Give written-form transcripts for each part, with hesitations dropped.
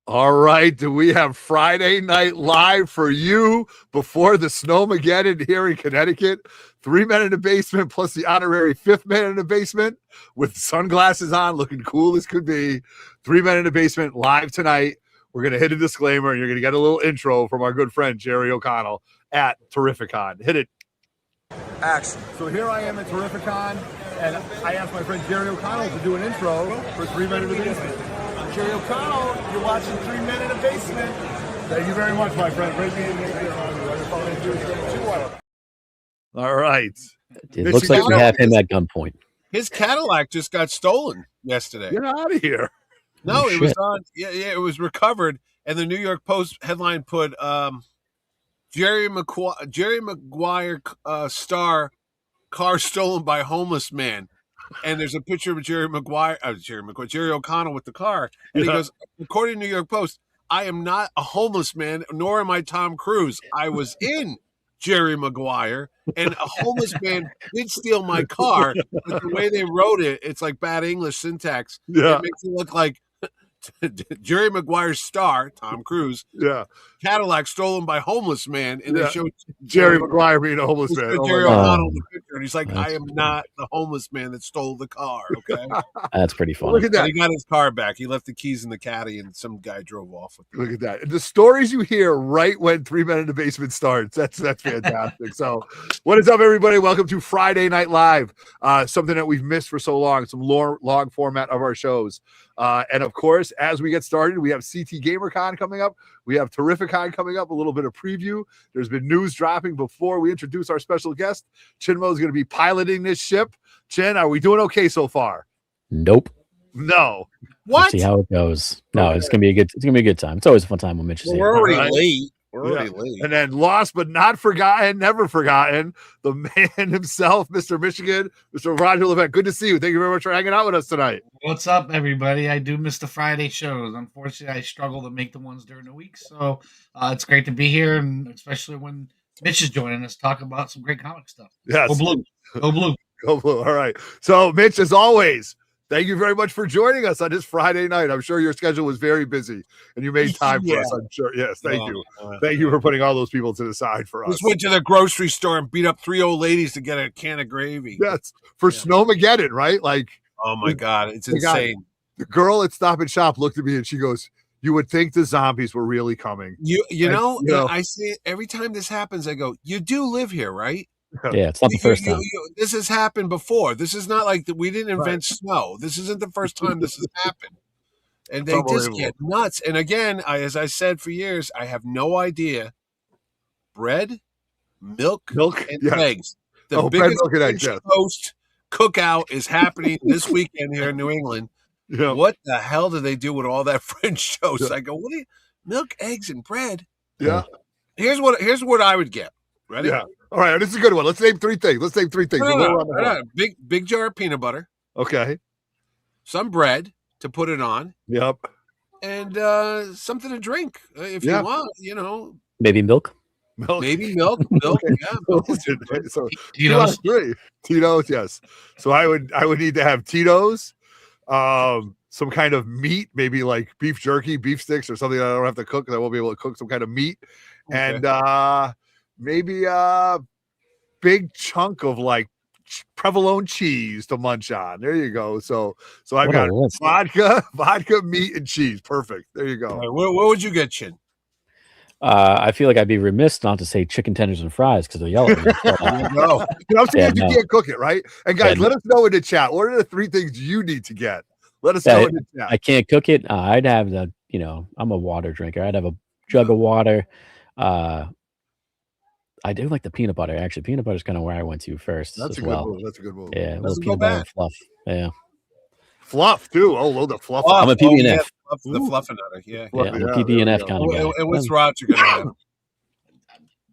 All right. Do we have Friday Night Live for you before the Snowmageddon here in Connecticut? 3 men in the basement plus the honorary 5th man in the basement with sunglasses on, looking cool as could be. 3 men in the basement live tonight. We're going to hit a disclaimer and you're going to get a little intro from our good friend Jerry O'Connell at Terrificon. Hit it. Action. So here I am at Terrificon, and I asked my friend Jerry O'Connell to do an intro for 3 men in the basement. Jerry O'Connell, you're watching 3 Men in a Basement. Thank you very much, my friend. Great meeting you. All right. It looks like we have him at gunpoint. His Cadillac just got stolen yesterday. Get out of here. No, it was on. Yeah, it was recovered, and the New York Post headline put Jerry Maguire star car stolen by homeless man. And there's a picture of Jerry O'Connell with the car. And he goes, according to New York Post, I am not a homeless man, nor am I Tom Cruise. I was in Jerry Maguire, and a homeless man did steal my car. But the way they wrote it, it's like bad English syntax. Yeah. It makes it look like Jerry Maguire's star, Tom Cruise, Cadillac stolen by homeless man, and they showed Jerry Maguire being a homeless man. Jerry O'Connell in the picture, and he's like, I am not the homeless man that stole the car, okay? That's pretty funny. Look at that. But he got his car back. He left the keys in the caddy, and some guy drove off with it. Look at that. The stories you hear right when 3 Men in the Basement starts. That's fantastic. So what is up, everybody? Welcome to Friday Night Live. Something that we've missed for so long, some long format of our shows. And of course, as we get started, we have CT GamerCon coming up. We have Terrificon coming up, a little bit of preview. There's been news dropping before we introduce our special guest. Chinmo is going to be piloting this ship. Chin, are we doing okay so far? Nope. No. What? Let's see how it goes. No, it's gonna be a good time. It's always a fun time when Mitch is here. We're already late. We're already late. And then lost but not forgotten, never forgotten, the man himself, Mr. Michigan, Mr. Roger Levesque. Good to see you. Thank you very much for hanging out with us tonight. What's up, everybody? I do miss the Friday shows. Unfortunately, I struggle to make the ones during the week, so it's great to be here, and especially when Mitch is joining us, talk about some great comic stuff. Yes. Go blue. Go blue. Go blue. All right. So, Mitch, as always, thank you very much for joining us on this Friday night. I'm sure your schedule was very busy and you made time for us. I'm sure. Yes. Thank you. Thank you for putting all those people to the side for us. Just went to the grocery store and beat up 3 old ladies to get a can of gravy. Yes. For Snowmageddon, right? Like, oh my God. It's insane. The girl at Stop and Shop looked at me and she goes, you would think the zombies were really coming. You know, I see it every time this happens. I go, you do live here, right? Yeah, it's not the first time. This has happened before. This is not like we didn't invent snow. This isn't the first time this has happened. And they just get nuts. And again, as I said for years, I have no idea. Bread, milk and eggs. The biggest Coast cookout is happening this weekend here in New England. Yeah. What the hell do they do with all that French toast? I go, what do you milk, eggs, and bread? Yeah. Here's what I would get. Ready? Yeah. All right, this is a good one. Let's name 3 things. Big jar of peanut butter. Okay. Some bread to put it on. Yep. And something to drink if you want. You know. Maybe milk. Maybe milk. Milk. Yeah. So Tito's. Tito's. Yes. So I would need to have Tito's. Some kind of meat, maybe like beef jerky, beef sticks, or something that I don't have to cook because I won't be able to cook some kind of meat, and maybe a big chunk of like provolone cheese to munch on. There you go. So I've got vodka, meat, and cheese. Perfect. There you go. Right, what would you get, Chin? I feel like I'd be remiss not to say chicken tenders and fries because they'll yell at me. No, I'm saying you can't cook it, right? And guys, let us know in the chat. What are the 3 things you need to get? Let us know in the chat. I can't cook it. I'd have I'm a water drinker. I'd have a jug of water. I do like the peanut butter. Actually, peanut butter is kind of where I went to first. That's a good move. That's a good move. Yeah, a little peanut butter and fluff. Yeah. Fluff too. Oh, load of fluff. I'm a PB&F. The fluffernutter. Yeah. I'm a PB&F kind of guy. And what's Roger gonna have?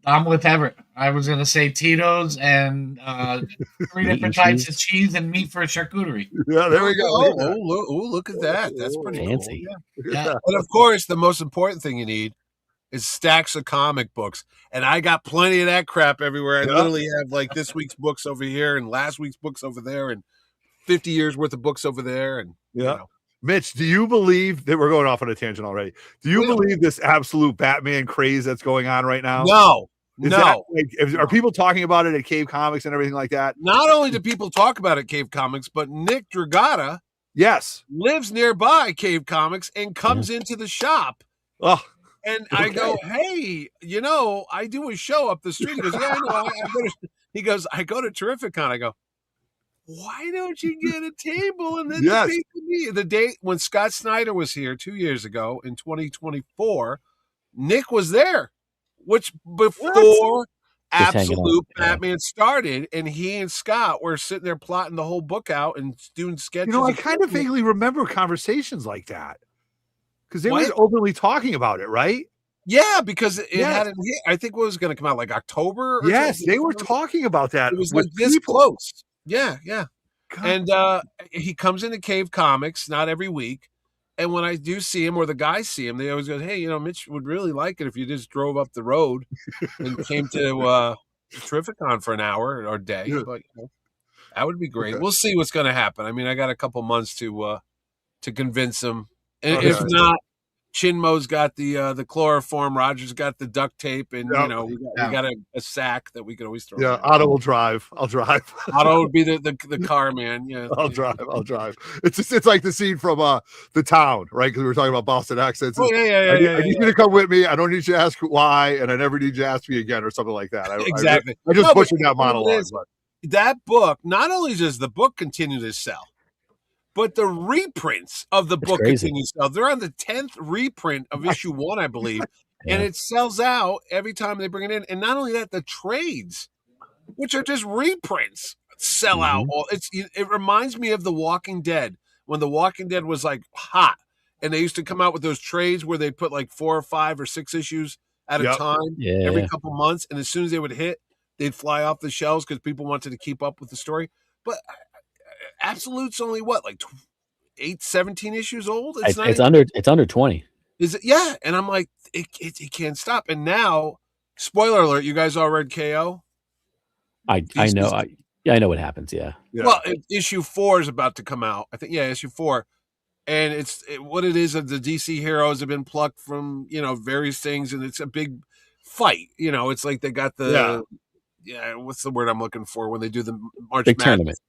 I'm with Everett. I was gonna say Tito's and 3 different types of cheese and meat for a charcuterie. Yeah, there we go. Look at that. That's pretty fancy. Cool. Yeah. And of course, the most important thing you need is stacks of comic books. And I got plenty of that crap everywhere. I literally have like this week's books over here and last week's books over there and 50 years worth of books over there. And Mitch, do you believe that we're going off on a tangent already? Do you believe this absolute Batman craze that's going on right now? No. Are people talking about it at Cave Comics and everything like that? Not only do people talk about it at Cave Comics, but Nick Dragata lives nearby Cave Comics and comes into the shop. Oh, and I go, hey, I do a show up the street. He goes, yeah, I know. I go to Terrificon. I go, why don't you get a table and then debate with me? The day when Scott Snyder was here 2 years ago in 2024, Nick was there, which before Absolute Batman started, and he and Scott were sitting there plotting the whole book out and doing sketches. I kind of vaguely remember conversations like that because they were openly talking about it, right? Yeah, because it hadn't hit. I think what was going to come out like October. Or something. They were talking about that. It was like this close. Yeah. God. And he comes into Cave Comics, not every week. And when I do see him or the guys see him, they always go, hey, Mitch would really like it if you just drove up the road and came to Terrificon for an hour or a day. Yeah. But that would be great. Okay. We'll see what's going to happen. I mean, I got a couple months to convince him. And if not, Chinmo's got the chloroform. Roger's got the duct tape, and we got a sack that we can always throw. Yeah, Otto will drive. I'll drive. Otto would be the car man. Yeah, I'll drive. It's like the scene from The Town, right? Because we were talking about Boston accents. Oh yeah. I need you to come with me. I don't need you to ask why, and I never need you to ask me again, or something like that. Exactly. I just pushing that monologue. That book, not only does the book continue to sell, but the reprints of the book continue to sell. They're on the 10th reprint of issue 1, I believe, and it sells out every time they bring it in. And not only that, the trades, which are just reprints, sell out. It reminds me of The Walking Dead, when The Walking Dead was like hot, and they used to come out with those trades where they put like 4 or 5 or 6 issues at a time every couple months, and as soon as they would hit, they'd fly off the shelves because people wanted to keep up with the story. But Absolute's only like 17 issues old. It's under 20. Is it? Yeah, and I'm like, it can't stop. And now, spoiler alert, you guys all read KO? I know. I know what happens. Yeah. Well, issue 4 is about to come out. I think issue 4, and what it is. The DC heroes have been plucked from various things, and it's a big fight. It's like they got the what's the word I'm looking for when they do the March big Madness tournament.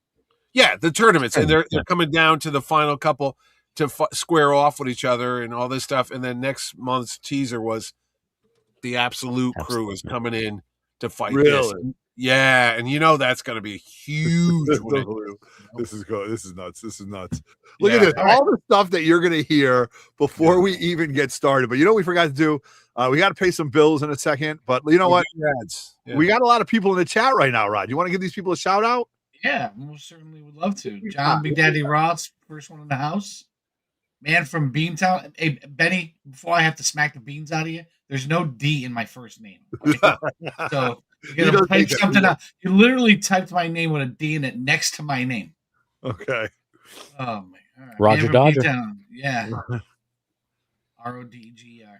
Yeah, the tournaments, and they're coming down to the final couple to square off with each other and all this stuff. And then next month's teaser was the Absolute crew is coming in to fight this. Yeah, and that's going to be huge. This is good. This is nuts. Look at this. All the stuff that you're going to hear before we even get started. But we forgot to do? We got to pay some bills in a second. But you know what? We got a lot of people in the chat right now, Rod. You want to give these people a shout out? Yeah, most certainly would love to. John Big Daddy Ross, first one in the house. Man from Beantown. Hey, Benny, before I have to smack the beans out of you, there's no D in my first name. Right? So you're going to type something out. You literally typed my name with a D in it next to my name. Okay. Oh, man. Right. Roger Dodger. Beantown. Yeah. RODGR.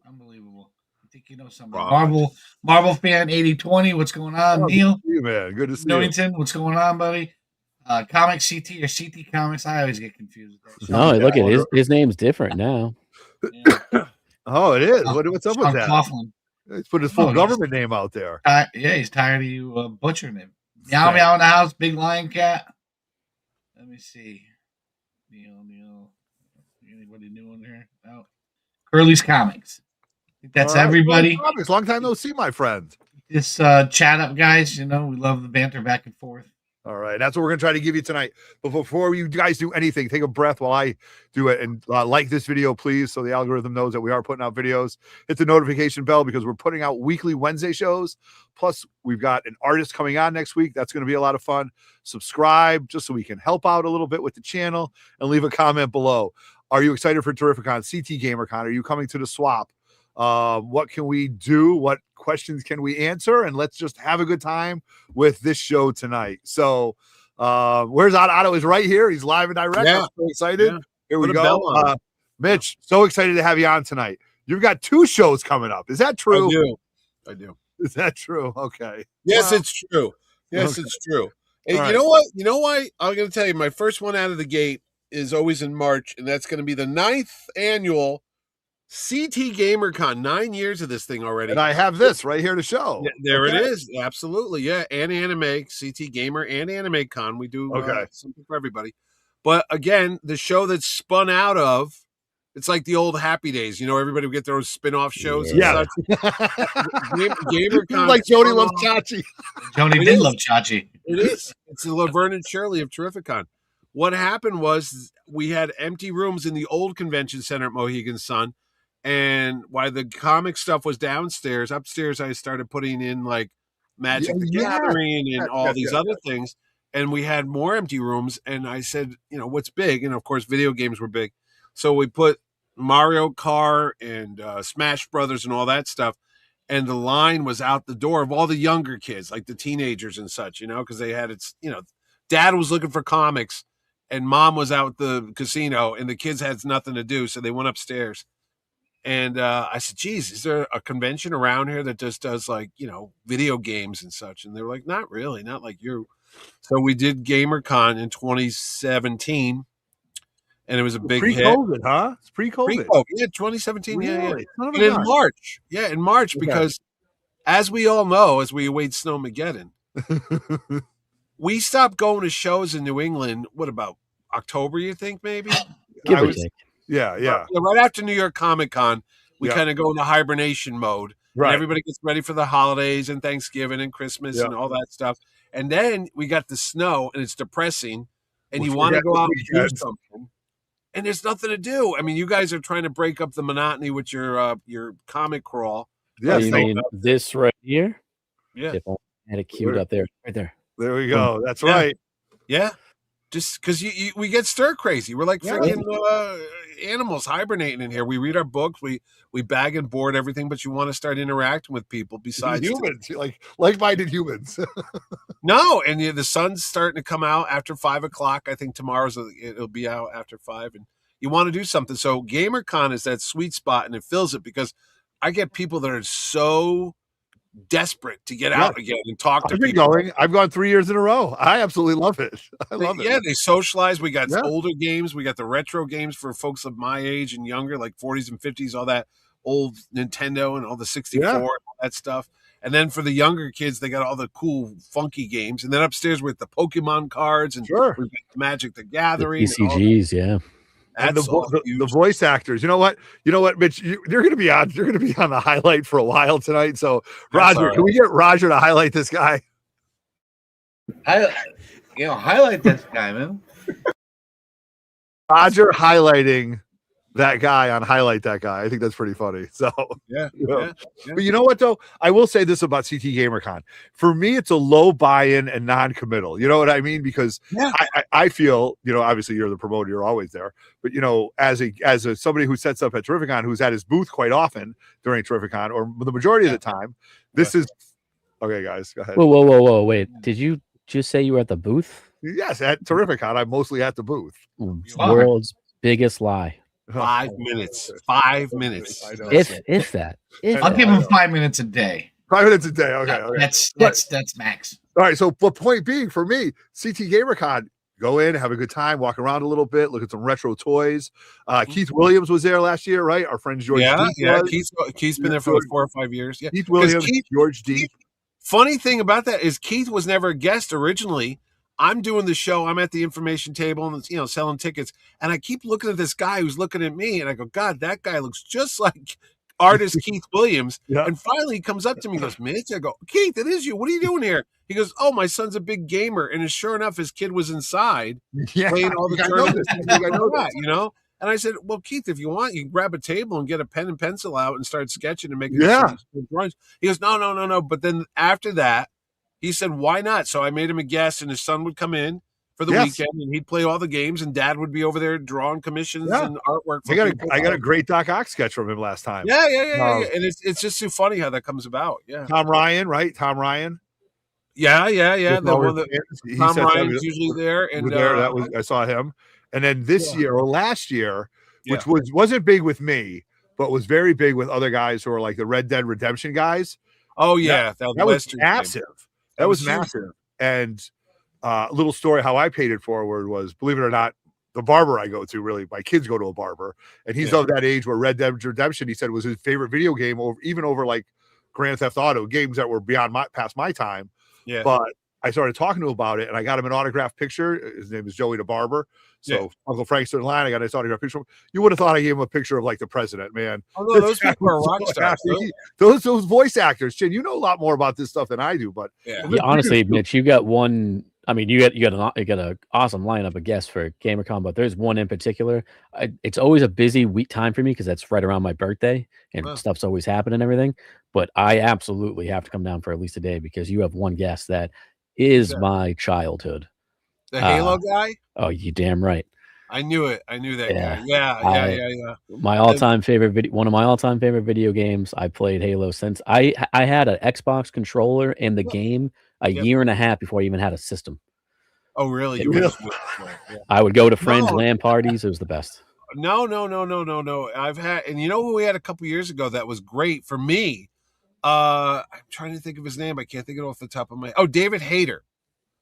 Unbelievable. I think you know something. Marvel fan 8020. What's going on, Neil? Good to see you, man. Good to see Newington, what's going on, buddy? Comic CT or CT Comics? I always get confused. No, look at his name's different now. Yeah. Oh, it is. What's up with that? Coughlin. He's put his full government name out there. He's tired of you butchering him. Meow Meow in the house. Big Lion Cat. Let me see. Neil. Anybody new in here? No. Curly's Comics. I think that's everybody. Comics. Long time no see, my friend. Just chat up, guys. We love the banter back and forth. All right, that's what we're gonna try to give you tonight. But before you guys do anything, take a breath while I do it, and like this video, please, so the algorithm knows that we are putting out videos. Hit the notification bell because we're putting out weekly Wednesday shows. Plus, we've got an artist coming on next week. That's going to be a lot of fun. Subscribe just so we can help out a little bit with the channel, and leave a comment below. Are you excited for Terrificon, CT GamerCon? Are you coming to the swap? What can we do? What questions can we answer? And let's just have a good time with this show tonight. So where's Otto? Otto is right here. He's live and direct. I'm so excited. Here we go. Mitch, so excited to have you on tonight. You've got 2 shows coming up. Is that true? I do. Is that true? Okay. Yes, it's true. Yes, it's true. And you know what? I'm going to tell you, my first one out of the gate, is always in March, and that's going to be the 9th annual CT GamerCon. 9 years of this thing already. And I have this right here to show. Yeah, there it is. Absolutely. Yeah. And Anime, CT Gamer and Anime Con. We do something for everybody. But again, the show that's spun out of, it's like the old Happy Days. You know, everybody would get their own spin-off shows. Yeah. GamerCon. Like Jody loves Chachi. Jody did love Chachi. It is. It's the Laverne and Shirley of Terrificon. What happened was we had empty rooms in the old convention center at Mohegan Sun. And while the comic stuff was downstairs, upstairs I started putting in like Magic the Gathering and all these other things. And we had more empty rooms. And I said, you know, what's big? And of course, video games were big. So we put Mario Kart and Smash Brothers and all that stuff. And the line was out the door of all the younger kids, like the teenagers and such, you know, because they had dad was looking for comics and mom was out at the casino and the kids had nothing to do. So they went upstairs. And I said, geez, is there a convention around here that just does like, you know, video games and such? And they were like, not really, not like you. So we did GamerCon in 2017. And it was a big hit. Pre-COVID, huh? It's pre-COVID. Yeah, 2017. Really? Yeah. And in March. Yeah, in March, because as we all know, as we await Snowmageddon, we stopped going to shows in New England, what about October, you think, maybe? Give or take. Yeah. Right after New York Comic Con, we kind of go into hibernation mode. Right. Everybody gets ready for the holidays and Thanksgiving and Christmas and all that stuff. And then we got the snow and it's depressing. And you want to go out and do something. And there's nothing to do. I mean, you guys are trying to break up the monotony with your comic crawl. Yeah, you mean this right here? Yeah. If I had it queued up there, right there. There we go. That's right. Yeah. Just because we get stir crazy. We're like freaking animals hibernating in here. We read our books. We bag and board everything, but you want to start interacting with people besides humans, like-minded humans. No, and the sun's starting to come out after 5 o'clock. I think it'll be out after 5, and you want to do something. So GamerCon is that sweet spot, and it fills it because I get people that are so desperate to get out again and talk to people. I've gone 3 years in a row. I absolutely love it. I love it. Yeah, they socialize. We got older games. We got the retro games for folks of my age and younger, like 40s and 50s, all that old Nintendo and all the 64 and all that stuff. And then for the younger kids, they got all the cool, funky games. And then upstairs with the Pokemon cards and Magic the Gathering. The TCGs, yeah. And the voice actors. You know what, Mitch? You're going to be on. You're going to be on the highlight for a while tonight. So, Roger, can we get Roger to highlight this guy? Highlight this guy, man. Roger highlighting that guy on highlight that guy. I think that's pretty funny. So But you know what though? I will say this about CT GamerCon. For me, it's a low buy-in and non-committal. You know what I mean? Because I feel, obviously you're the promoter, you're always there. But as a somebody who sets up at Terrificon, who's at his booth quite often during Terrificon, or the majority of the time, this is okay, guys. Go ahead. Whoa. Wait. Did you just say you were at the booth? Yes, at Terrificon. I'm mostly at the booth. World's biggest lie. 5 minutes. 5 minutes. If that. I'll give him 5 minutes a day. 5 minutes a day. Okay. That's max. All right. So, but point being, for me, CT GamerCon, go in, have a good time, walk around a little bit, look at some retro toys. Keith Williams was there last year, right? Our friend George. Keith's been there for like 4 or 5 years. Yeah, Keith Williams, George Deep. Funny thing about that is Keith was never a guest originally. I'm doing the show. I'm at the information table and, selling tickets. And I keep looking at this guy who's looking at me. And I go, God, that guy looks just like artist Keith Williams. Yeah. And finally he comes up to me and goes, Mitch. I go, Keith, it is you. What are you doing here? He goes, oh, my son's a big gamer. And sure enough, his kid was inside playing all the tournaments. And I said, well, Keith, if you want, you can grab a table and get a pen and pencil out and start sketching and making drawings. He goes, no. But then after that, he said, why not? So I made him a guest, and his son would come in for the weekend, and he'd play all the games, and Dad would be over there drawing commissions and artwork. I got a great Doc Ock sketch from him last time. Yeah. And it's just so funny how that comes about. Yeah. Tom Ryan, right? Tom Ryan. Yeah. Tom Ryan's usually there. And I saw him. And then this year or last year, which wasn't big with me, but was very big with other guys who are like the Red Dead Redemption guys. Oh yeah, that was massive. That was massive. And a little story how I paid it forward was, believe it or not, the barber I go to, really, my kids go to a barber, and he's of that age where Red Dead Redemption, he said, was his favorite video game over like Grand Theft Auto, games that were past my time. Yeah. But I started talking to him about it, and I got him an autographed picture. His name is Joey the Barber. So Uncle Frank's in line. I got his autographed picture. You would have thought I gave him a picture of like the president, man. Oh, no, those people are rock stars. Those voice actors, Chin. You know a lot more about this stuff than I do, but honestly, Mitch, you got one. I mean, you got an awesome lineup of guests for GamerCon, but there's one in particular. It's always a busy week time for me because that's right around my birthday and stuff's always happening and everything. But I absolutely have to come down for at least a day because you have one guest that is my childhood. The Halo guy? Oh, you damn right. I knew it. I knew that guy. Yeah. My all-time favorite one of my all-time favorite video games. I played Halo since I had an Xbox controller and the game a year and a half before I even had a system. Oh, really? I would go to friends' LAN parties. It was the best. No. I've had, and you know who we had a couple years ago that was great for me? I'm trying to think of his name. I can't think of it off the top of my. Oh, David Hayter.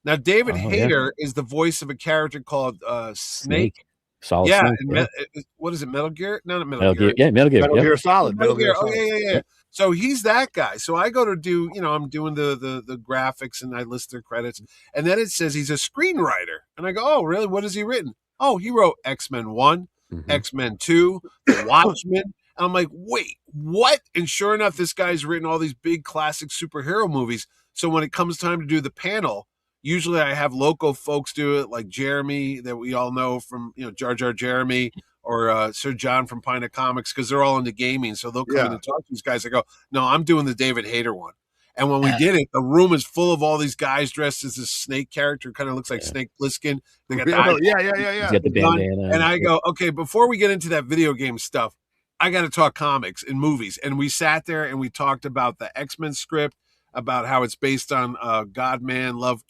Now, David Hayter is the voice of a character called Snake. Solid Snake. What is it? Metal Gear? No, not Metal Gear. Yeah, Metal Gear. Metal Gear Solid. Metal Gear. Oh, yeah. So he's that guy. So I go to do, I'm doing the graphics and I list their credits. And then it says he's a screenwriter. And I go, oh, really? What has he written? Oh, he wrote X-Men 1, X-Men 2, The Watchmen. And I'm like, wait, what? And sure enough, this guy's written all these big classic superhero movies. So when it comes time to do the panel, usually I have local folks do it, like Jeremy, that we all know from, Jar Jar Jeremy, or Sir John from Pina Comics, because they're all into gaming. So they'll come in and talk to these guys. I go, no, I'm doing the David Hayter one. And when we did it, the room is full of all these guys dressed as this Snake character. Kind of looks like Snake Plissken. They got the He's got the bandana. And I go, okay, before we get into that video game stuff, I got to talk comics and movies. And we sat there and we talked about the X-Men script, about how it's based on God Loves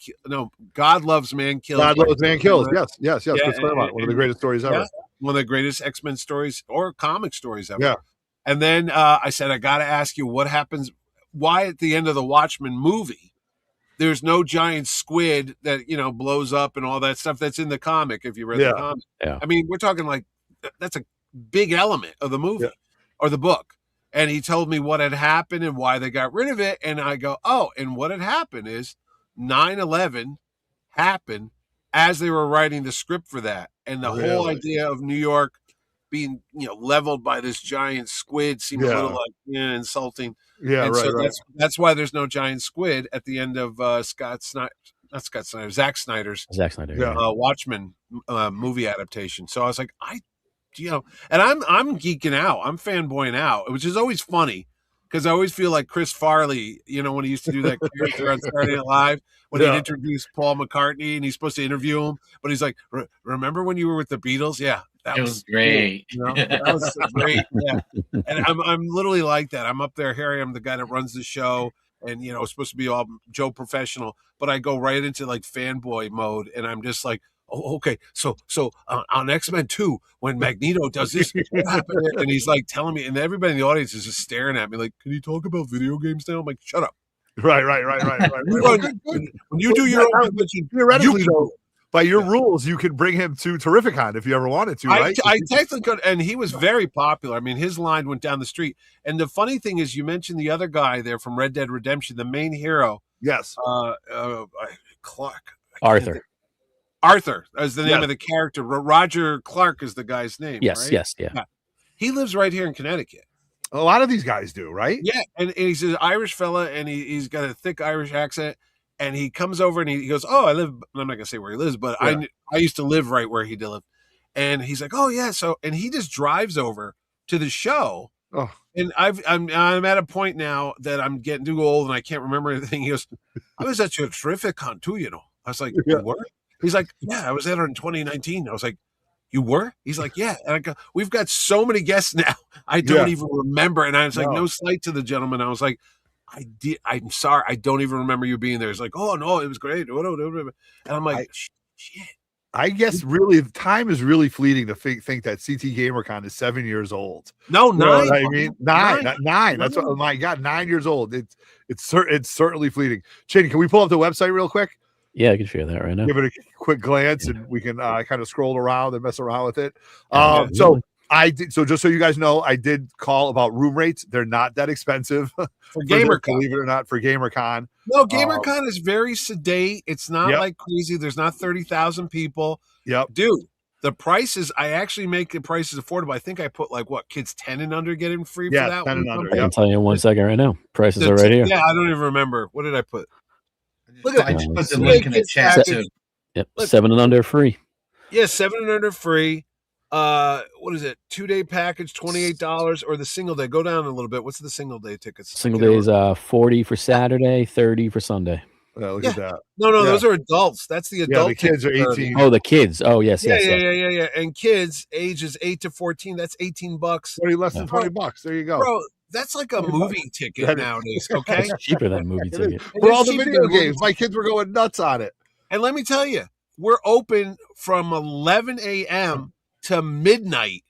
Man Kills. God Loves Man Kills. Yes. Chris Claremont, one of the greatest stories ever. One of the greatest X-Men stories or comic stories ever. Yeah. And then I said, I got to ask you what happens, why at the end of the Watchmen movie, there's no giant squid that, blows up and all that stuff that's in the comic, if you read the comic. Yeah. I mean, we're talking like, that's a big element of the movie or the book. And he told me what had happened and why they got rid of it. And I go, oh, and what had happened is 9/11 happened as they were writing the script for that. And the whole idea of New York being, leveled by this giant squid seemed a little like insulting. Yeah, and right, so that's why there's no giant squid at the end of Zack Snyder's Watchmen movie adaptation. So I was like, and I'm geeking out. I'm fanboying out, which is always funny because I always feel like Chris Farley, when he used to do that character on Saturday Night Live, when he'd introduce Paul McCartney and he's supposed to interview him, but he's like, remember when you were with the Beatles? Yeah. That was great. Cool, That was great. Yeah. And I'm literally like that. I'm up there. Here I am, the guy that runs the show. And, it's supposed to be all Joe professional, but I go right into like fanboy mode. And I'm just like, oh, okay. So on X-Men 2, when Magneto does this, and he's like telling me, and everybody in the audience is just staring at me like, can you talk about video games now? I'm like, shut up. Right. When you do your own convention, theoretically, though, by your rules, you could bring him to Terrificon if you ever wanted to, right? I technically could, and he was very popular. I mean, his line went down the street. And the funny thing is, you mentioned the other guy there from Red Dead Redemption, the main hero. Yes. Clark. Arthur is the name of the character. Roger Clark is the guy's name. Yes, right? Yeah. He lives right here in Connecticut. A lot of these guys do, right? Yeah, and he's an Irish fella, and he's got a thick Irish accent. And he comes over and he goes, oh, I live. I'm not gonna say where he lives, but I used to live right where he lived. And he's like, oh yeah. So and he just drives over to the show. Oh. And I'm at a point now that I'm getting too old and I can't remember anything. He goes, I was at your Terrificon too, I was like, you were? He's like, yeah, I was there in 2019. I was like, you were? He's like, yeah. And I go, we've got so many guests now. I don't even remember. And I was like, no slight to the gentleman. I was like, I'm sorry. I don't even remember you being there. It's like, oh no, it was great. And I'm like, shit. I guess really time is really fleeting to think that CT GamerCon is 7 years old. No, 9. You know I mean, nine. That's what. Oh my God, 9 years old. It's certainly fleeting. Chin, can we pull up the website real quick? Yeah, I can share that right now. Give it a quick glance, and we can kind of scroll around and mess around with it. Absolutely. So I did. So just so you guys know, I did call about room rates. They're not that expensive For this, GamerCon. believe it or not, for GamerCon. No, GamerCon is very sedate. It's not Yep. like crazy. There's not 30,000 people. Yep. Dude, the prices, I actually make the prices affordable. I think I put like what, kids 10 and under get in free Yeah, for that 10 and one? under, I yep. can tell you in 1 second right now. Prices are right here. Yeah, I don't even remember. What did I put? Look at I that. just put the Let's link in the Kids chat package. too. Yep, Look. 7 and under free. Yeah, 7 and under free. What is it? 2-day package, $28, or the single day. Go down a little bit. What's the single day tickets? Single day is 40 for Saturday, 30 for Sunday. Look Yeah. at that. No, Yeah. those are adults. That's the adult. The kids are tickets. 18. Oh, the kids. Oh, yes, yes. Yeah. And kids ages 8 to 14. That's $18. 20 less than $20. There you go. Bro, that's like a movie ticket That is- nowadays. Okay, It's cheaper than movie It is. ticket. For all the cheaper video than movie games, my kids were going nuts on it. and let me tell you, we're open from 11 a.m. to midnight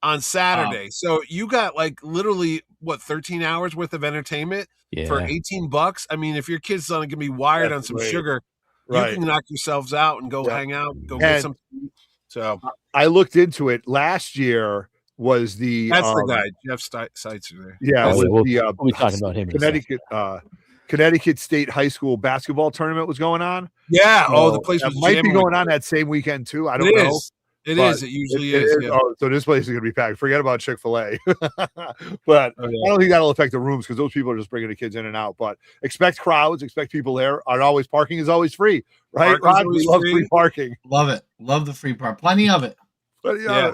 on Saturday. So you got like literally what 13 hours worth of entertainment for Yeah. $18. I mean, if your kid's going to be wired That's on some great. sugar, Right. you can knock yourselves out and go Yeah. hang out, go get And- some. So I looked into it. Last year was the that's the guy, Jeff Seitzer there. Yeah, Oh, was we'll the be talking about him in a second. Connecticut State High School basketball tournament was going on. Yeah. Oh, the place that was might be jamming. going on that same weekend too. I don't It know. is. It but is. It usually It is. Yeah. Oh, so this place is going to be packed. Forget about Chick-fil-A. But Oh, I yeah. don't think that'll affect the rooms because those people are just bringing the kids in and out. But expect crowds, expect people there. And always parking is always free, right? Parking's Rod, we always love free. free parking. Love it. Love the free part. Plenty of it. But Yeah.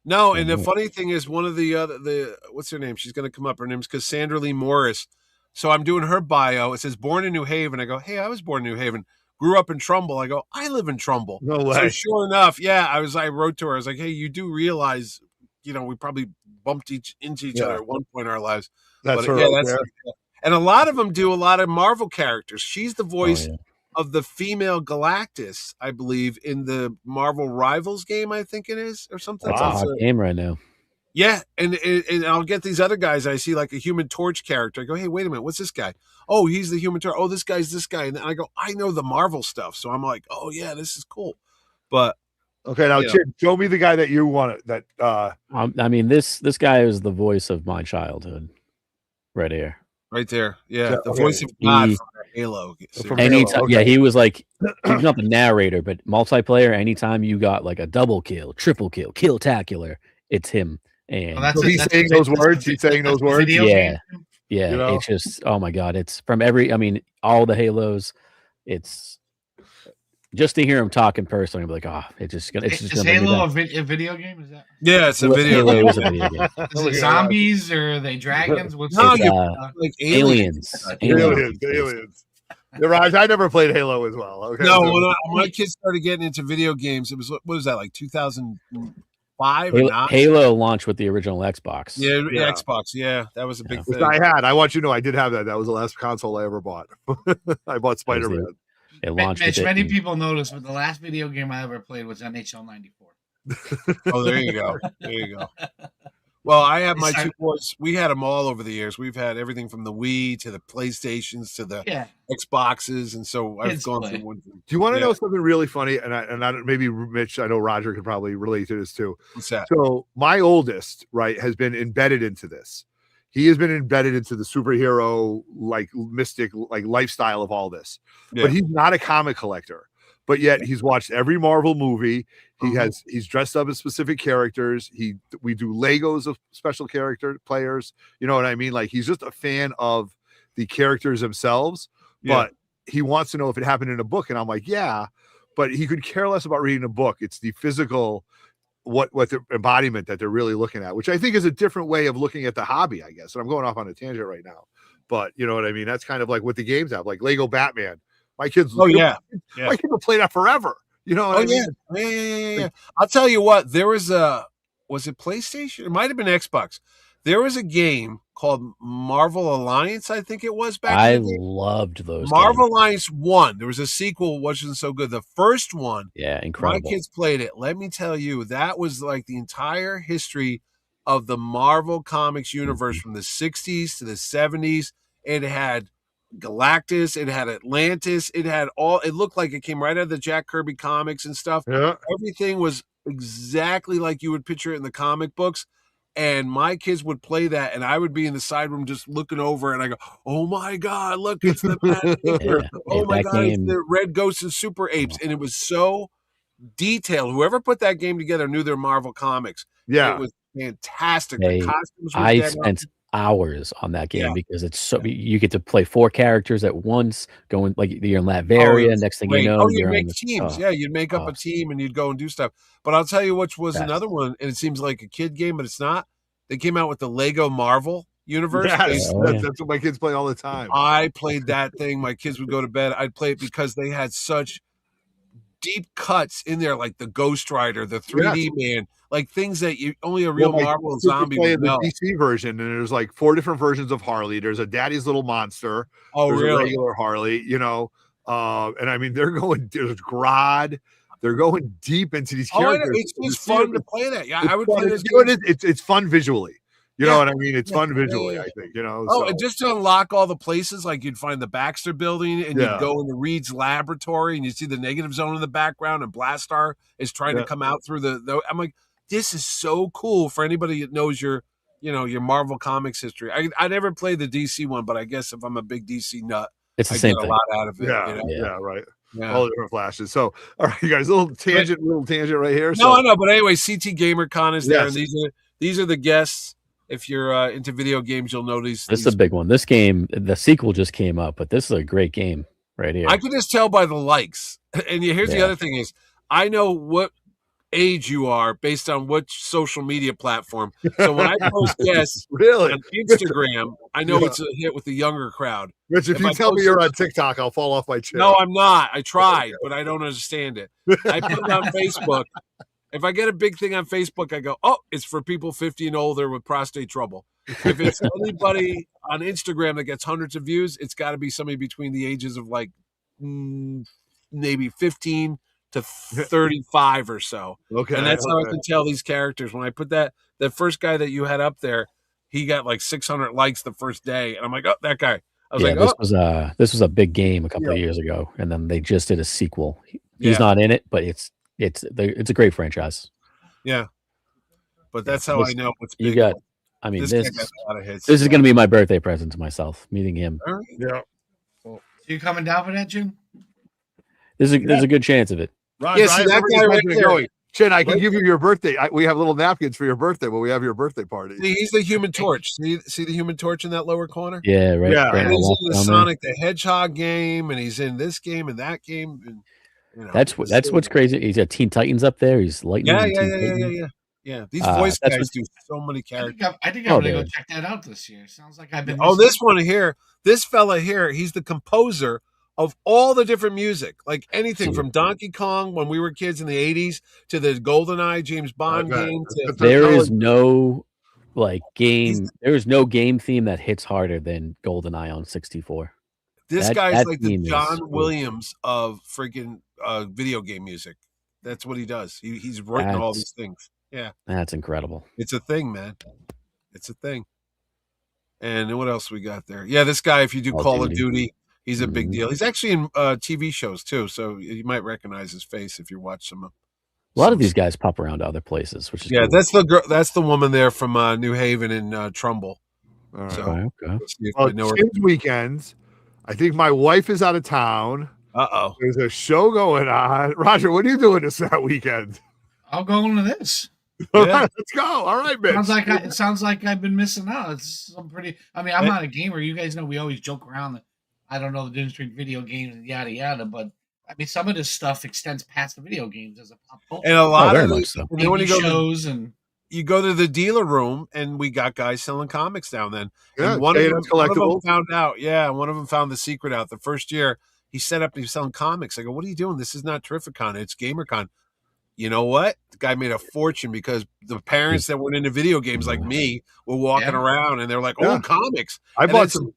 No, and the Mhm. funny thing is, one of the what's her name? She's going to come up. Her name's Cassandra Lee Morris. So I'm doing her bio. It says born in New Haven. I go, hey, I was born in New Haven. Grew up in Trumbull. I go, I live in Trumbull. No So way. sure enough, yeah, I wrote to her. I was like, hey, you do realize, we probably bumped into each Yeah. other at one point in our lives. That's But, her. yeah, right that's there. and a lot of them do a lot of Marvel characters. She's the voice Oh, yeah. of the female Galactus, I believe, in the Marvel Rivals game. I think it is, or something. That's Wow. a hot game right now. Yeah, and I'll get these other guys. I see like a Human Torch character. I go, hey, wait a minute, what's this guy? Oh, he's the Human Torch. Oh, this guy's this guy. And I go, I know the Marvel stuff, so I'm like, oh yeah, this is cool. But Okay, now Yeah. Chip, show me the guy that you wanted. That I mean, this guy is the voice of my childhood, right here. right there, yeah, Yeah, the okay. voice of God He- from Halo. From series. Halo, Anytime, okay. yeah, he was like, he's not the narrator, but multiplayer. Anytime you got like a double kill, triple kill, kill-tacular, it's him. And Well, that's So a- he's that's saying a- those that's words? a- He's saying that's those a words? video Yeah. game? yeah, you know? it's just, oh my God, it's from all the Halos. It's just to hear him talk in person. I'm like, it's just Is gonna make me Halo back. a video game? Is that? Yeah, it's a video. Halo game. is a video game. Is Look it at that. zombies or are they dragons? What's No, It's, you uh, like aliens. Aliens. Yeah, Raj, I never played Halo as well. Okay. No, so- when my kids started getting into video games, it was what was that like 2005 or Halo, 9? Halo launched with the original Xbox. Yeah, Yeah. Xbox. Yeah, that was a big Which thing. I want you to know I did have that. That was the last console I ever bought. I bought Spider-Man. It launched Mitch, with it. many and- people noticed, but the last video game I ever played was NHL '94. Oh, there you go. There you go. Well, I have my Sorry. two boys. We had them all over the years. We've had everything from the Wii to the PlayStations to the Yeah, Xboxes, and so I've Kids gone play. through one. Do you want to Yeah. know something really funny? And I maybe Mitch, I know Roger could probably relate to this too. What's that? So my oldest, right, has been embedded into this. He has been embedded into the superhero, like mystic, like lifestyle of all this. Yeah. But he's not a comic collector. But yet he's watched every Marvel movie. He's dressed up as specific characters. We do Legos of special character players. You know what I mean? Like he's just a fan of the characters themselves. Yeah. But he wants to know if it happened in a book. And I'm like, yeah, but he could care less about reading a book. It's the physical, what the embodiment that they're really looking at, which I think is a different way of looking at the hobby, I guess. And I'm going off on a tangent right now, but you know what I mean? That's kind of like what the games have, like Lego Batman. My kids, Oh yeah. Yeah. my kids will play that forever. You know what Oh I mean? yeah. I'll tell you what. There was it PlayStation? It might have been Xbox. There was a game called Marvel Alliance. I think it was back. I in the day. loved those. Marvel games. Alliance 1. There was a sequel, wasn't so good. The first one, Yeah, my incredible. kids played it. Let me tell you, that was like the entire history of the Marvel Comics universe from the 60s to the 70s. It had Galactus. It had Atlantis. It had all. It looked like it came right out of the Jack Kirby comics and stuff. Yeah. Everything was exactly like you would picture it in the comic books. And my kids would play that, and I would be in the side room just looking over, and I go, "Oh my God, look, it's the Mad Hater. Oh my God, it's the Red Ghost and Super Apes." And it was so detailed. Whoever put that game together knew their Marvel comics. Yeah. It was fantastic. The costumes were I dead spent hours on that game Yeah. because it's so you get to play 4 characters at once, going like you're in Latveria. Next thing you know, you'd you're make on teams. Yeah, you'd make up a team and you'd go and do stuff. But I'll tell you which was another one, and it seems like a kid game, but it's not. They came out with the Lego Marvel universe. Yes, that's what my kids play all the time. I played that thing. My kids would go to bed. I'd play it because they had such deep cuts in there, like the Ghost Rider, the 3D Man, like things that only a real Marvel zombie would know. The DC version, and there's like 4 different versions of Harley. There's a Daddy's Little Monster. Oh, there's really? a regular Harley, and I mean there's Grodd. They're going deep into these characters. It's just fun to play that. Yeah, I would play this. It's fun visually. You know what I mean? It's fun visually, I think. And just to unlock all the places, like you'd find the Baxter building and you'd go into Reed's laboratory and you see the negative zone in the background and Blastar is trying to come out through the I'm like, this is so cool for anybody that knows your Marvel Comics history. I never played the DC one, but I guess if I'm a big DC nut, it's the same get thing. a lot out of it. Yeah, right. Yeah. All the different flashes. So, all right, you guys, little tangent right here. No, I know, but anyway, CT GamerCon is there, and these are the guests. If you're into video games, you'll know these. This is a big one. This game, the sequel just came up, but this is a great game right here. I can just tell by the likes. And here's the other thing is, I know what age you are based on which social media platform. So when I post guests on Instagram, I know it's a hit with the younger crowd. Rich, if you tell me you're on TikTok, I'll fall off my chair. No, I'm not. I tried, but I don't understand it. I put it on Facebook. If I get a big thing on Facebook, I go, oh, it's for people 50 and older with prostate trouble. If it's anybody on Instagram that gets hundreds of views, it's got to be somebody between the ages of like maybe 15 to 35 or so. Okay. And that's how I can tell these characters. When I put that first guy that you had up there, he got like 600 likes the first day. And I'm like, oh, that guy. I was like, this was a big game a couple of years ago. And then they just did a sequel. He's not in it, but it's a great franchise. Yeah. But that's how I know what's big. You got, I mean, this is going to be my birthday present to myself, meeting him. Yeah. So you coming down for that, Jim? There's a good chance of it. Ron, see that guy right there. Chin, I can give you your birthday. We have little napkins for your birthday, but we have your birthday party. See, he's the Human Torch. See the Human Torch in that lower corner? Yeah, right. Yeah. And he's in the Sonic the Hedgehog game, and he's in this game and that game. And, that's what's crazy. He's got Teen Titans up there. He's Lightning. Yeah. These voice guys do so many characters. I think I'm gonna go check that out this year. Sounds like I've been. This one here, this fella here, he's the composer of all the different music, like anything from Donkey Kong when we were kids in the 80s to the GoldenEye James Bond game. There is no game. There is no game theme that hits harder than GoldenEye on 64. This guy's like the John Williams of freaking video game music. That's what he does. He's written all these things. Yeah, that's incredible. It's a thing, man. It's a thing. And what else we got there? Yeah, this guy. If you do Call of Duty. He's a big deal. He's actually in TV shows too, so you might recognize his face if you watch some. A lot of these guys pop around to other places, which is cool. That's the girl. That's the woman there from New Haven and Trumbull. All right. So, okay. Tim's weekends. I think my wife is out of town. There's a show going on. Roger, what are you doing that weekend? I'll go into this. All right, let's go. All right, man. It sounds like I've been missing out. It's some pretty. I mean, I'm not a gamer. You guys know we always joke around that. I don't know the difference between video games and yada yada, but I mean, some of this stuff extends past the video games as a pop culture. And a lot of shows and you go to the dealer room, and we got guys selling comics down then. Yeah, and one of them found out. Yeah, one of them found the secret out. The first year he set up, he was selling comics. I go, "What are you doing? This is not Terrificon. It's GamerCon." You know what? The guy made a fortune because the parents that went into video games like me were walking around, and they're like, "Oh, comics!" I bought some.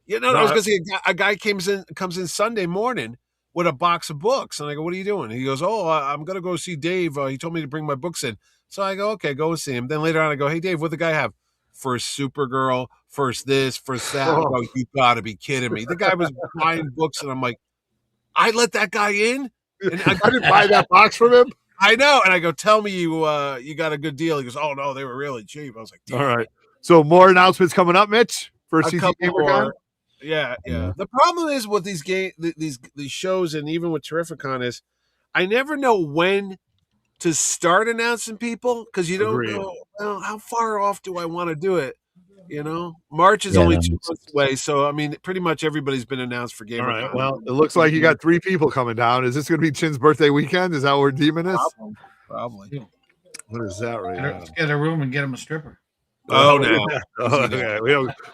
I was going to say a guy comes in Sunday morning with a box of books. And I go, what are you doing? He goes, I'm going to go see Dave. He told me to bring my books in. So I go, okay, go and see him. Then later on, I go, hey, Dave, what the guy have? first Supergirl, first this, first that. I go, you gotta be kidding me. The guy was buying books, and I'm like, I let that guy in? And I didn't buy that box from him. I know. And I go, tell me you got a good deal. He goes, oh no, they were really cheap. I was like, damn. All right. So more announcements coming up, Mitch, for A CC couple GamerCon? more. Yeah. The problem is with these these shows, and even with Terrificon, is I never know when to start announcing people, because you don't know, well, how far off do I want to do it? You know, March is only 2 months away, so I mean, pretty much everybody's been announced for GamerCon. All right. Well, it looks like you got 3 people coming down. Is this going to be Chin's birthday weekend? Is that where Demon is? Probably. What is that right now? Let's get a room and get him a stripper. Oh, no. Okay.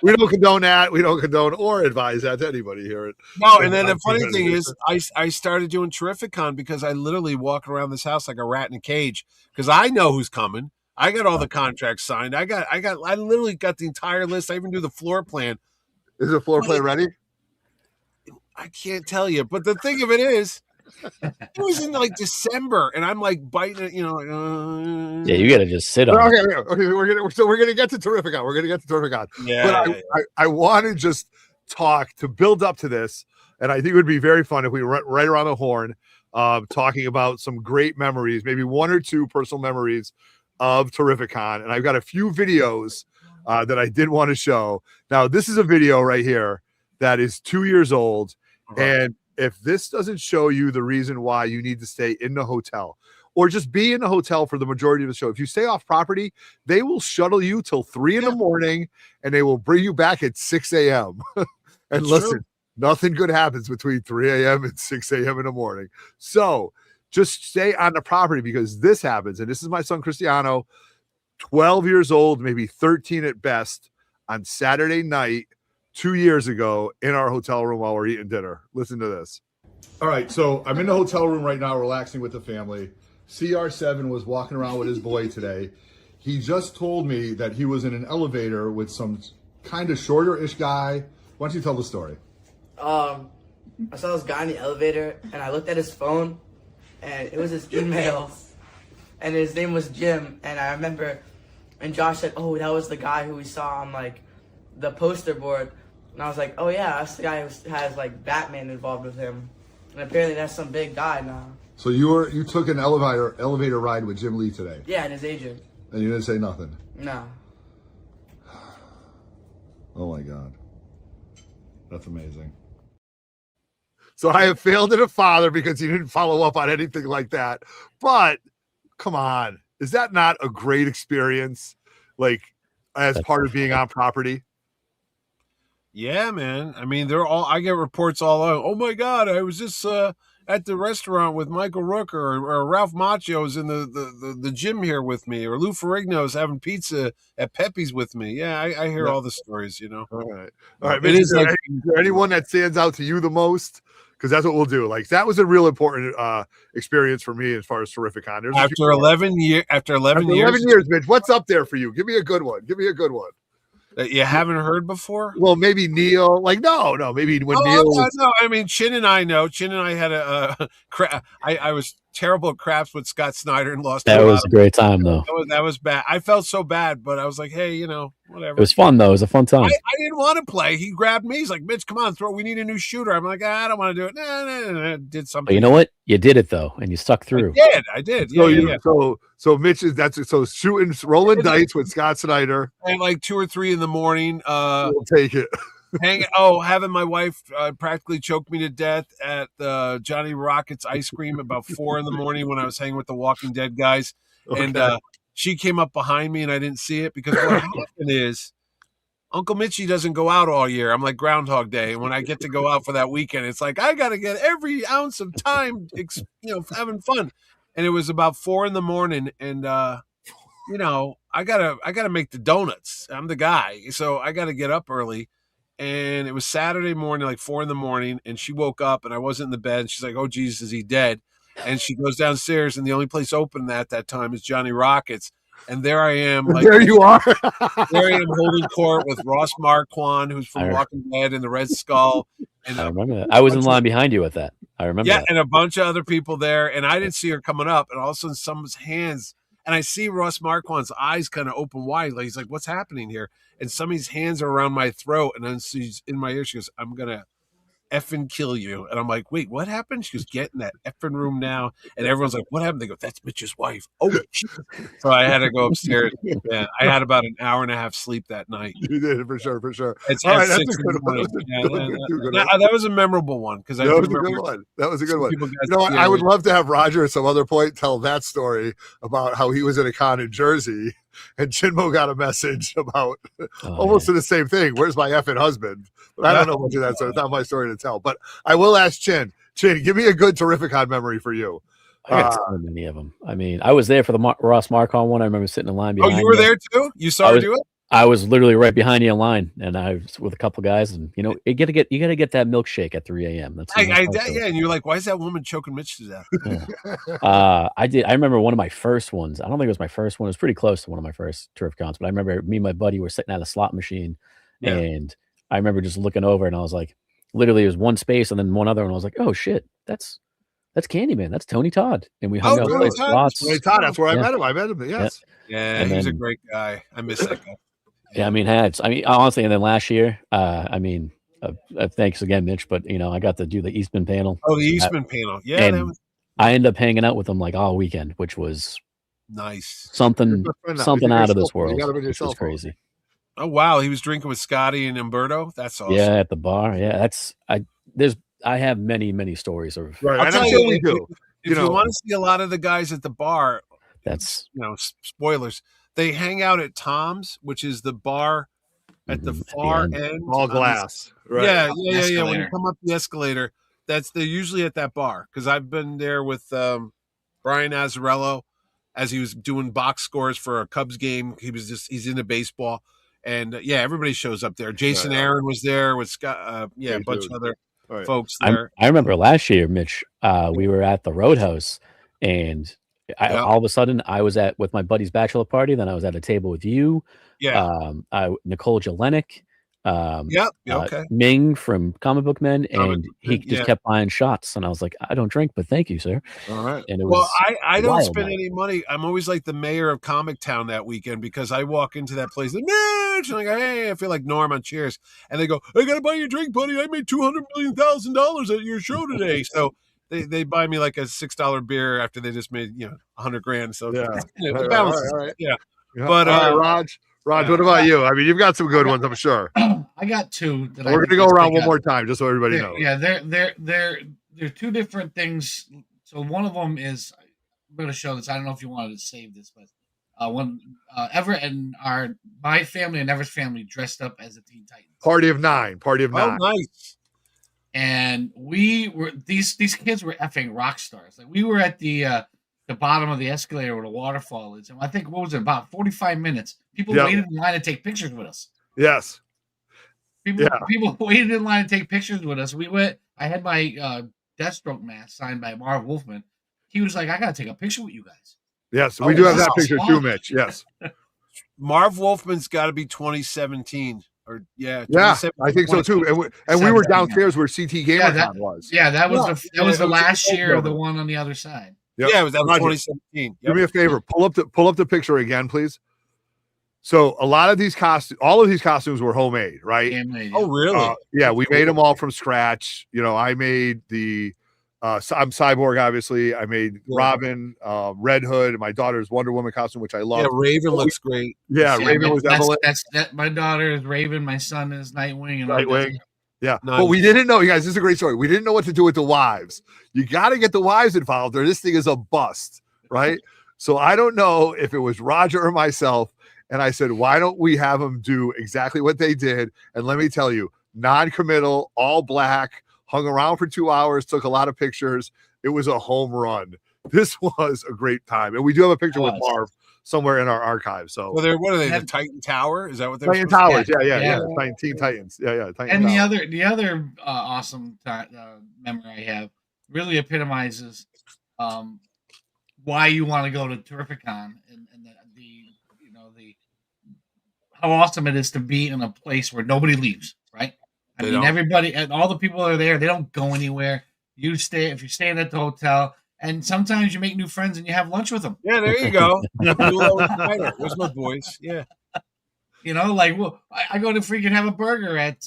We don't condone that. We don't condone or advise that to anybody here. No, and then the funny thing is, I started doing Terrificon because I literally walk around this house like a rat in a cage, because I know who's coming. I got all the contracts signed. I literally got the entire list. I even do the floor plan. Is the floor plan ready? I can't tell you, but the thing of it is, it was in like December, and I'm like biting it, Yeah, you gotta just sit on it. Okay. We're gonna get to Terrificon. We're gonna get to Terrificon. Yeah. But I want to just talk to build up to this, and I think it would be very fun if we went right around the horn, talking about some great memories, maybe 1 or 2 personal memories of Terrificon. And I've got a few videos that I did want to show. Now, this is a video right here that is 2 years old. And if this doesn't show you the reason why you need to stay in the hotel, or just be in the hotel for the majority of the show, if you stay off property, they will shuttle you till 3 in the morning, and they will bring you back at 6 a.m. And listen, nothing good happens between 3 a.m. and 6 a.m. in the morning. So just stay on the property, because this happens. And this is my son, Cristiano, 12 years old, maybe 13 at best, on Saturday night, 2 years ago, in our hotel room while we're eating dinner. Listen to this. All right. So I'm in the hotel room right now, relaxing with the family. CR7 was walking around with his boy today. He just told me that he was in an elevator with some kind of shorter-ish guy. Why don't you tell the story? I saw this guy in the elevator, and I looked at his phone, and it was his email, and his name was Jim. And I remember, and Josh said, "Oh, that was the guy who we saw on like the poster board." And I was like, "Oh yeah, that's the guy who has like Batman involved with him." And apparently that's some big guy now. So you took an elevator ride with Jim Lee today? Yeah, and his agent. And you didn't say nothing? No. Oh my God. That's amazing. So I have failed as a father because he didn't follow up on anything like that. But come on, is that not a great experience? Like, as part of being on property? Yeah, man. I mean, I get reports all out. Oh my God, I was just at the restaurant with Michael Rooker, or Ralph Macchio's in the gym here with me, or Lou Ferrigno's having pizza at Pepe's with me. Yeah, I hear all the stories, All right. Is there anyone that stands out to you the most? Because that's what we'll do. Like, that was a real important experience for me as far as Terrificon. After 11 years, 11 years, Mitch, what's up there for you? Give me a good one. That you haven't heard before? Well, maybe Neil. Like, no, maybe when Neil. No, I mean, Chin and I know. Chin and I had I was terrible at craps with Scott Snyder and lost. That was a great time, though. That was bad. I felt so bad, but I was like, hey, whatever. It was fun, though. It was a fun time. I didn't want to play. He grabbed me. He's like, Mitch, come on, we need a new shooter. I'm like, I don't want to do it. No. Did something. But you know what? You did it, though, and you stuck through. I did. Yeah. So Mitch is shooting, rolling dice with Scott Snyder. At like 2 or 3 in the morning. We'll take it. Having my wife practically choke me to death at Johnny Rockets ice cream about 4 in the morning when I was hanging with the Walking Dead guys. Okay. And she came up behind me and I didn't see it, because what happened is Uncle Mitchie doesn't go out all year. I'm like Groundhog Day. And when I get to go out for that weekend, it's like, I got to get every ounce of time, having fun. And it was about 4 in the morning, and I gotta make the donuts. I'm the guy, so I gotta get up early. And it was Saturday morning, like 4 in the morning, and she woke up, and I wasn't in the bed. And she's like, "Oh, Jesus, is he dead?" And she goes downstairs, and the only place open at that time is Johnny Rockets. And there I am, like, there you are. There I am holding court with Ross Marquand, who's from Walking Dead, and the Red Skull. And I remember that. I was in line behind you at that. I remember. Yeah, that. And a bunch of other people there, and I didn't see her coming up. And all of a sudden, someone's hands and I see Ross Marquand's eyes kind of open wide, like he's like, "What's happening here?" And somebody's hands are around my throat, and then she's in my ear. She goes, "I'm gonna effing kill you." And I'm like, "Wait, what happened?" She goes, "Get in that effing room now." And everyone's like, "What happened?" They go, "That's Mitch's wife." Oh, Jesus. So I had to go upstairs. Yeah, I had about an hour and a half sleep that night. You did for sure. It's All at right, that's 6 a in the good one. morning. Good Yeah, one. that was a memorable one because I That do was a remember good one. That was a good some one. people got You know what? scared. I would love to have Roger at some other point tell that story about how he was at a con in Jersey and Chinmo got a message about almost to the same thing. Where's my effing husband? But I don't know much of that, so it's not my story to tell. But I will ask Chin. Chin, give me a good Terrificon memory for you. I got so many of them. I mean, I was there for the Ross Marquand one. I remember sitting in line behind. Oh, you were there too? You saw her do it? I was literally right behind you in line, and I was with a couple guys, and you got to get that milkshake at 3 a.m. That's yeah, and you're like, why is that woman choking Mitch to death? Yeah. I remember one of my first ones. I don't think it was my first one. It was pretty close to one of my first Terrificons, but I remember me and my buddy were sitting at a slot machine, and I remember just looking over, and I was like, literally, there was one space and then one other, and I was like, oh shit, that's Candyman. That's Tony Todd, and we hung out Tony with slots. Tony Todd. That's where I met him. Yes. Yeah, he was a great guy. I miss that guy. Yeah, I mean, honestly, and then last year, thanks again, Mitch, but I got to do the Eastman panel. Oh, the Eastman panel, yeah. And I ended up hanging out with them like all weekend, which was nice, something out of this world. Which was crazy. Oh wow, he was drinking with Scotty and Umberto. That's awesome. Yeah, at the bar. Yeah, I have many stories of. Right, I'll tell you, we do. If you want to see a lot of the guys at the bar, that's spoilers. They hang out at Tom's, which is the bar at the far end. All glass. Right. Yeah. When you come up the escalator, they're usually at that bar because I've been there with Brian Azzarello as he was doing box scores for a Cubs game. He's into baseball, and everybody shows up there. Jason Aaron was there with Scott. A bunch of other folks there. I remember last year, Mitch. We were at the Roadhouse, and all of a sudden I was with my buddy's bachelor party. Then I was at a table with you. Yeah. Nicole Jelenic. Okay. Ming from Comic Book Men, and he just kept buying shots, and I was like, I don't drink, but thank you, sir. All right. And it was I don't spend any money. I'm always like the mayor of Comic Town that weekend because I walk into that place and I go, hey, I feel like Norm on Cheers, and they go, I gotta buy you a drink, buddy. I made $200 million at your show today, so. They buy me like a $6 beer after they just made $100,000. So all right. Yeah. But Raj, what about you? I mean, you've got some good ones, I'm sure. I got two. We're gonna go around one more time just so everybody knows. Yeah, they're two different things. So one of them is I'm going to show this. I don't know if you wanted to save this, but when Everett and my family and Everett's family dressed up as the Teen Titans. Party of nine. Oh, nice. And we were these kids were effing rock stars. Like we were at the bottom of the escalator where the waterfall is, and I think what was it, about 45 minutes? People waited in line to take pictures with us. Yes. People waited in line to take pictures with us. We went. I had my Deathstroke mask signed by Marv Wolfman. He was like, "I gotta take a picture with you guys." Yes, we do have that picture too, Mitch. Yes. Marv Wolfman's got to be 2017. I think so too. And we were downstairs where CT GamerCon was. Yeah, that was the last year of the one on the other side. Yep. Yeah, that was 2017. Do me a favor, pull up the picture again, please. So a lot of these all of these costumes were homemade, right? Handmade, Oh, really? We made them all from scratch. I made the I'm Cyborg, obviously. I made Robin, Red Hood, and my daughter's Wonder Woman costume, which I love. Yeah, Raven looks great. Yeah, Raven was Evelyn. My daughter is Raven. My son is Nightwing. Nightwing. Yeah, nice. But we didn't know, you guys. This is a great story. We didn't know what to do with the wives. You got to get the wives involved, or this thing is a bust, right? So I don't know if it was Roger or myself, and I said, why don't we have them do exactly what they did? And let me tell you, non-committal, all black. Hung around for 2 hours, took a lot of pictures. It was a home run. This was a great time. And we do have a picture with Marv somewhere in our archive. So, what are they? The Titan Tower? Is that what they're Titan Towers? Yeah. Teen Titans. Yeah. And the other awesome memory I have really epitomizes why you want to go to Terrificon and the how awesome it is to be in a place where nobody leaves, right? Everybody and all the people that are there, they don't go anywhere. If you're staying at the hotel, and sometimes you make new friends and you have lunch with them. Yeah, there you go. There's my boys. Yeah. You know, like, well, I go to freaking have a burger at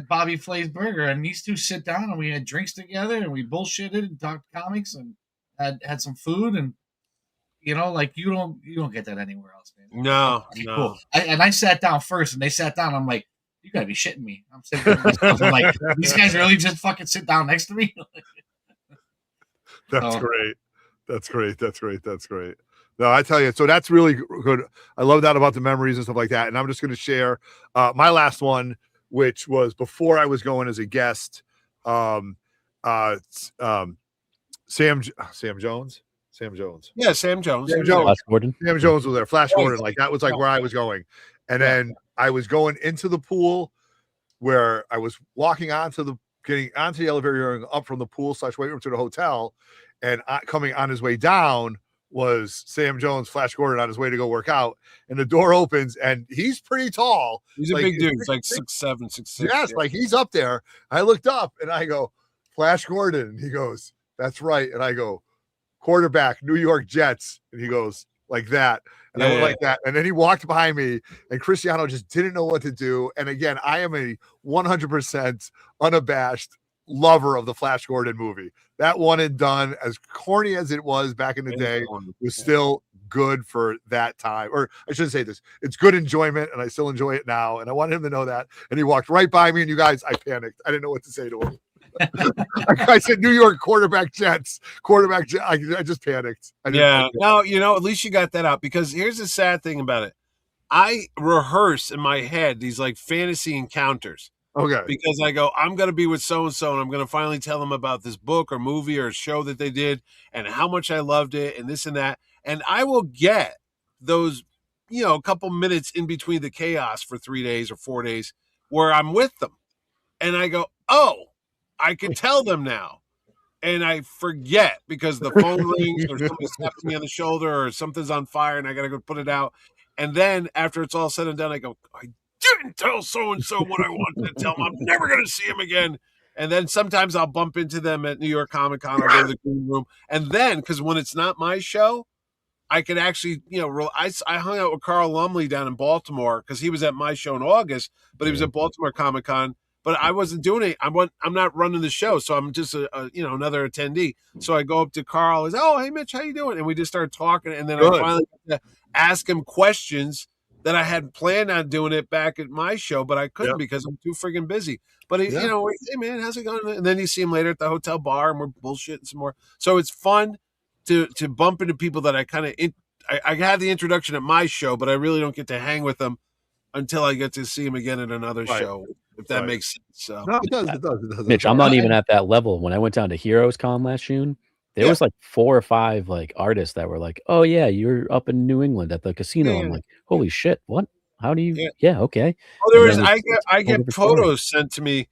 Bobby Flay's Burger, and these two sit down and we had drinks together and we bullshitted and talked comics and had some food, and you know, like you don't get that anywhere else, man. No. Cool. I sat down first, and they sat down. I'm like, you gotta be shitting me. I'm sitting there myself. I'm like, these guys really just fucking sit down next to me. That's great. That's great. No, I tell you, so that's really good. I love that about the memories and stuff like that. And I'm just going to share my last one, which was before I was going as a guest. Sam Jones. Yeah, Sam Jones. Flash Gordon. Sam Jones was there. Flash Gordon. Like that was like where I was going. And then I was going into the pool where I was getting onto the elevator and up from the pool / weight room to the hotel. And coming on his way down was Sam Jones, Flash Gordon, on his way to go work out. And the door opens and he's pretty tall. He's a big dude. He's like 6'7", 6'6". Yes, like he's up there. I looked up and I go, Flash Gordon. And he goes, that's right. And I go, quarterback, New York Jets. And he goes like that. And I went like that. And then he walked behind me and Cristiano just didn't know what to do. And again, I am a 100% unabashed lover of the Flash Gordon movie. That one and done, as corny as it was back in the day, was still good for that time. Or I shouldn't say this. It's good enjoyment, and I still enjoy it now. And I wanted him to know that. And he walked right by me, and you guys, I panicked. I didn't know what to say to him. I said New York Jets. I just panicked. No, you know, at least you got that out, because here's the sad thing about it. I rehearse in my head these like fantasy encounters. Okay. Because I go, I'm going to be with so-and-so, and I'm going to finally tell them about this book or movie or show that they did and how much I loved it and this and that. And I will get those, you know, a couple minutes in between the chaos for 3 days or 4 days where I'm with them. And I go, oh, I can tell them now. And I forget because the phone rings or somebody slaps me on the shoulder or something's on fire and I got to go put it out. And then after it's all said and done, I go, I didn't tell so-and-so what I wanted to tell them. I'm never going to see him again. And then sometimes I'll bump into them at New York Comic Con. I'll go to the green room. And then, because when it's not my show, I could actually, you know, I hung out with Carl Lumley down in Baltimore because he was at my show in August, but he was at Baltimore Comic Con. But I wasn't doing it. I'm not running the show, so I'm just another attendee. So I go up to Carl. He's, oh, hey Mitch, how you doing? And we just started talking. And then I finally got to ask him questions that I had planned on doing it back at my show, but I couldn't because I'm too friggin' busy. But he, you know, hey man, how's it going? And then you see him later at the hotel bar, and we're bullshitting some more. So it's fun to bump into people that I kind of I had the introduction at my show, but I really don't get to hang with them until I get to see him again at another show. If that makes sense. So. No, it does. Mitch, I'm not even at that level. When I went down to Heroes Con last June, there was like 4 or 5 like artists that were like, "Oh yeah, you're up in New England at the casino." I'm like, "Holy shit, what? How do you?" Yeah, okay. Well, I get photos sent to me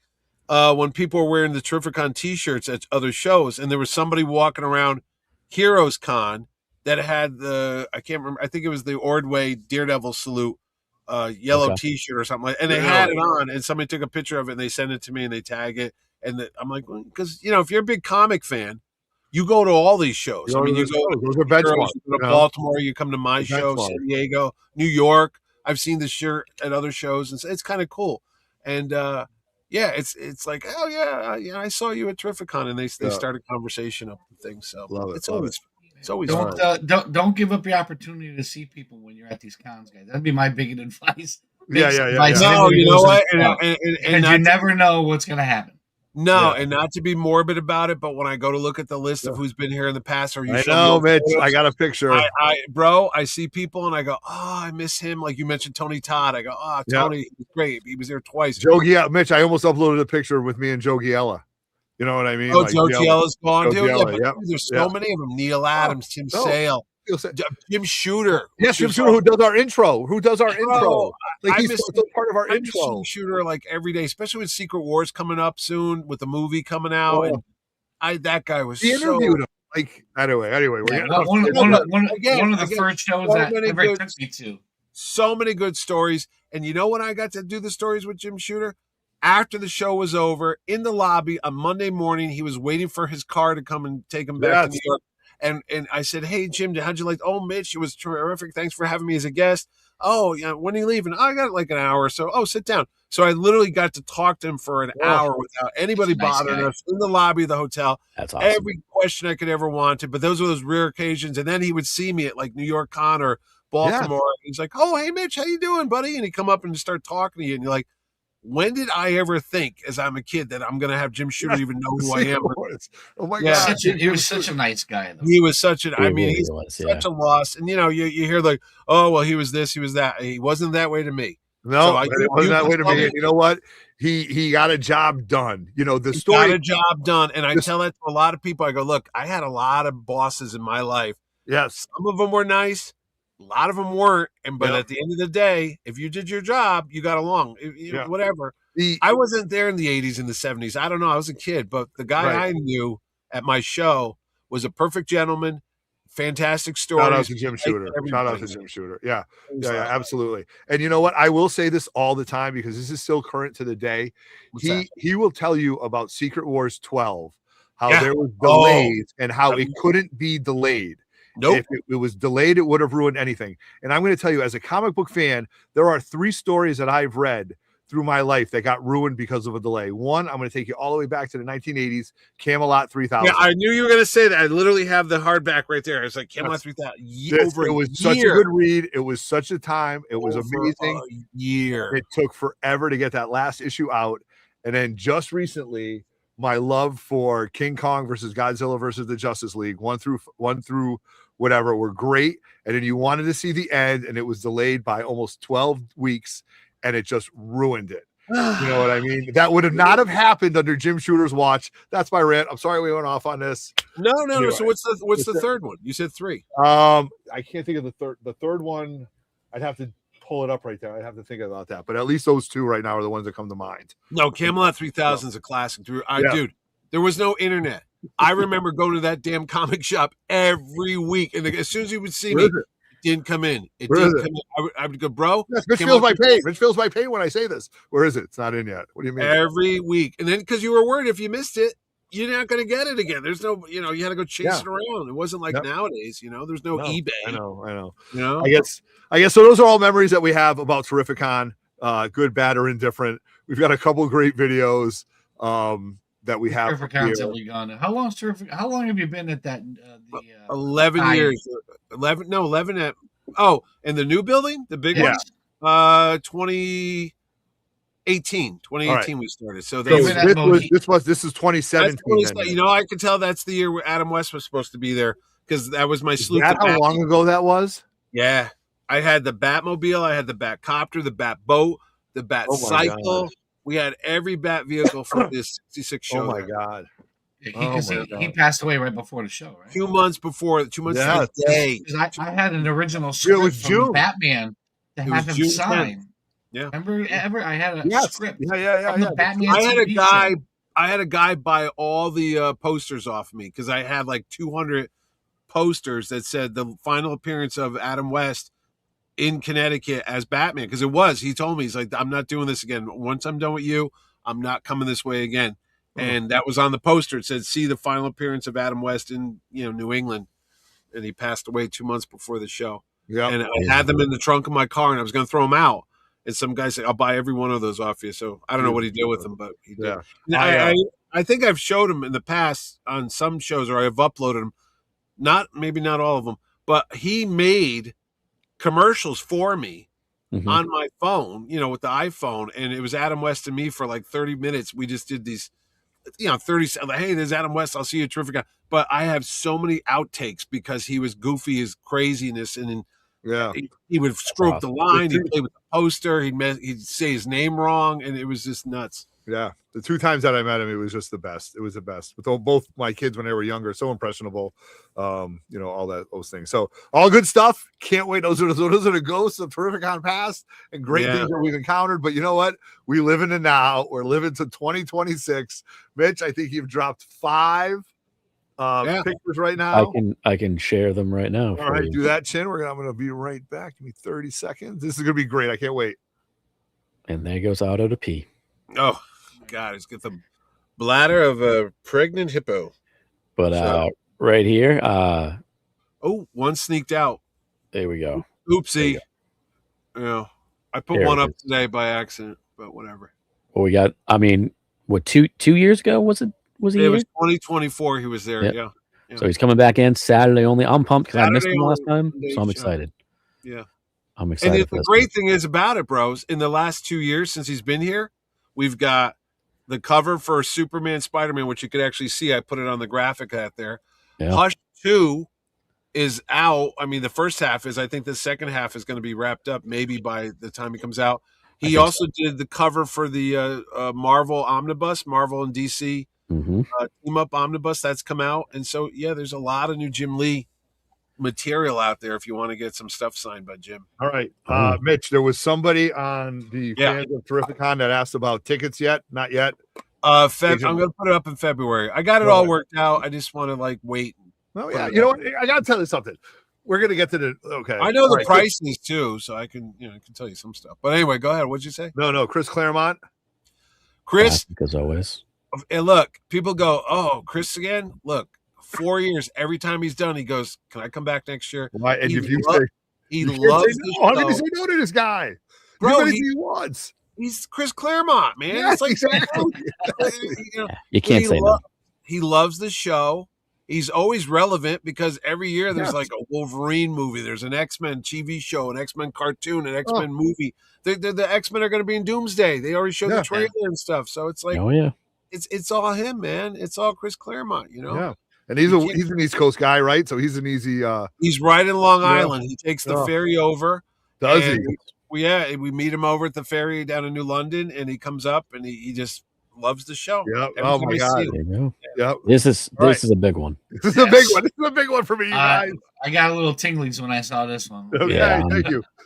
when people were wearing the Terrificon T-shirts at other shows, and there was somebody walking around Heroes Con that had I can't remember. I think it was the Ordway Daredevil salute. Yellow T-shirt or something like, and they had it on, and somebody took a picture of it and they sent it to me and they tag it, and I'm like, because you know, if you're a big comic fan, you go to all these shows. I mean, you go to Baltimore, you come to my show, San Diego, New York. I've seen this shirt at other shows, and it's kind of cool. And it's like, oh yeah, I saw you at Terrificon, and they start a conversation up and things. So it's always fun. Don't give up the opportunity to see people when you're at these cons, guys. That'd be my big advice. Yeah. No, you know what? And you never know what's going to happen. No, and not to be morbid about it, but when I go to look at the list of who's been here in the past, or Mitch, I got a picture. I see people and I go, oh, I miss him. Like you mentioned Tony Todd. I go, oh, Tony, he's great. He was there twice. Joe Giella, Mitch, I almost uploaded a picture with me and Joe Giella. You know what I mean? Oh, like, Joe Giella's gone too. There's so many of them. Neil Adams, Tim Sale, Jim Shooter. Yes, Jim Shooter, who does our intro. Like he's still part of our intro. Jim Shooter like every day, especially with Secret Wars coming up soon, with the movie coming out. And that guy was interviewed him. Like anyway, we're getting one of the first shows that ever took me to. So many good stories. And you know when I got to do the stories with Jim Shooter? after the show was over, in the lobby on Monday morning, he was waiting for his car to come and take him back to New York. And I said, hey, Jim, how'd you like? Oh, Mitch, it was terrific. Thanks for having me as a guest. Oh, yeah, when are you leaving? Oh, I got like an hour or so. Oh, sit down. So I literally got to talk to him for an hour without anybody bothering us in the lobby of the hotel. That's awesome. Every question I could ever wanted, but those were those rare occasions. And then he would see me at like New York Con or Baltimore. He's like, oh, hey, Mitch, how you doing, buddy? And he'd come up and just start talking to you. And you're like, when did I ever think, as I'm a kid, that I'm going to have Jim Shooter even know who I am? Oh my God! He was such a nice guy. Though. He was such an. I mean, he's such a loss. And you hear like, oh well, he was this, he was that. He wasn't that way to me. No, it wasn't that way to me. You know what? He got a job done. The story got a job done, and I tell that to a lot of people. I go, look, I had a lot of bosses in my life. Yes, some of them were nice. A lot of them weren't, but at the end of the day, if you did your job, you got along. Whatever. I wasn't there in the 80s and the 70s. I don't know. I was a kid, but the guy I knew at my show was a perfect gentleman. Fantastic story. Shout out to Jim Shooter. Shout out to Jim Shooter. Yeah, absolutely. And you know what? I will say this all the time because this is still current to the day. He will tell you about Secret Wars 12, how there was delays and how it couldn't be delayed. Nope. If it was delayed, it would have ruined anything. And I'm going to tell you, as a comic book fan, there are 3 stories that I've read through my life that got ruined because of a delay. One, I'm going to take you all the way back to the 1980s, Camelot 3000. Yeah, I knew you were going to say that. I literally have the hardback right there. It's like Camelot 3000. It was such a good read. It was such a time. It was amazing. A year. It took forever to get that last issue out. And then just recently, my love for King Kong versus Godzilla versus the Justice League, one through whatever, were great. And then you wanted to see the end, and it was delayed by almost 12 weeks, and it just ruined it. You know what I mean? That would have not have happened under Jim Shooter's watch. That's my rant. I'm sorry we went off on this. No. Anyway, so what's the third one? You said 3. I can't think of the third. The third one, I'd have to pull it up right there. I'd have to think about that. But at least those 2 right now are the ones that come to mind. No, Camelot 3000 is a classic. Dude, there was no internet. I remember going to that damn comic shop every week, and as soon as you would see me, it didn't come in. It didn't come in. I would go, bro. Yes, Rich feels my pain. Rich feels my pain when I say this. Where is it? It's not in yet. What do you mean? Every week, and then because you were worried if you missed it, you're not going to get it again. There's no, you had to go chase it around. It wasn't like nowadays. There's no eBay. I know. I guess so. Those are all memories that we have about Terrificon. Good, bad, or indifferent. We've got a couple great videos. That we have. How long have you been at that? 11 years. 11 at. Oh, and the new building, the big one. 2018 we started. So this is 2017. I could tell that's the year where Adam West was supposed to be there because that was my sleuth. Is that how long ago that was? Yeah, I had the Batmobile, I had the Batcopter, the Batboat, the Batcycle. God. We had every Bat vehicle for this 66 show. Oh my God. He passed away right before the show, right? 2 months before, 2 months to the day. I had an original script from Batman to have him sign. 10th. Yeah. Remember I had a script. Yeah. From the Batman I had a guy buy all the posters off me because I had like 200 posters that said the final appearance of Adam West in Connecticut as Batman, because he told me, he's like, I'm not doing this again. Once I'm done with you, I'm not coming this way again. And that was on the poster. It said, see the final appearance of Adam West in New England. And he passed away 2 months before the show. Yeah. And I had them in the trunk of my car, and I was going to throw them out. And some guy said, I'll buy every one of those off you. So I don't know what he did with them, but he did. Yeah. I think I've showed him in the past on some shows, or I've uploaded them. Maybe not all of them, but he made commercials for me on my phone, with the iPhone, and it was Adam West and me for like 30 minutes. We just did these, 30. Hey, there's Adam West. I'll see you at Terrificon. But I have so many outtakes because he was goofy, his craziness, and he would screw up the line. He'd play with the poster. He'd say his name wrong, and it was just nuts. Yeah, the 2 times that I met him, it was just the best. It was the best. With both my kids when they were younger, so impressionable. All those things. So all good stuff. Can't wait. Those are the ghosts of Terrificon past and great things that we've encountered. But you know what? We live in the now. We're living to 2026. Mitch, I think you've dropped 5 pictures right now. I can share them right now. All right, do that, Chin. I'm going to be right back. Give me 30 seconds. This is going to be great. I can't wait. And there goes Otto to pee. Oh. God, he's got the bladder of a pregnant hippo. But So- right here, Oh, one sneaked out. there we go. Oopsie. I put There one it up is. today by accident, but whatever. Well, we got. I mean, what 2 years ago was it? Was he It here? was 2024. He was there. Yep. Yeah. So he's coming back in Saturday only. I'm pumped because I missed Saturday him last only, time, day so I'm show. excited. Yeah. I'm And excited. the great thing is about it, bros, in the last 2 years since he's been here, we've got the cover for Superman, Spider-Man, which you could actually see. I put it on the graphic out there. Yeah. Hush 2 is out. I mean, the first half is. I think the second half is going to be wrapped up maybe by the time he comes out. He also did the cover for the Marvel Omnibus, Marvel and DC Team Up Omnibus that's come out. And so, yeah, there's a lot of new Jim Lee material out there if you want to get some stuff signed by Jim. All right. Mitch, there was somebody on the fans of Terrificon that asked about tickets yet. Not yet. I'm going to put it up in February. I got it all worked out. I just want to wait. Oh, yeah. You know what? I got to tell you something. We're going to get to the, okay. I know the prices too, so I can, I can tell you some stuff. But anyway, go ahead. What'd you say? No, Chris Claremont. Chris, as always. And look, people go, "Oh, Chris again." Look, 4 years. Every time he's done, he goes, "Can I come back next year?" Why? And He if you lo- say He you can't loves say the no. How can show. you say no to this guy? Bro, He wants. He's Chris Claremont, man. Yeah, It's like exactly. You can't say no. He loves the show. He's always relevant because every year there's like a Wolverine movie, there's an X-Men TV show, an X-Men cartoon, an X-Men movie. The X-Men are going to be in Doomsday. They already showed the trailer and stuff. So it's like, Oh yeah, it's all him, man. It's all Chris Claremont, Yeah. And he's an East Coast guy, right? So he's an easy he's right in Long Island. He takes the ferry over. Does he? We meet him over at the ferry down in New London, and he comes up and he just loves the show. Yep. Every Oh time my I see God. him. there you go. Yep. This is a big one. This is a big one. This is a big one for me, you guys. I got a little tinglies when I saw this one. Okay. Yeah.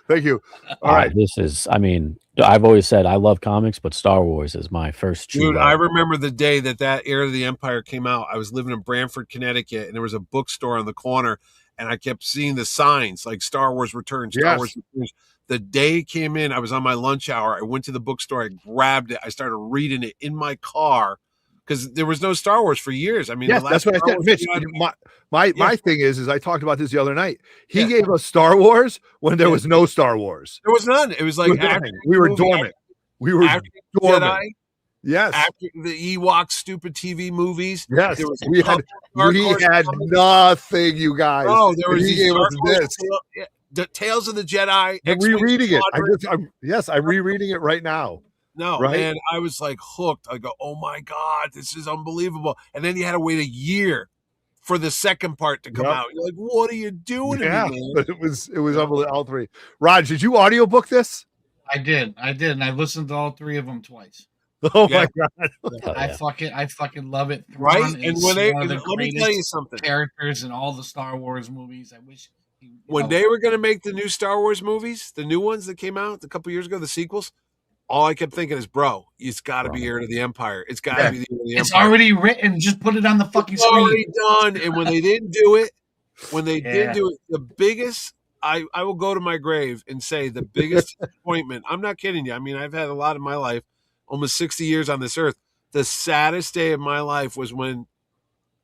Thank you. All right. This is. I mean, I've always said I love comics, but Star Wars is my first true Dude, love. I remember the day that Heir to the Empire came out. I was living in Branford, Connecticut, and there was a bookstore on the corner, and I kept seeing the signs like Star Wars Returns, Star Wars Returns. The day it came in, I was on my lunch hour. I went to the bookstore, I grabbed it, I started reading it in my car because there was no Star Wars for years. I mean, yes, that's what I said. Mitch, my thing is I talked about this the other night. He gave us Star Wars when there was no Star Wars. There was none. It was like we were dormant. We were dormant. Jedi, yes. After the Ewok stupid TV movies. Yes. There was We had nothing, you guys. Oh, there was he gave us this. The Tales of the Jedi. I'm rereading it. I'm rereading it right now. No, right? And I was like hooked. I go, oh my God, this is unbelievable. And then you had to wait a year for the second part to come out. You're like, what are you doing to me, man? But it was unbelievable. All three. Raj, did you audiobook this? I did, and I listened to all three of them twice. Oh my God. I fucking love it. Right? Thrawn And is when one of the let me tell you something. Characters in all the Star Wars movies. I wish when they were going to make the new Star Wars movies, the new ones that came out a couple years ago, the sequels, all I kept thinking is, bro, it's got to be Heir to the Empire. It's got to be the Heir to the Empire. It's already written. Just put it on the fucking screen. Already done. And when they didn't do it, the biggest, I will go to my grave and say the biggest disappointment. I'm not kidding you. I mean, I've had a lot in my life, almost 60 years on this earth. The saddest day of my life was when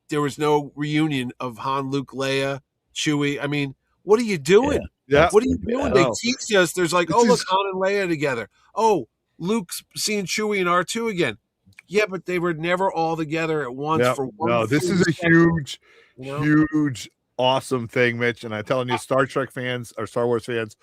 there was no reunion of Han, Luke, Leia, Chewie. I mean, what are you doing? Yeah. What are you doing? They teach us. There's like, look, Han and Leia together. Oh, Luke's seeing Chewie and R2 again. Yeah, but they were never all together at once for one. No, this is a huge, huge, awesome thing, Mitch. And I'm telling you, Star Trek fans or Star Wars fans,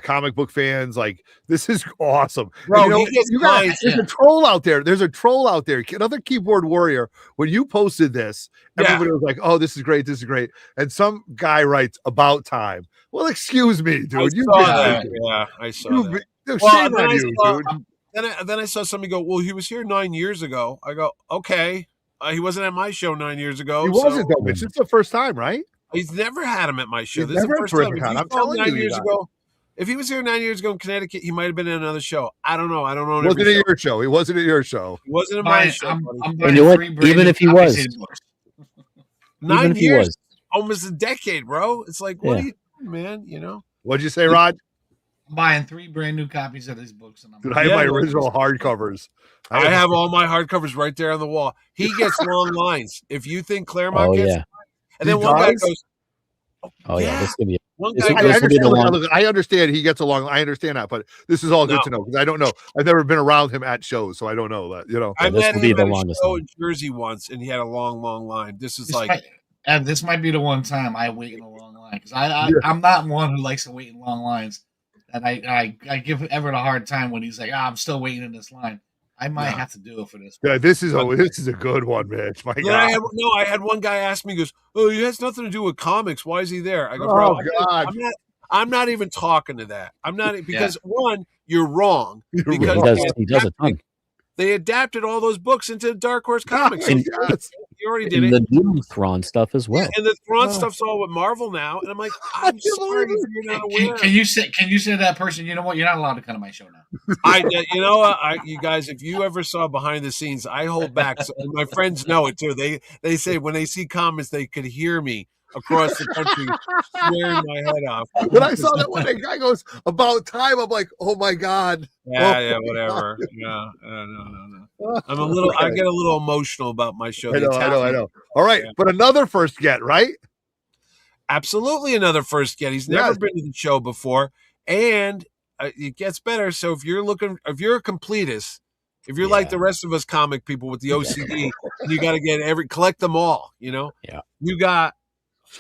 comic book fans, like this is awesome. Bro, there's a troll out there. There's a troll out there. Another keyboard warrior. When you posted this, everybody was like, "Oh, this is great. This is great." And some guy writes about time. Well, excuse me, dude. I saw that. Shame on you, dude. Then I saw somebody go, well, he was here 9 years ago. I go, okay. He wasn't at my show 9 years ago. He wasn't, though, Mitch. It's the first time, right? He's never had him at my show. He's This is the never first time. Terrificon. I'm telling you, 9 years ago. If he was here 9 years ago in Connecticut, he might have been in another show. I don't know. It wasn't at your show. He wasn't at your show. He wasn't at my show. You know what? Even if he was. 9 years. Almost a decade, bro. It's like, what are you doing, man? You know? What'd you say, Rod? buying 3 brand new copies of his books, and Dude, I have my original hardcovers. I have all my hardcovers right there on the wall. He gets long lines. If you think Claremont gets, and then one guy goes, this could be. One This, guy this goes, will be the one. I understand he gets along. I understand that, but this is all good to know because I don't know. I've never been around him at shows, so I don't know that. I met him at a show in Jersey once, and he had a long line. This might be the one time I wait in a long line because I'm not one who likes to wait in long lines, and I give Everett a hard time when he's like, I'm still waiting in this line. I might have to do it for this. Yeah, this is a good one, Mitch. My God. I had one guy ask me, he goes, "Oh, it has nothing to do with comics. Why is he there?" I go, "Oh bro, God, I'm not even talking to that. I'm not because one, you're wrong because he does a ton. They adapted all those books into Dark Horse Comics. You already did it. The new Thrawn stuff as well. Yeah, and the Thrawn stuff's all with Marvel now. And I'm like, I'm sorry if you're not aware. Can you say to that person, you know what? You're not allowed to come to my show now. You know what? You guys, if you ever saw behind the scenes, I hold back. So, and my friends know it too. They say when they see comments, they could hear me across the country swearing my head off. When I saw that one, that guy goes about time, I'm like, oh my God. Whatever. No. I'm I get a little emotional about my show. I know. All right, but another first get, right? Absolutely, another first get. He's never been to the show before, and it gets better. So if you're a completist, if you're like the rest of us comic people with the OCD, you got to collect them all. You know, you got.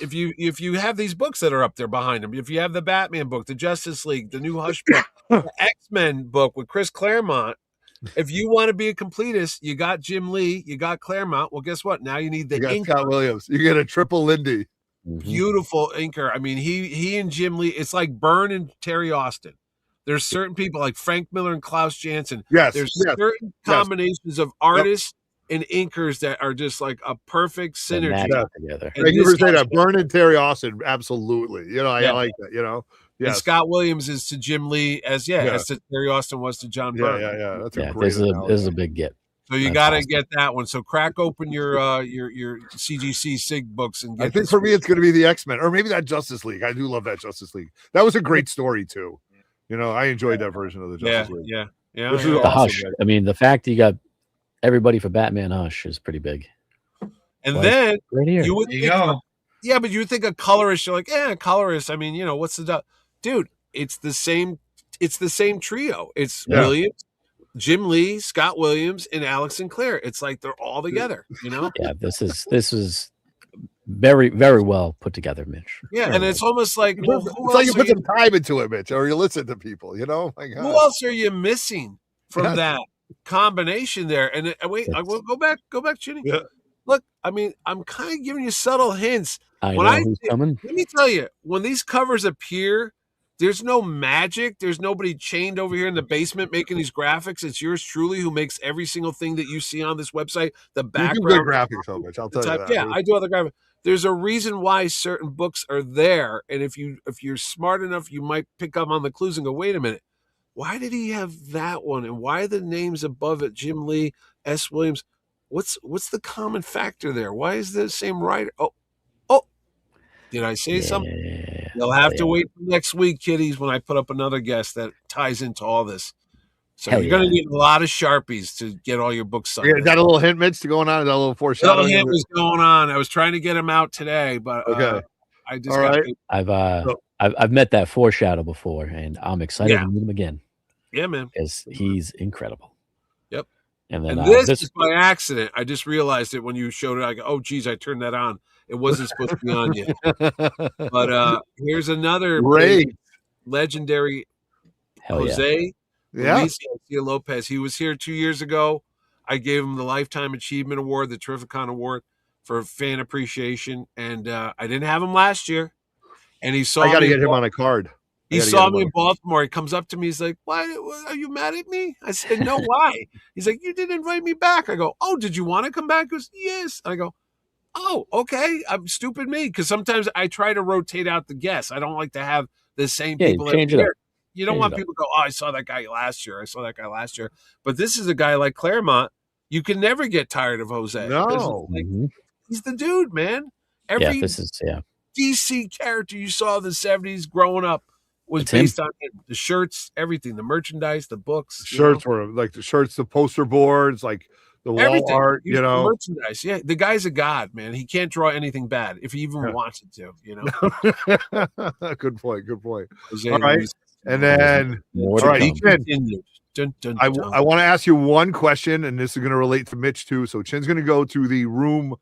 If you have these books that are up there behind them, if you have the Batman book, the Justice League, the new Hush book, the X-Men book with Chris Claremont, if you want to be a completist, you got Jim Lee, you got Claremont. Well, guess what? Now you need the inker. Scott Williams. You get a triple Lindy. Beautiful inker. I mean, he and Jim Lee, it's like Byrne and Terry Austin. There's certain people like Frank Miller and Klaus Janson. There's certain combinations of artists and inkers that are just like a perfect synergy together. Thank you for saying that. Byrne and Terry Austin, absolutely. You know, I like that. You know, and Scott Williams is to Jim Lee as to Terry Austin was to John Byrne. That's a great. This is a big get. So you got to get that one. So crack open your CGC Sig books and get. I think for me it's going to be the X-Men or maybe that Justice League. I do love that Justice League. That was a great story too. You know, I enjoyed that version of the Justice League. Yeah. This is the awesome, Hush. man. I mean, the fact you got everybody for Batman Hush is pretty big. And then right here. You would think, but you would think a colorist, you're like, a colorist. I mean, you know, what's the dude? It's the same trio. It's Williams, Jim Lee, Scott Williams, and Alex Sinclair. It's like they're all together, you know? Yeah, this is very, very well put together, Mitch. Yeah, and it's almost like it's like you put some time into it, Mitch, or you listen to people, you know? My God. Who else are you missing from that combination there? And wait, I will go back, Chinny. Yeah. Look, I mean, I'm kind of giving you subtle hints. Who's coming. Let me tell you, when these covers appear, there's no magic. There's nobody chained over here in the basement making these graphics. It's yours truly who makes every single thing that you see on this website. The background, you do good graphics, so much. I'll tell you that. Yeah, I do other graphics. There's a reason why certain books are there, and if you're smart enough, you might pick up on the clues and go, "Wait a minute, why did he have that one? And why are the names above it? Jim Lee, S. Williams. What's the common factor there? Why is the same writer? Oh, did I say something? You'll have to wait for next week, kiddies, when I put up another guest that ties into all this. So you're going to need a lot of Sharpies to get all your books signed. Yeah, got a little hint, Mitch, to going on? Is that a little foreshadowing? A little hint was going on. I was trying to get him out today, but I just all right. I've met that foreshadow before, and I'm excited to meet him again. Yeah, man. Because he's incredible. Yep. And then this is by accident. I just realized it when you showed it. I go, oh, geez, I turned that on. It wasn't supposed to be on yet. But here's another legendary Jose Luis Garcia Lopez. He was here 2 years ago. I gave him the Lifetime Achievement Award, the Terrificon Award for fan appreciation. And I didn't have him last year. And he saw I got to get him on a card. He saw me in Baltimore. He comes up to me. He's like, "Why are you mad at me?" I said, "No, why?" He's like, "You didn't invite me back." I go, "Oh, did you want to come back?" He goes, "Yes." I go, "Oh, okay." I'm stupid me because sometimes I try to rotate out the guests. I don't like to have the same people every year. You don't want people to go, "Oh, I saw that guy last year. I saw that guy last year." But this is a guy like Claremont. You can never get tired of Jose. No, he's the dude, man. Every DC character you saw in the 70s growing up. was It's him. based on him. The shirts, everything, the merchandise, the books, Shirts were like the shirts, the poster boards, like the wall everything. art, The merchandise. Yeah, the guy's a god, man. He can't draw anything bad if he even wanted to. Good point. Jose All right. Luis. And then, More all to right, come. Chin, Dun, dun, I dun. want to ask you one question, and this is going to relate to Mitch too. So Chin's going to go to the room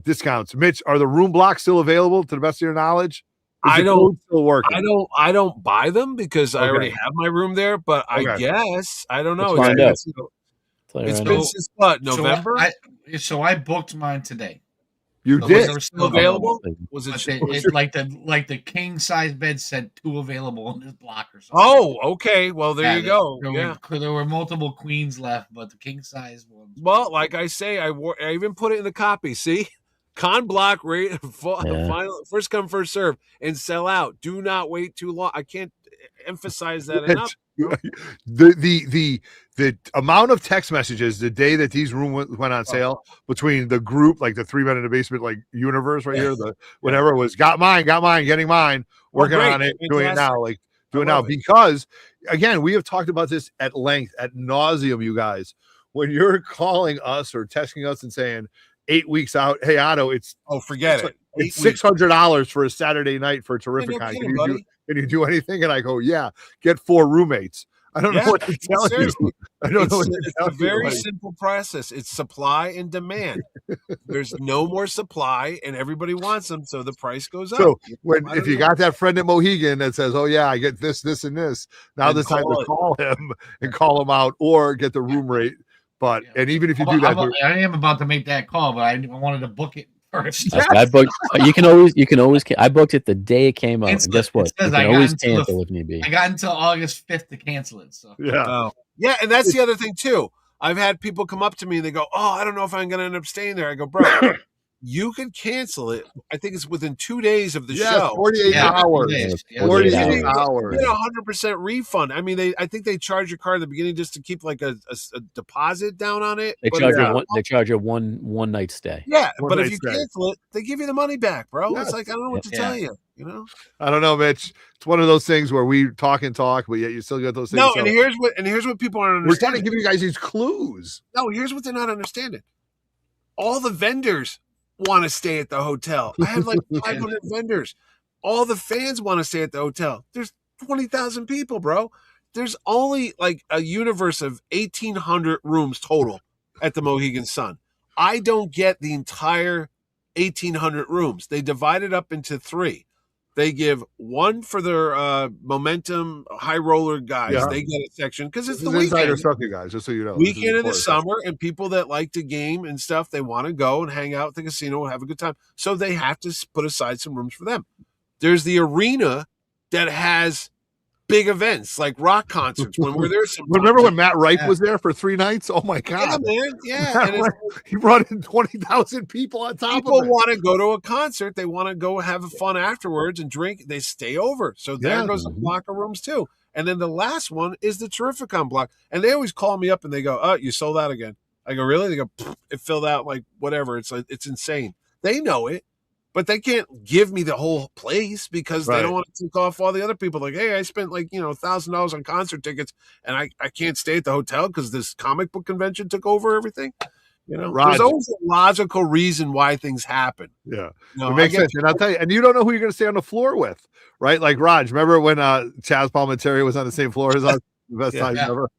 discounts. Mitch, are the room blocks still available to the best of your knowledge? Is I the don't- code still working? I don't buy them because I Okay. already have my room there, but I Okay. guess I don't know. Let's find out. Tell you It's right been now. since what, November? So I booked mine today. You So did. they were Still available? Was But it? like the king size bed said 2 available in this block or something. Oh, okay. Well, there you go. There were multiple queens left, but the king size ones. Well, like I say, I even put it in the copy. See, con block rate, final, first come first serve, and sell out. Do not wait too long. I can't emphasize that enough. The amount of text messages the day that these rooms went on sale between the group, like the 3 Men in the Basement, like universe right here, the whatever was got mine, getting mine, working on it, doing it now, like doing it now. Because again, we have talked about this at length, at nauseum, you guys. When you're calling us or texting us and saying 8 weeks out, hey Otto, forget it. It's $600 for a Saturday night for Terrificon. Can you do anything? And I go, yeah, get 4 roommates. I don't know what to tell you. I don't know what to It's tell a very you. simple process. It's supply and demand. There's no more supply, and everybody wants them, so the price goes up. So if you got that friend at Mohegan that says, "Oh yeah, I get this, this, and this," now the time to call him and call him out, or get the room rate. But and even if you do that, I am about to make that call, but I wanted to book it first. I booked. You can always. I booked it the day it came out. And guess what? You can always cancel if need be. I got until August 5th to cancel it. So yeah, and that's the other thing too. I've had people come up to me and they go, "Oh, I don't know if I'm going to end up staying there." I go, "Bro, you can cancel it. I think it's within 2 days of the show. 48 hours. 48 hours. You get 100% refund. I mean, I think they charge your card at the beginning just to keep like a deposit down on it. They charge you one night stay. Yeah, but if you cancel it, they give you the money back, bro. Yes. It's like I don't know what to tell you. You know, I don't know, Mitch. It's one of those things where we talk and talk, but yet you still got those things. No, and here's what people aren't understanding. We're trying to give you guys these clues. No, here's what they're not understanding. All the vendors want to stay at the hotel. I have like 500 vendors. All the fans want to stay at the hotel. There's 20,000 people, bro. There's only like a universe of 1,800 rooms total at the Mohegan Sun. I don't get the entire 1,800 rooms. They divide it up into 3. They give one for their momentum high roller guys. Yeah. They get a section because it's the weekend. Stuff, you guys, just so you know. Weekend in the summer, and people that like to game and stuff, they want to go and hang out at the casino and have a good time. So they have to put aside some rooms for them. There's the arena that has big events like rock concerts. When we're there, remember when Matt Rife was there for 3 nights? Oh my God, yeah, man, yeah. He brought in 20,000 people on top. People want to go to a concert. They want to go have fun afterwards and drink. They stay over. So there goes a block of rooms too. And then the last one is the Terrificon block. And they always call me up and they go, "Oh, you sold out again." I go, "Really?" They go, "It filled out like whatever." It's insane. They know it. But they can't give me the whole place because they don't want to take off all the other people. Like, hey, I spent like, $1,000 on concert tickets and I can't stay at the hotel because this comic book convention took over everything. There's always a logical reason why things happen. Yeah, it makes sense. And I'll tell you, and you don't know who you're going to stay on the floor with, right? Like Raj, remember when Chaz Palminteri was on the same floor as us? The best time ever.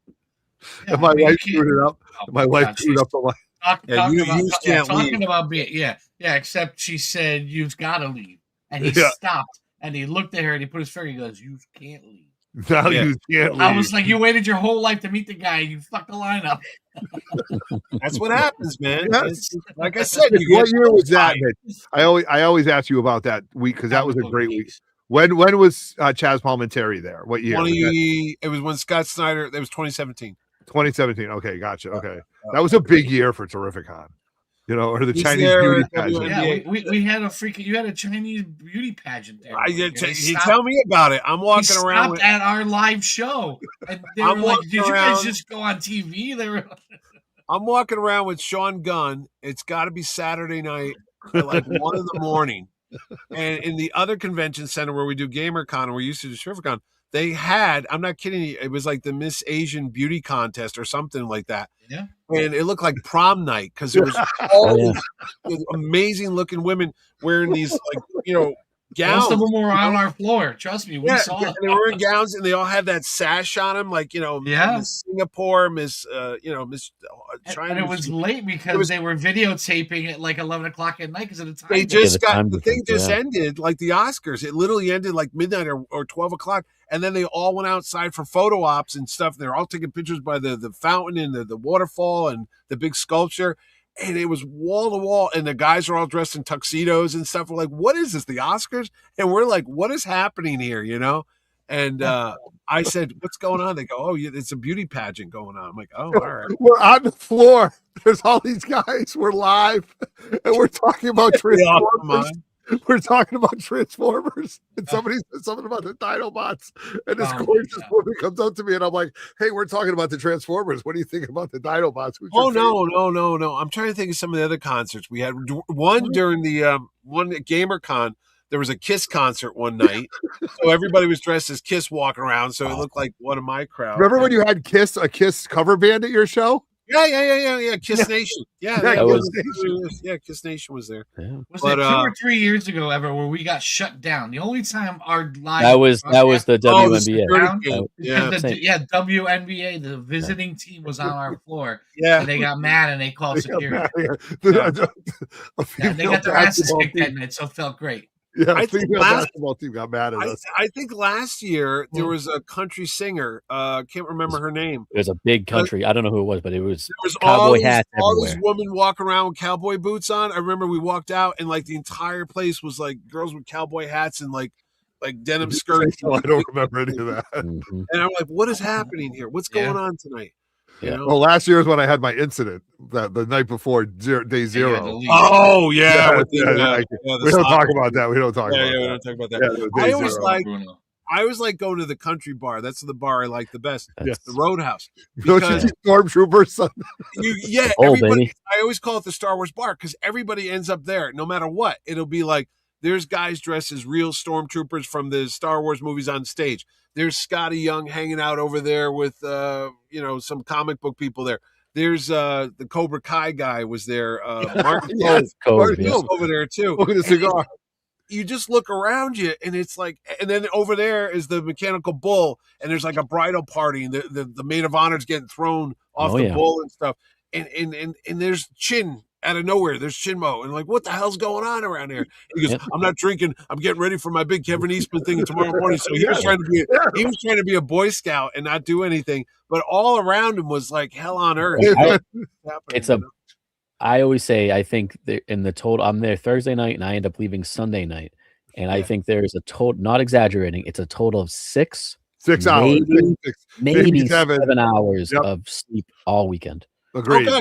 Yeah, and my wife screwed it up. My wife screwed up the line. Talking about being except she said you've got to leave, and he stopped and he looked at her and he put his finger. He goes, "You can't leave." No, you can't leave. I was like, you waited your whole life to meet the guy. You fucked the lineup. That's what happens, man. Yes. Like I said, what year was that? I always ask you about that week because that was a great week. When was Chaz Palminteri there? What year? It was when Scott Snyder. It was 2017. 2017. Okay, gotcha. Okay, that was a big year for Terrificon. Or the Chinese beauty pageant. Yeah, we had you had a Chinese beauty pageant there. You tell me about it. I'm walking around at our live show, and they were like, "Did you guys just go on TV?" They were. I'm walking around with Sean Gunn. It's got to be Saturday night at like 1 a.m. And in the other convention center where we do GamerCon and we used to do Terrificon, they had, I'm not kidding you, it was like the Miss Asian Beauty Contest or something like that. Yeah. And it looked like prom night because it was all yeah. these amazing looking women wearing these, like, gowns. Most of them were on our floor. Trust me, we saw it. They were in gowns and they all had that sash on them, like, Miss Singapore, Miss China. And it was late because they were videotaping at like 11 o'clock at night because of the time. They just the thing just yeah. ended, like the Oscars. It literally ended like midnight or 12 o'clock. And then they all went outside for photo ops and stuff. They're all taking pictures by the fountain and the waterfall and the big sculpture. And it was wall to wall. And the guys are all dressed in tuxedos and stuff. We're like, what is this, the Oscars? And we're like, what is happening here, And I said, what's going on? They go, oh, yeah, it's a beauty pageant going on. I'm like, oh, all right. We're on the floor. There's all these guys. We're live. And we're talking about Transformers. We're talking about Transformers. And somebody said something about the Dinobots. And this gorgeous woman comes up to me and I'm like, hey, we're talking about the Transformers. What do you think about the Dinobots? No. I'm trying to think of some of the other concerts. We had one during the one at GamerCon. There was a Kiss concert one night. So everybody was dressed as Kiss walking around. So it looked like one of my crowd. Remember when you had a Kiss cover band at your show? Yeah. Kiss Nation. Kiss Nation was there. Yeah. Was it 2 or 3 years ago ever where we got shut down? The only time our live that was the WNBA. WNBA. The visiting team was on our floor. Yeah, and they got mad and they called security. They got their asses kicked that night, so it felt great. Yeah, I think the basketball team got mad at us. I think last year there was a country singer. Can't remember her name. It was a big country. I don't know who it was, but it was cowboy hats everywhere. All these women walking around with cowboy boots on. I remember we walked out and like the entire place was like girls with cowboy hats and like denim skirts. I don't remember any of that. Mm-hmm. And I'm like, what is happening here? What's going on tonight? Yeah. Well, last year is when I had my incident. The night before day zero. We don't talk about that. We don't talk about that. We don't talk about that. I always like going to the country bar. That's the bar I like the best. Yes. The Roadhouse. Because stormtroopers. Everybody. I always call it the Star Wars bar because everybody ends up there, no matter what. It'll be like there's guys dressed as real stormtroopers from the Star Wars movies on stage. There's Scotty Young hanging out over there with some comic book people there. There's the Cobra Kai guy was there. Martin Cove over there too. Look at the cigar. You just look around you and it's like, and then over there is the mechanical bull and there's like a bridal party and the maid of honor's getting thrown off bull and stuff. And there's Chin out of nowhere. There's Chinmo and like, what the hell's going on around here? He goes, I'm not drinking. I'm getting ready for my big Kevin Eastman thing tomorrow morning. So he was trying to be a Boy Scout and not do anything, but all around him was like hell on earth. I always say, I think in the total, I'm there Thursday night and I end up leaving Sunday night. And I think there's a total, not exaggerating, it's a total of 6 hours, maybe 7 hours of sleep all weekend. Agreed. Oh,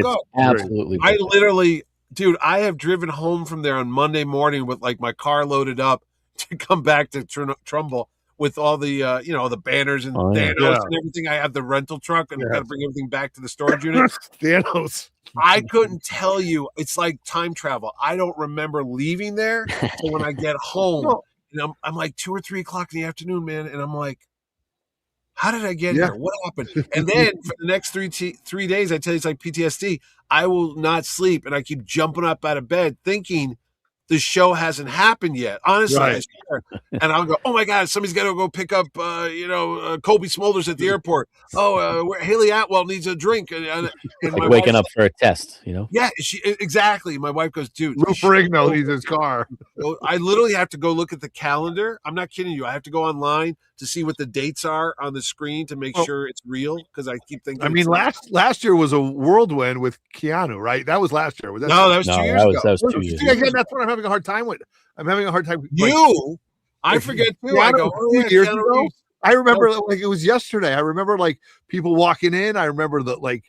God. Absolutely. I literally, dude, I have driven home from there on Monday morning with like my car loaded up to come back to Trumbull with all the, the banners and Thanos and everything. I have the rental truck and I've got to bring everything back to the storage unit. Thanos. I couldn't tell you. It's like time travel. I don't remember leaving there. So when I get home, and I'm like 2 or 3 o'clock in the afternoon, man, and I'm like, how did I get here? What happened? And then for the next 3 days, I tell you, it's like PTSD. I will not sleep, and I keep jumping up out of bed thinking the show hasn't happened yet. Honestly, I swear. And I'll go, oh my God, somebody's got to go pick up, Kobe Smulders at the airport. Where Haley Atwell needs a drink. And like waking up for a test, Yeah, exactly. My wife goes, dude. Lou Ferrigno needs his car. I literally have to go look at the calendar. I'm not kidding you. I have to go online to see what the dates are on the screen to make sure it's real because I keep thinking. I mean, last year was a whirlwind with Keanu, right? That was last year. That was 2 years ago. That was 2 years. Again, that's what I'm having a hard time with. I'm having a hard time. I forget too. Keanu, I go, 2 years ago. I remember like it was yesterday. I remember like people walking in. I remember that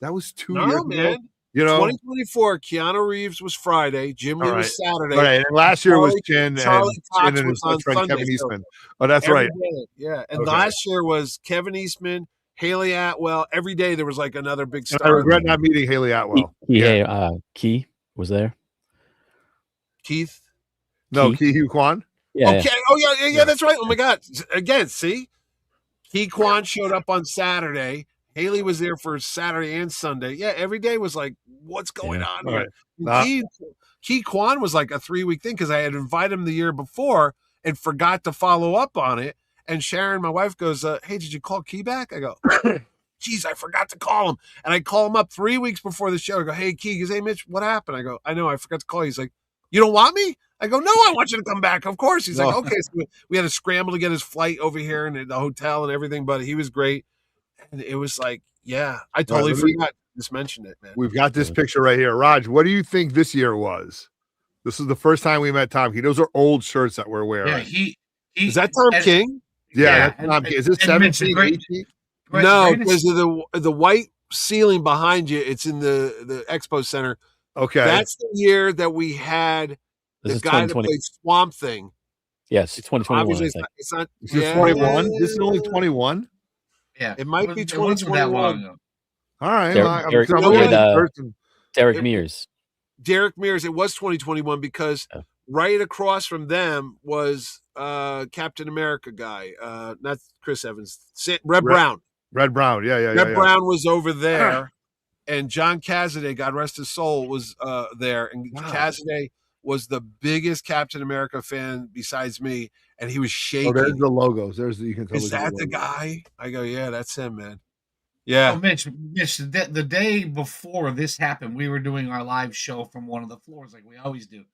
that was 2 years ago. 2024, Keanu Reeves was Friday. Jim Lee was Saturday. Right, and last year was Chin Charlie and was on friend Sunday, Kevin Eastman. Oh, that's right. Yeah, and last year was Kevin Eastman, Haley Atwell. Every day there was like another big star. I regret not meeting Haley Atwell. Key was there. Keith. No, Ki Kwan. Yeah, Okay. yeah. Oh yeah. That's right. Oh my God. Again, see, Kwan showed up on Saturday. Haley was there for Saturday and Sunday. Yeah, every day was like, what's going on here? Right. Key Kwan was like a 3-week thing because I had invited him the year before and forgot to follow up on it. And Sharon, my wife, goes, "Hey, did you call Key back?" I go, "Geez, I forgot to call him." And I call him up 3 weeks before the show. I go, "Hey, Key," he goes, "Hey, Mitch, what happened?" I go, "I know, I forgot to call you." He's like, "You don't want me?" I go, "No, I want you to come back." Of course. He's like, "Okay." So we had to scramble to get his flight over here and the hotel and everything, but he was great. And it was like, yeah, I totally forgot. Just mentioned it, man. We've got this picture right here. Raj, what do you think this year was? This is the first time we met Tom King. Those are old shirts that we're wearing. Yeah, he is that Tom King? Yeah, that's Tom King. Is this 17, 18? No, because of the white ceiling behind you. It's in the Expo Center. Okay. That's the year that we had the guy that played Swamp Thing. Yes, 2021. Obviously, it's not. Is this 21? This is only 21? Yeah. It might be It wasn't that 2021. long ago. All right. Derek Mears. Derek Mears. It was 2021 because right across from them was Captain America guy, not Chris Evans, Red Brown. Red Brown, yeah. Red Brown was over there, and John Cassaday, God rest his soul, was there. And Cassaday was the biggest Captain America fan besides me, and he was shaking. Oh, there's the logos. You can tell. Is that the guy? I go, yeah, that's him, man. Yeah. Oh, Mitch, the day before this happened, we were doing our live show from one of the floors like we always do.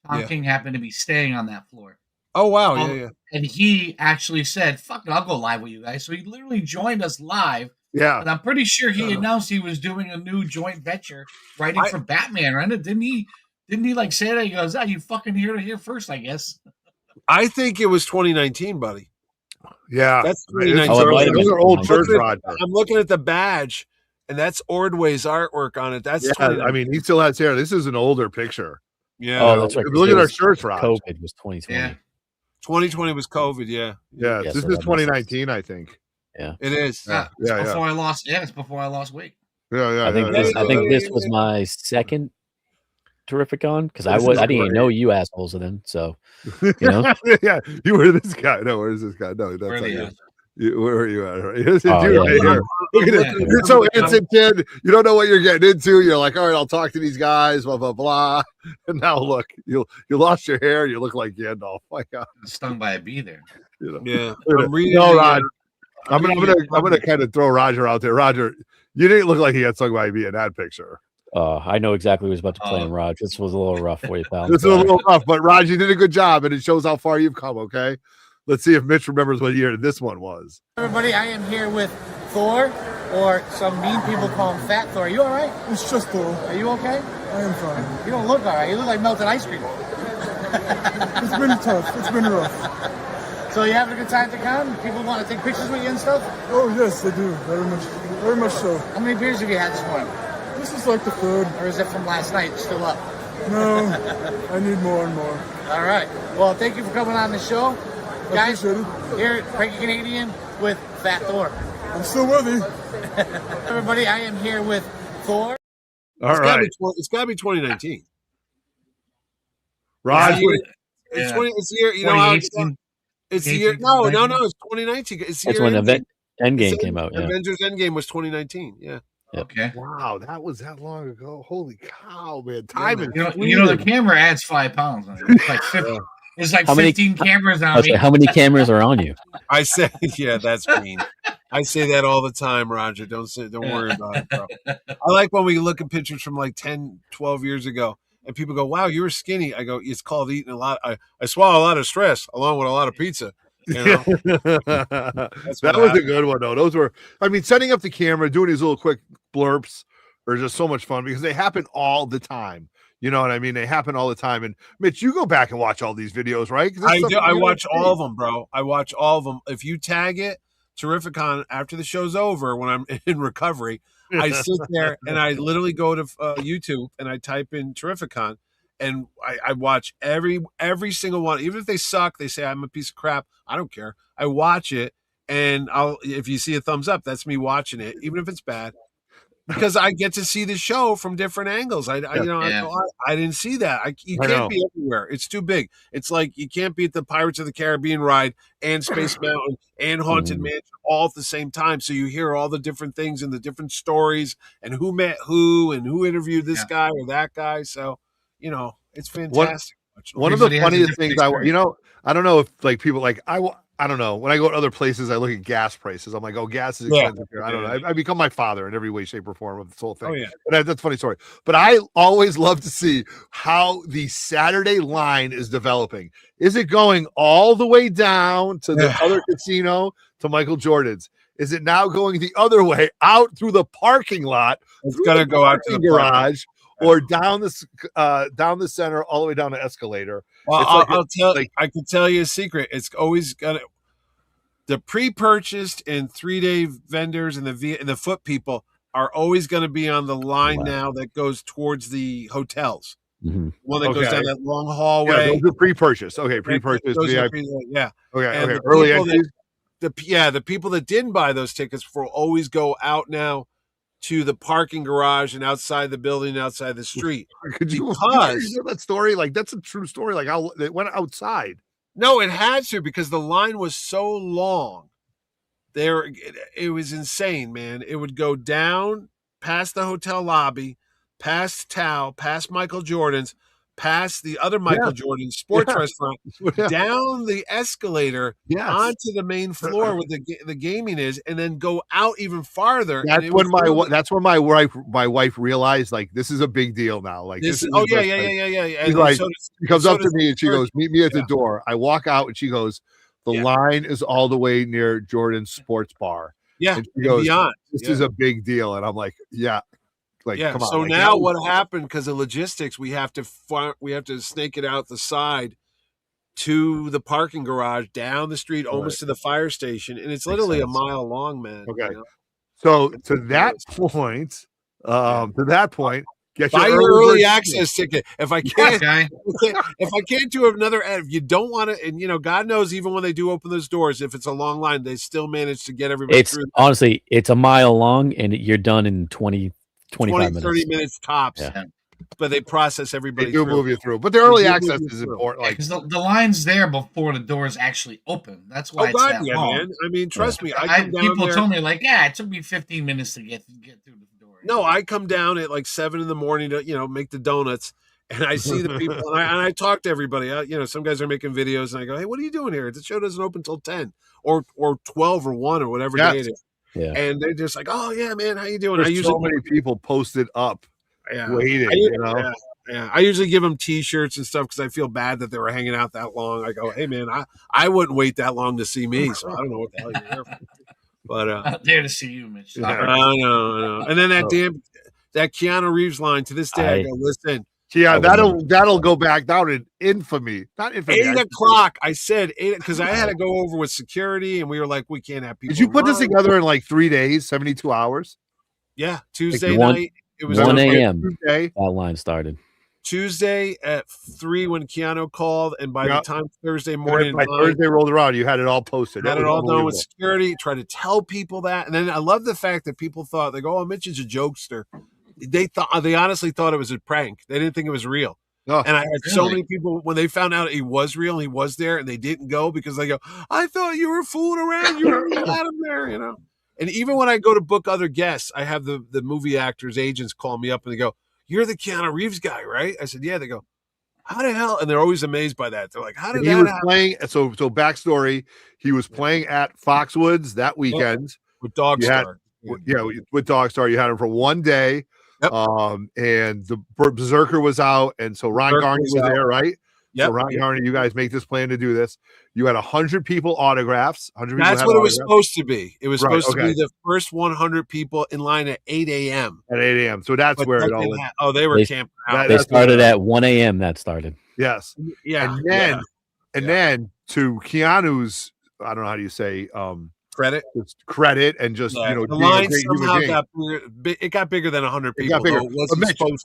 Tom King happened to be staying on that floor. Oh, wow. Yeah. And he actually said, "Fuck it, I'll go live with you guys." So he literally joined us live. Yeah. And I'm pretty sure he announced he was doing a new joint venture writing for Batman, right? Didn't he like say that? He goes, "You fucking here first, I guess." I think it was 2019, buddy. Yeah. That's 2019. Those are old shirts, Roger. I'm looking at the badge, and that's Ordway's artwork on it. That's I mean, he still has hair. This is an older picture. Yeah. Oh, that's right. Look at our shirts, Roger. COVID was 2020. Yeah. 2020 was COVID, yeah. Yeah, this is 2019, I think. Yeah. It is. Yeah. It's before I lost weight. Yeah. I think this was my second Terrificon because I didn't even know you assholes then. So you know. Yeah, you were this guy. No, where's this guy? No, that's where are you at? Right? Look at it. You're so innocent, kid. You don't know what you're getting into. You're like, all right, I'll talk to these guys, blah blah blah. And now look, you lost your hair. You look like Gandalf. My God, stung by a bee there. You know? Yeah, I'm gonna kind of throw Roger out there. Roger, you didn't look like he got stung by a bee in that picture. I know exactly what was about to play in Raj. This was a little rough for you, pal. This was a little rough, but Raj, you did a good job, and it shows how far you've come. Okay. Let's see if Mitch remembers what year this one was. Everybody, I am here with Thor, or some mean people call him Fat Thor. Are you all right? It's just Thor. Are you okay? I am fine. You don't look all right. You look like melted ice cream. It's been tough. It's been rough. So you having a good time at the con? People want to take pictures with you and stuff? Oh, yes, they do. Very much so. How many beers have you had this morning? This is like the third. Or is it from last night still up? No, I need more and more. All right. Well, thank you for coming on the show. Guys, here at Cranky Canadian with Fat Thor. I'm still with you. Everybody, I am here with Thor. All right. It's got to be 2019. Raj, it's 20. It's the year. You know how it's the year. No, it's 2019. It's the That's year. when Endgame came out. Yeah. Avengers Endgame was 2019 Yeah. Okay. Wow, that was that long ago. Holy cow, man! Time is the camera adds 5 pounds. It's like 50. There's like 15 cameras on me. How many cameras are on you? I say, yeah, that's mean. I say that all the time, Roger. Don't worry about it, bro. I like when we look at pictures from like 10, 12 years ago, and people go, "Wow, you were skinny." I go, "It's called eating a lot. I swallow a lot of stress along with a lot of pizza." You know? That was a good one, though. Those were, I mean, setting up the camera, doing these little quick blurps are just so much fun because they happen all the time. You know what I mean? They happen all the time. And Mitch, you go back and watch all these videos, right? I do. I watch all of them, bro. I watch all of them. If you tag it, Terrificon, after the show's over, when I'm in recovery, I sit there and I literally go to YouTube and I type in Terrificon, and I watch every single one. Even if they suck, they say I'm a piece of crap. I don't care. I watch it, and if you see a thumbs up, that's me watching it, even if it's bad. because I get to see the show from different angles. I didn't see that. You can't be everywhere. It's too big. It's like you can't be at the Pirates of the Caribbean ride and Space Mountain and Haunted Mansion all at the same time. So you hear all the different things and the different stories and who met who and who interviewed this guy or that guy. So, it's fantastic. One of the funniest things I don't know if like people like I don't know. When I go to other places, I look at gas prices. I'm like, oh, gas is expensive here. I don't know. I become my father in every way, shape, or form with this whole thing. Oh, yeah. But that's a funny story. But I always love to see how the Saturday line is developing. Is it going all the way down to the other casino to Michael Jordan's? Is it now going the other way out through the parking lot? It's going to go out to the garage. Or down the center, all the way down the escalator. Well, I can tell you a secret. It's always got the pre-purchased and 3-day vendors and the foot people are always going to be on the line now that goes towards the hotels. Mm-hmm. One that goes down that long hallway. Yeah, those are pre-purchased. Okay, pre-purchased. Yeah. Okay. Early entries. The people that didn't buy those tickets will always go out now to the parking garage and outside the building, outside the street. Could you hear that story? Like, that's a true story. Like how it went outside. No, it had to, because the line was so long. It was insane, man. It would go down past the hotel lobby, past Tao, past Michael Jordan's, past the other Michael Jordan sports restaurant, down the escalator onto the main floor where the gaming is, and then go out even farther. That's when my wife realized, like, this is a big deal now. Like, yeah. She's like, she comes up to me and she goes, "Meet me at the door." I walk out and she goes, "The line is all the way near Jordan's sports bar." Yeah, and she goes, beyond. This is a big deal, and I'm like, yeah. Like, come on, so now what happened, because of logistics, we have to snake it out the side to the parking garage, down the street, almost to the fire station, and it's literally a mile long, man. Okay, so to that point, get buy your early access ticket. If I can't, if I can't do another ad, if you don't want to, and God knows, even when they do open those doors, if it's a long line, they still manage to get everybody through. Honestly, it's a mile long, and you're done in 25 minutes. 30 minutes tops. Yeah. But they process everybody. They do move you through. But the early access is important. Like, because the line's there before the doors actually open. That's why it's that long. Man. I mean, trust me. People told me, like, it took me 15 minutes to get through the door. No, I come down at like 7 in the morning to make the donuts, and I see the people, and I talk to everybody. Some guys are making videos, and I go, "Hey, what are you doing here? The show doesn't open till 10 or 12 or 1 or whatever day it is." Yeah. And they're just like, "Oh yeah, man, how you doing?" There's so many people posted up, waiting. I usually give them T-shirts and stuff because I feel bad that they were hanging out that long. I go, "Hey man, I wouldn't wait that long to see me, so I don't know what the hell you're here for." But out there to see you, Mitch. I know. And then that Keanu Reeves line, to this day, I go, "Listen." Yeah, that'll go back down in infamy. Not infamy. 8 o'clock. I said 8 because I had to go over with security, and we were like, we can't have people. Did you put this together in like 3 days, 72 hours? Yeah, Tuesday night. It was 1 a.m. That line started. Tuesday at 3 when Keanu called, and by the time Thursday morning, by Thursday rolled around, you had it all posted. Had it all done with security. Tried to tell people that, and then I love the fact that people thought, they go, "Oh, Mitch is a jokester." They honestly thought it was a prank. They didn't think it was real. Oh, and I had so many people, when they found out he was real, he was there, and they didn't go because they go, "I thought you were fooling around. You were had him there, And even when I go to book other guests, I have the movie actors' agents call me up and they go, "You're the Keanu Reeves guy, right?" I said, "Yeah." They go, "How the hell?" And they're always amazed by that. They're like, "How did that happen?" Playing? So backstory, he was playing at Foxwoods that weekend with Dogstar. With Dogstar, you had him for 1 day. Yep. And the Berserker was out, and so Ron Garney was there, right? Yep. So Ron Garney, you guys make this plan to do this. You had 100 people autographs. That's what it was supposed to be. It was supposed to be the first 100 people in line at 8 a.m. At 8 a.m. So that's where it all went. They were camping out. They started at 1 a.m. That started. Yes. Yeah. And then to Keanu's, I don't know how do you say, credit and just the line somehow got bigger than 100 people.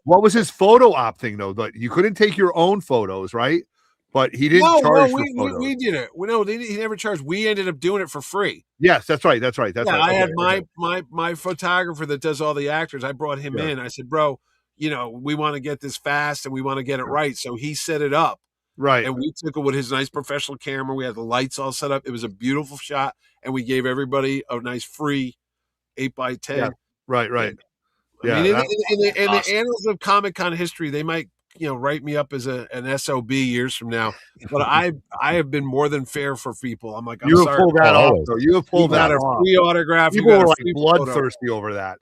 What was his photo op thing though? You couldn't take your own photos, right? but he didn't No, charge for we photos. did it. He never charged. We ended up doing it for free. Yes, that's right. That's right. I had Okay. my photographer that does all the actors. I brought him in. I said, bro, we want to get this fast and we want to get it right. So he set it up. Right. And we took it with his nice professional camera. We had the lights all set up. It was a beautiful shot. And we gave everybody a nice free 8x10. Yeah. Right. I mean, in the annals of Comic-Con history, they might, write me up as an SOB years from now. But I have been more than fair for people. I'm like, I'm you sorry. have pulled that off, though. You have pulled that a off. free autograph. People were like bloodthirsty over that.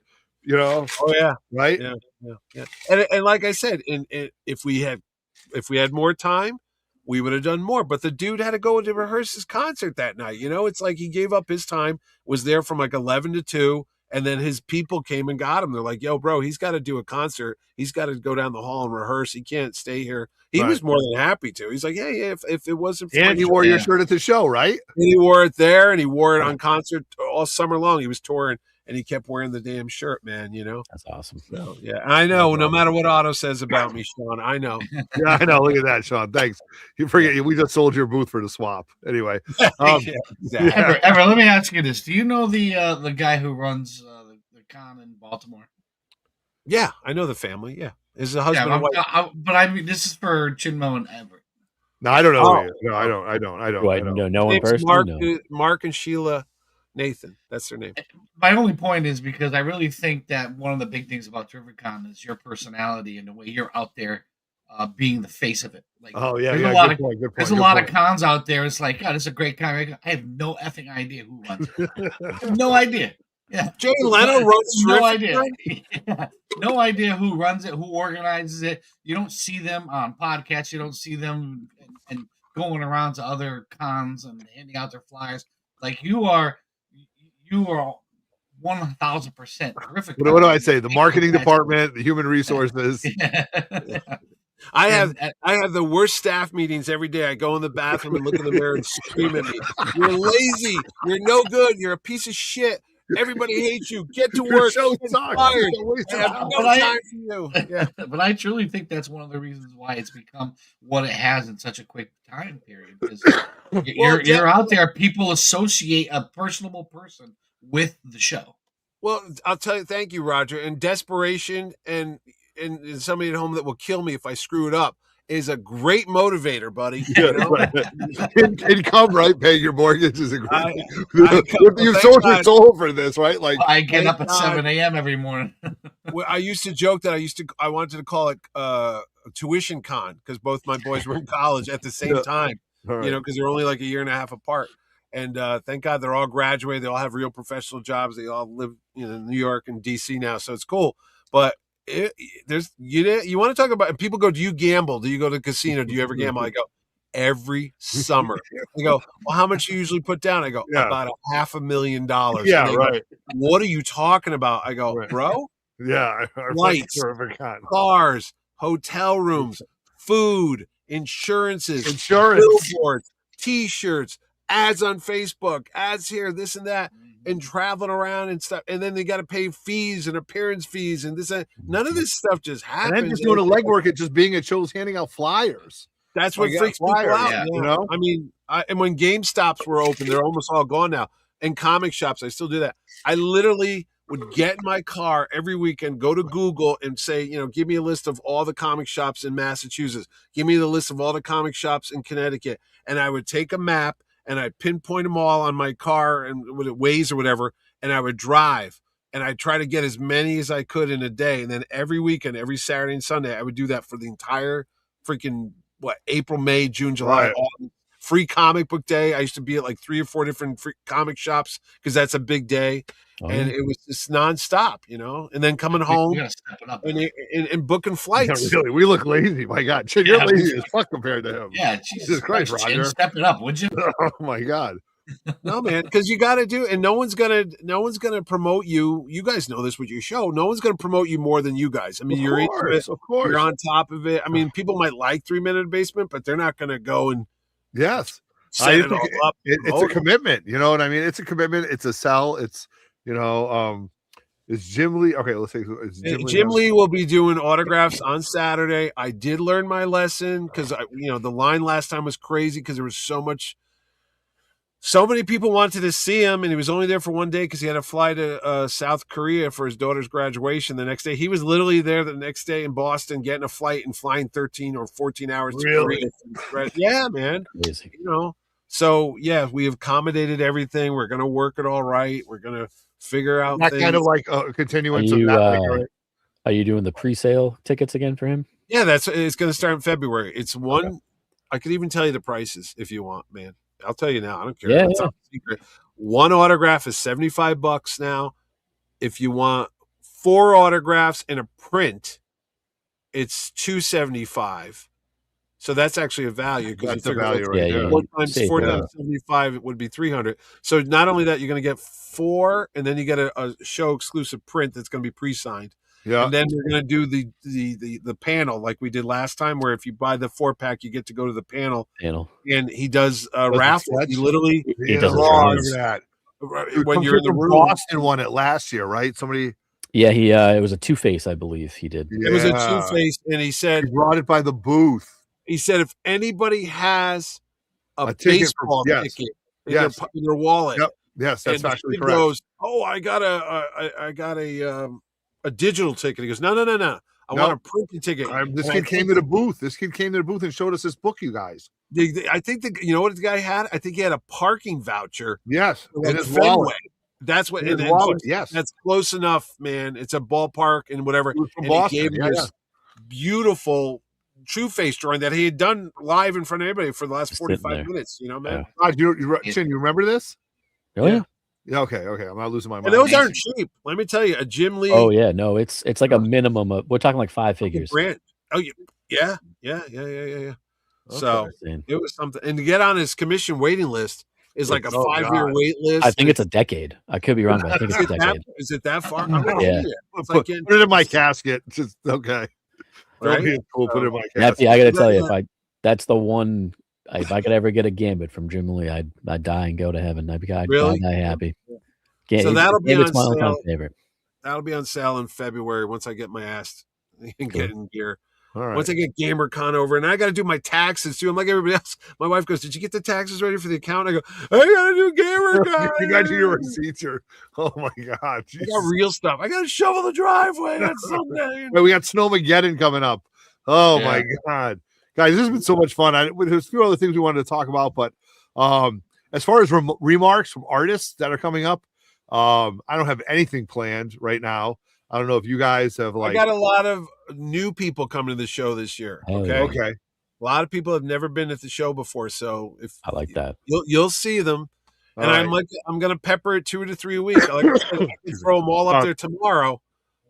Oh yeah. Right. Yeah. And like I said, if we had more time, we would have done more. But the dude had to go to rehearse his concert that night. It's like he gave up his time, was there from like 11 to 2. And then his people came and got him. They're like, yo, bro, he's got to do a concert. He's got to go down the hall and rehearse. He can't stay here. He was more than happy to. He's like, hey, if it wasn't for and he wore your shirt at the show, right? And he wore it there, and he wore it on concert all summer long. He was touring, and he kept wearing the damn shirt, man, That's awesome. So, yeah, I know. No matter what Otto says about me, Sean, I know. Yeah, I know. Look at that, Sean. Thanks. You forget we just sold your booth for the swap. Anyway. Exactly. Ever, let me ask you this. Do you know the guy who runs the con in Baltimore? Yeah, I know the family. Yeah. Is the husband and wife. But I mean, this is for Chinmo and Everett. No, I don't know. No, I don't. Do I know in person? Mark and Sheila Nathan. That's their name. My only point is because I really think that one of the big things about Terrificon is your personality and the way you're out there being the face of it. Like, there's a lot of cons out there. It's like, God, it's a great con. I have no effing idea who runs it. I have no idea. Yeah, Jay Leno runs. No idea. No idea who runs it, who organizes it. You don't see them on podcasts. You don't see them and going around to other cons and handing out their flyers. Like you are 1,000% terrific. What do I say? The marketing department, the human resources. I have the worst staff meetings every day. I go in the bathroom and look in the mirror and scream at me. You're lazy. You're no good. You're a piece of shit. Everybody hates you. Get to work. Show Get fired. I have no time for you. Yeah. But I truly think that's one of the reasons why it's become what it has in such a quick time period. Because you're out there. People associate a personable person with the show. Well, I'll tell you. Thank you, Roger. And desperation and somebody at home that will kill me if I screw it up is a great motivator, buddy. You know? Income, right? Paying your mortgage is a great. You sold your soul for this, right? Like I get up at 7 a.m. every morning. I used to joke that I wanted to call it tuition con because both my boys were in college at the same time. Right. Because they're only like a year and a half apart. And thank God they're all graduated. They all have real professional jobs. They all live in New York and DC now, so it's cool. But you want to talk about, people go, do you gamble? Do you go to the casino? Do you ever gamble? I go, every summer. I go, well, how much do you usually put down? I go, about $500,000. Yeah, right. Go, what are you talking about? I go, bro. Yeah. Lights, cars, hotel rooms, food, insurances, billboards, T-shirts, ads on Facebook, ads here, this and that. And traveling around and stuff, and then they got to pay fees and appearance fees and this. And none of this stuff just happens. And then just doing the legwork at just being at shows, handing out flyers. That's what freaks people out. Yeah. You know, I mean, and when GameStops were open, they're almost all gone now. And comic shops, I still do that. I literally would get in my car every weekend, go to Google and say, give me a list of all the comic shops in Massachusetts. Give me the list of all the comic shops in Connecticut, and I would take a map. And I pinpoint them all on my car and with it Waze or whatever, and I would drive and I'd try to get as many as I could in a day. And then every weekend, every Saturday and Sunday, I would do that for the entire freaking April, May, June, July, August. Free comic book day. I used to be at like 3 or 4 different free comic shops because that's a big day. And it was just nonstop, and then coming home and booking flights. Yeah, really, we look lazy. My God, Chin, you're lazy as fuck compared to him. Yeah, Jesus Christ, Roger, Chin, step it up, would you? Oh my God. No, man, because you got to do, and no one's gonna promote you. You guys know this with your show. No one's gonna promote you more than you guys. I mean, you're into it, of course, you're on top of it. I mean, people might like 3 Minute Basement, but they're not gonna go and set it all up. It's a commitment. You know what I mean? It's a commitment. It's a sell. It's Is Jim Lee okay? Let's say is Jim Lee will be doing autographs on Saturday. I did learn my lesson because the line last time was crazy because there was so many people wanted to see him, and he was only there for one day because he had to fly to South Korea for his daughter's graduation the next day. He was literally there the next day in Boston, getting a flight and flying 13 or 14 hours to Korea. Yeah, man. Amazing. So yeah, we have accommodated everything. We're gonna work it all right. We're gonna figure out that things. kind of like a continuance of that. Right? Are you doing the pre-sale tickets again for him? Yeah, it's gonna start in February. It's one. Okay. I could even tell you the prices if you want, man. I'll tell you now. I don't care. Yeah, It's not a secret. One autograph is $75 now. If you want 4 autographs and a print, it's $275. So that's actually a value because that's the value, right? Yeah, 4 times 75 it would be $300. So not only that, you're going to get 4, and then you get a show exclusive print that's going to be pre-signed. Yeah, and then we're going to do the panel like we did last time, where if you buy the 4-pack, you get to go to the panel. And he does a raffle. He literally does that. When you're in the room. Boston won it last year, right? Somebody. Yeah, it was a Two-Face, I believe he did. It was a Two-Face, and he said he brought it by the booth. He said if anybody has a baseball ticket in their wallet, yes, that's actually correct. Goes, oh, I got a digital ticket. He goes, no. I want a printed ticket. This kid came to the booth. This kid came to the booth and showed us this book, you guys. I think you know what the guy had? I think he had a parking voucher. Yes, in his wallet. That's what. Yes, that's close enough, man. It's a ballpark and whatever. From Boston. He gave this beautiful Two-Face drawing that he had done live in front of everybody for the last 45 minutes. Man. You remember this? Oh yeah. Yeah, okay. I'm not losing my mind. And those aren't cheap. Let me tell you, a Jim Lee. Oh yeah, no, it's like a minimum of. We're talking like 5 figures. Oh yeah. Okay. So it was something, and to get on his commission waiting list is like a 5-year wait list. I think it's a decade. I could be wrong, but I think it's a decade. Is it that far? Yeah. Put it in my casket. Just okay. Right? Cool. Put it in my casket. I got to tell you, that's the one. If I could ever get a Gambit from Jim Lee, I'd die and go to heaven. I'd die happy. So that'll be on sale. Favorite. That'll be on sale in February once I get my ass and get in gear. All right. Once I get GamerCon over, and I got to do my taxes too. I'm like everybody else. My wife goes, "Did you get the taxes ready for the account?" I go, "I got to do GamerCon." You got to do your receipts here. Oh my god! I got real stuff. I got to shovel the driveway on Sunday. We got Snowmageddon coming up. Oh my god, guys, this has been so much fun. There's a few other things we wanted to talk about, but as far as remarks from artists that are coming up, I don't have anything planned right now. I don't know if you guys have I got a lot of new people coming to the show this year. Okay. A lot of people have never been at the show before, so if I like that, you'll see them. And I'm going to pepper it 2 to 3 a week. I can throw them all up there tomorrow.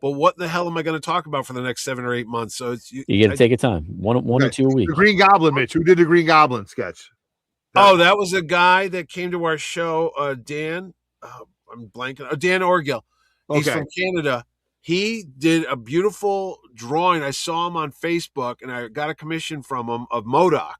But what the hell am I going to talk about for the next 7 or 8 months? So you got to take your time. One or 2 a week. The Green Goblin, Mitch. Who did the Green Goblin sketch? That was a guy that came to our show. Dan, I'm blanking. Dan Orgill. He's from Canada. He did a beautiful drawing. I saw him on Facebook, and I got a commission from him of MODOK.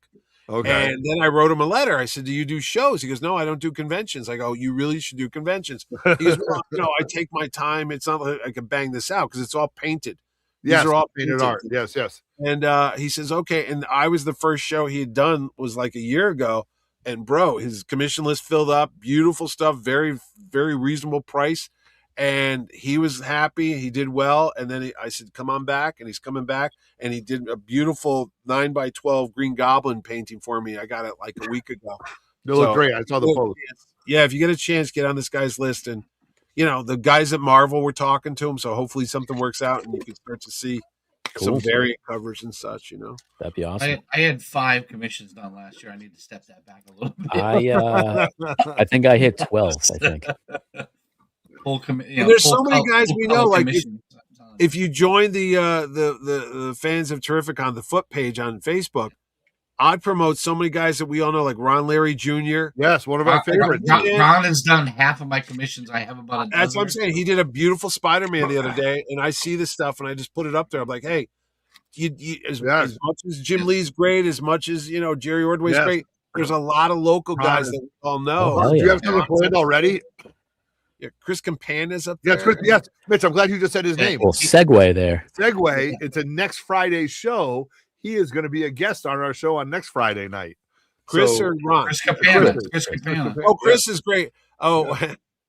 Okay. And then I wrote him a letter. I said, "Do you do shows?" He goes, "No, I don't do conventions." I go, "You really should do conventions." He goes, "Well, I take my time. It's not like I can bang this out because it's all painted." Yes, these are all painted art. Yes. And he says, "Okay." And I was the first show he had done was like a year ago. And bro, his commission list filled up. Beautiful stuff. Very, very reasonable price. And he was happy. He did well. And then I said, "Come on back." And he's coming back. And he did a beautiful 9x12 Green Goblin painting for me. I got it like a week ago. They look great. I saw the post. Yeah, if you get a chance, get on this guy's list. And, the guys at Marvel were talking to him. So hopefully something works out and you can start to see some variant covers and such, That'd be awesome. I had 5 commissions done last year. I need to step that back a little bit. I think I hit 12, I think. There's so many guys we know. Like if you join the fans of Terrificon, the foot page on Facebook, I'd promote so many guys that we all know, like Ron Larry Jr. Yes, one of our favorites. Ron has done half of my commissions. I have about a dozen. That's what I'm saying. He did a beautiful Spider-Man the other day, and I see this stuff, and I just put it up there. I'm like, hey, as much as Jim Lee's great, as much as Jerry Ordway's great, there's a lot of local guys that we all know. Do you have something planned already? Yeah, Chris Campana's up there. Yes, Mitch. I'm glad you just said his name. Well, segue there. Segue into next Friday's show. He is going to be a guest on our show on next Friday night. Chris or Ron? Chris Campana. Chris Campana. Oh, Chris is great. Oh,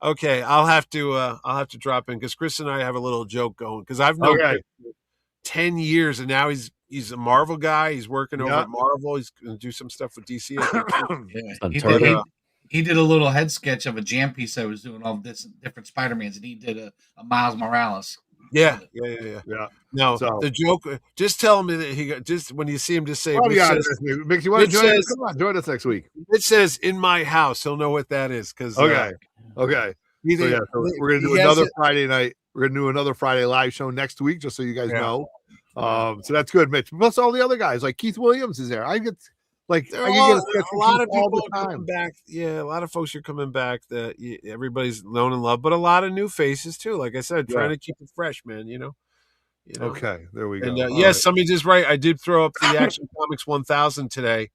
okay. I'll have to drop in because Chris and I have a little joke going because I've known Chris for 10 years and now he's a Marvel guy. He's working over at Marvel. He's going to do some stuff with DC. I think. He did a little head sketch of a jam piece I was doing all this different Spider-Mans, and he did a Miles Morales. Yeah. No, So- the joke. Just tell him that he got just when you see him, just say. Mick, you want to join us? Come on, join us next week. It says "in my house." He'll know what that is because Okay. So we're gonna do another Friday night. We're gonna do another Friday live show next week, just so you guys know. So that's good, Mitch. Plus all the other guys, like Keith Williams is there. I get a lot of people are coming back. Yeah, a lot of folks are coming back that everybody's known and loved, but a lot of new faces too. Like I said, trying to keep it fresh, man. You know. Okay, there we go. And yes, somebody just right. I did throw up the Action Comics 1000 today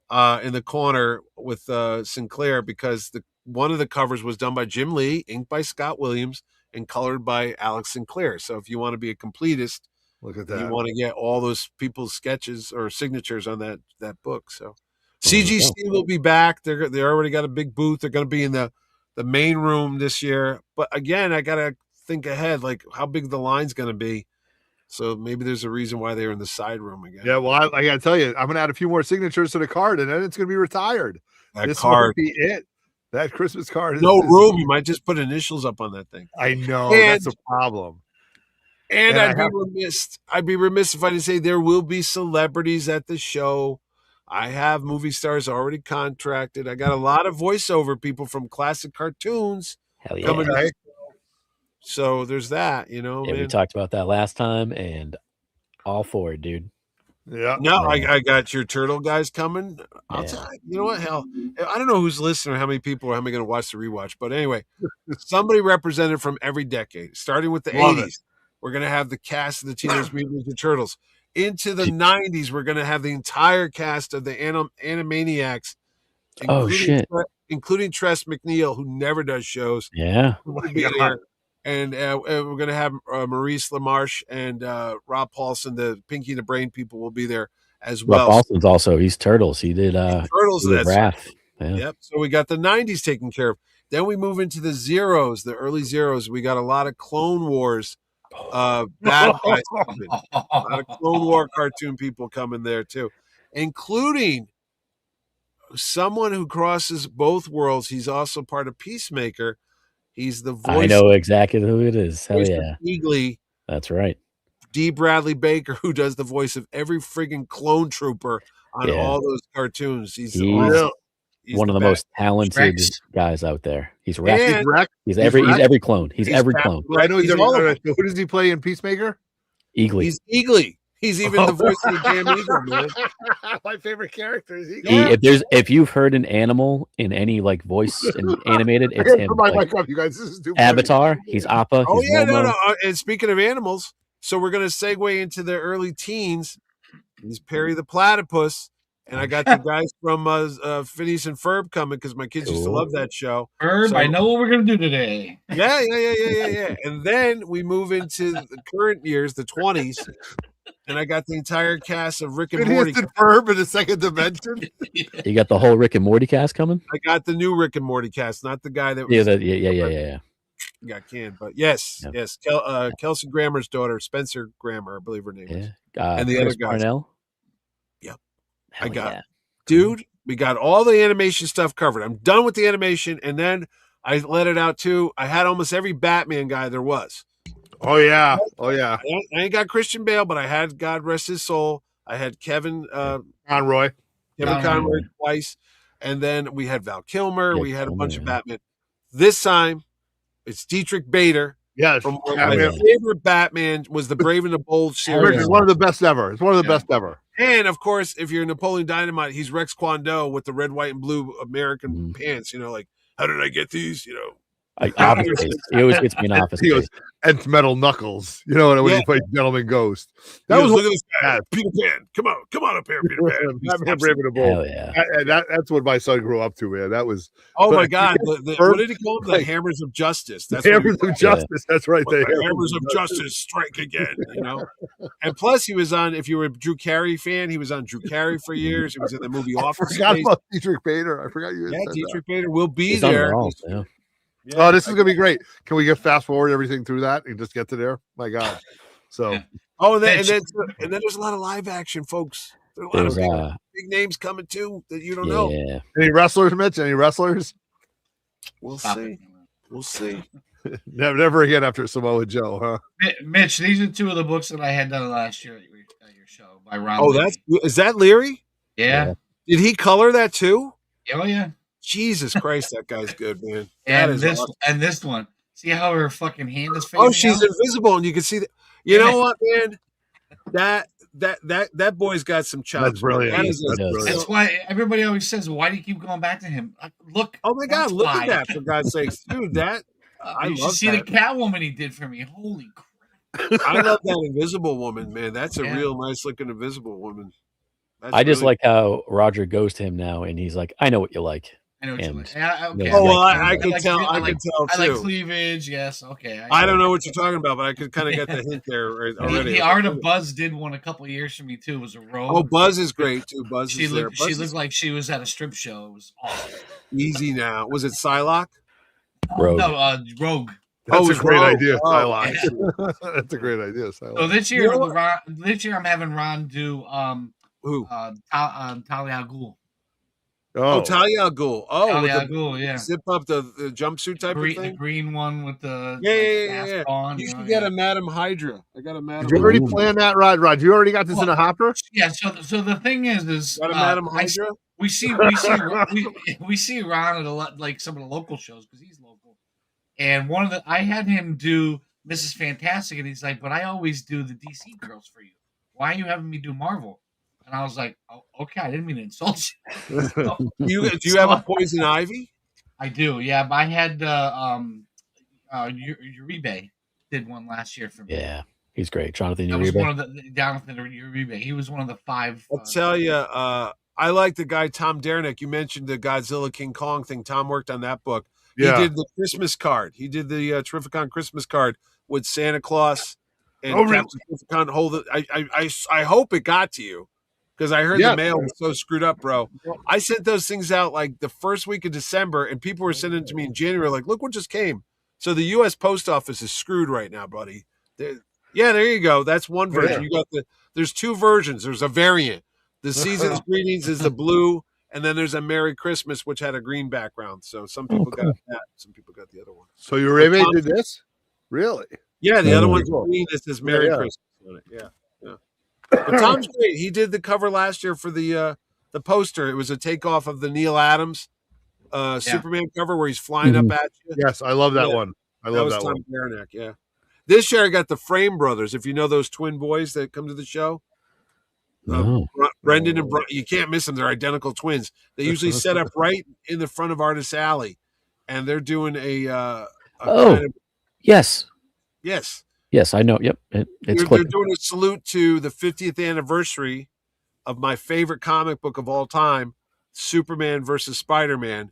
in the corner with Sinclair because one of the covers was done by Jim Lee, inked by Scott Williams, and colored by Alex Sinclair. So if you want to be a completist, look at that. You want to get all those people's sketches or signatures on that book. So CGC will be back. They already got a big booth. They're going to be in the main room this year. But again, I got to think ahead, like how big the line's going to be. So maybe there's a reason why they're in the side room again. Yeah, well, I got to tell you, I'm going to add a few more signatures to the card, and then it's going to be retired. This card might be it. That Christmas card. No room. You might just put initials up on that thing. I know. That's a problem. And I'd be remiss if I didn't say there will be celebrities at the show. I have movie stars already contracted. I got a lot of voiceover people from classic cartoons coming. So there's that, Yeah, we talked about that last time, and all for it, dude. Yeah. No, I got your turtle guys coming. I'll tell you, you know what? Hell, I don't know who's listening or how many people are going to watch the rewatch, but anyway, somebody represented from every decade, starting with the 80s. We're going to have the cast of the Teenage Mutant Ninja Turtles. Into the 90s, we're going to have the entire cast of the Animaniacs. Including Tress McNeil, who never does shows. Yeah. And we're going to have Maurice LaMarche and Rob Paulson, the Pinky and the Brain people, will be there as well. Rob Paulson's also, he's Turtles. He did Turtles. That's Wrath. Yeah. Yep. So we got the 90s taken care of. Then we move into the Zeros, the early Zeros. We got a lot of Clone Wars bad guys coming. A lot of Clone War cartoon people coming there too, including someone who crosses both worlds. He's also part of Peacemaker. He's the voice. I know exactly who it is. Hell yeah. Eagly. That's right. D. Bradley Baker, who does the voice of every friggin' clone trooper on all those cartoons. He's awesome. He's one of the most talented guys out there. He's Rex. He's every clone. He's every clone. I know he's every. Who does he play in Peacemaker? Eagly. He's Eagly. He's even the voice of the damn eagle, man. My favorite character is Eagle. If you've heard an animal in any like voice and animated, it's him. You guys, this is too Avatar. funny. He's Appa. Oh he's yeah, Momo. no. And speaking of animals, so we're gonna segue into the early teens. He's Perry the Platypus. And I got the guys from Phineas and Ferb coming because my kids used to love that show. Ferb, I know what we're going to do today. Yeah. And then we move into the current years, the 20s, and I got the entire cast of Rick and Morty. Phineas and Ferb in the second dimension. You got the whole Rick and Morty cast coming? I got the new Rick and Morty cast, not the guy that was... Yeah. Got canned, but yes. Kelsey Grammer's daughter, Spencer Grammer, I believe her name is. And the other guy. Parnell? I got dude, we got all the animation stuff covered. I'm done with the animation, and then I let it out too. I had almost every Batman guy there was. Oh yeah. I ain't got Christian Bale, but I had, God rest his soul, I had Kevin Conroy twice, and then we had Val Kilmer. We had a bunch of Batman. This time it's Dietrich Bader. Yes, my favorite Batman was the Brave and the Bold series. It's one of the best ever. It's one of the best ever. And of course, if you're Napoleon Dynamite, he's Rex Kwon Do with the red, white, and blue American pants. You know, like, how did I get these? You know, Office Space. He always gets me in Office He goes, Space. Nth Metal Knuckles. You know when Yeah. he played Gentleman Ghost. That He was goes, look at this guy, bad. Peter Pan. Come on up here, Peter Pan. Batman Brave and the Bold. Hell yeah. That's what my son grew up to, man. That was Oh but my God! What did he call them? The like- Hammers of Justice. That's the what he Hammers called of Justice. That's right. them. The Hammers of Justice strike again. You know. And plus, he was on. If you were a Drew Carey fan, he was on Drew Carey for years. He was in the movie I Office forgot Space. about Dietrich Bader. I forgot you. Yeah, Said that. Dietrich Bader will be He's on it there. all, yeah. Yeah, Oh, this is gonna be great. Can we get fast forward everything through that and just get to there? My God. So Yeah. Oh, and then there's a lot of live action, folks. There's a lot of There's big names coming too that you don't know. yeah. any wrestlers, Mitch? Any wrestlers? We'll Stop see. it. We'll see. Never again after Samoa Joe, huh? Mitch, these are two of the books that I had done last year at your show by Ron. Oh, Leary. is that Leary? yeah. Did he color that too? Oh yeah. Jesus Christ, that guy's good, man. That And is this awesome. and this one. See how her fucking hand is facing Oh, she's out? invisible, and you can see that. You know what, man? That boy's got some chops. That's brilliant. That is He does. brilliant. That's why everybody always says, "Why do you keep going back to him?" Look. oh my God, that's look why. at that! For God's sakes, dude, that I You should love see that. the Catwoman he did for me. Holy crap! I love that invisible woman, man. That's a Yeah. real nice looking invisible woman. That's I just really- like how Roger goes to him now, and he's like, "I know what you like." I know what you And- like. Okay. Yeah, Oh well, like- I could like- tell. I I like- could tell I like too. cleavage. Yes. Okay. I don't know what you're talking about, but I could kind of get the hint there already. The Art of Buzz did one a couple of years for me too. It was a rogue. Oh, Buzz is great too. Buzz she is there. looked. Buzz She is looked like she was at a strip show. It was awesome. easy now. Was it Psylocke? Rogue. No, Rogue. That's Oh, a it's great Rogue. idea, Oh, Psylocke. That's a great idea, So Psylocke. this year, You know what? this year I'm having Ron do Who? Talia al Ghul. Oh, Talia al Ghul. Oh, Talia with al the Ghul, yeah. zip up the jumpsuit type The of thing. green one with the Yeah. mask on. You know, should get yeah. a Madam Hydra. I got a Madam. Did you already Ooh. plan that, Rod? Rod, you already got this in a hopper? Yeah, so the thing is Got a Madam I- Hydra. we see we see Ron at a lot, like some of the local shows because he's local, and I had him do Mrs. Fantastic, and he's like, but I always do the DC girls for you. Why are you having me do Marvel? And I was like, oh, okay, I didn't mean to insult you. Do you have a Poison Ivy? I do, yeah. But I had Uribe did one last year for me. Yeah, he's great. Jonathan That was Uribe. one of the Jonathan Uribe. He was one of the 5. I'll tell you. I like the guy Tom Dernick. You mentioned the Godzilla King Kong thing. Tom worked on that book. Yeah. He did the Christmas card. He did the Terrificon Christmas card with Santa Claus and Oh, really? Captain Terrificon. Hold it. I hope it got to you because I heard Yeah. the mail was so screwed up, bro. I sent those things out like the first week of December, and people were sending it to me in January. Like, look what just came. So the U.S. Post Office is screwed right now, buddy. There you go. That's one version. Yeah. You got there's 2 versions. There's a variant. The season's greetings is the blue, and then there's a Merry Christmas, which had a green background. So some people cool. got that, some people got the other one. So your roommate did this? Really? Yeah, the other Oh, one's cool. green that says Merry Yeah. Christmas on it. Yeah. But Tom's great. He did the cover last year for the poster. It was a takeoff of the Neil Adams Superman cover where he's flying up at you. Yes, I love that Yeah. one. I That love was that Tom one. Baranek, yeah. This year I got the Frame brothers. If you know those twin boys that come to the show. No. Brendan and Brian, you can't miss them. They're identical twins. They usually set up right in the front of Artist Alley, and they're doing a kind of, Yes. yes, Yes, I know. Yep. It's they're clicking. doing a salute to the 50th anniversary of my favorite comic book of all time, Superman versus Spider-Man,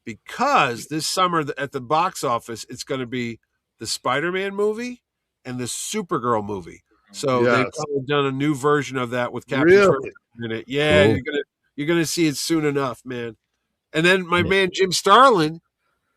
because this summer at the box office it's going to be the Spider-Man movie and the Supergirl movie. So Yes. they've probably done a new version of that with Captain Really? Terrific in it. Yeah, Cool. you're gonna see it soon enough, man. And then my man Jim Starlin,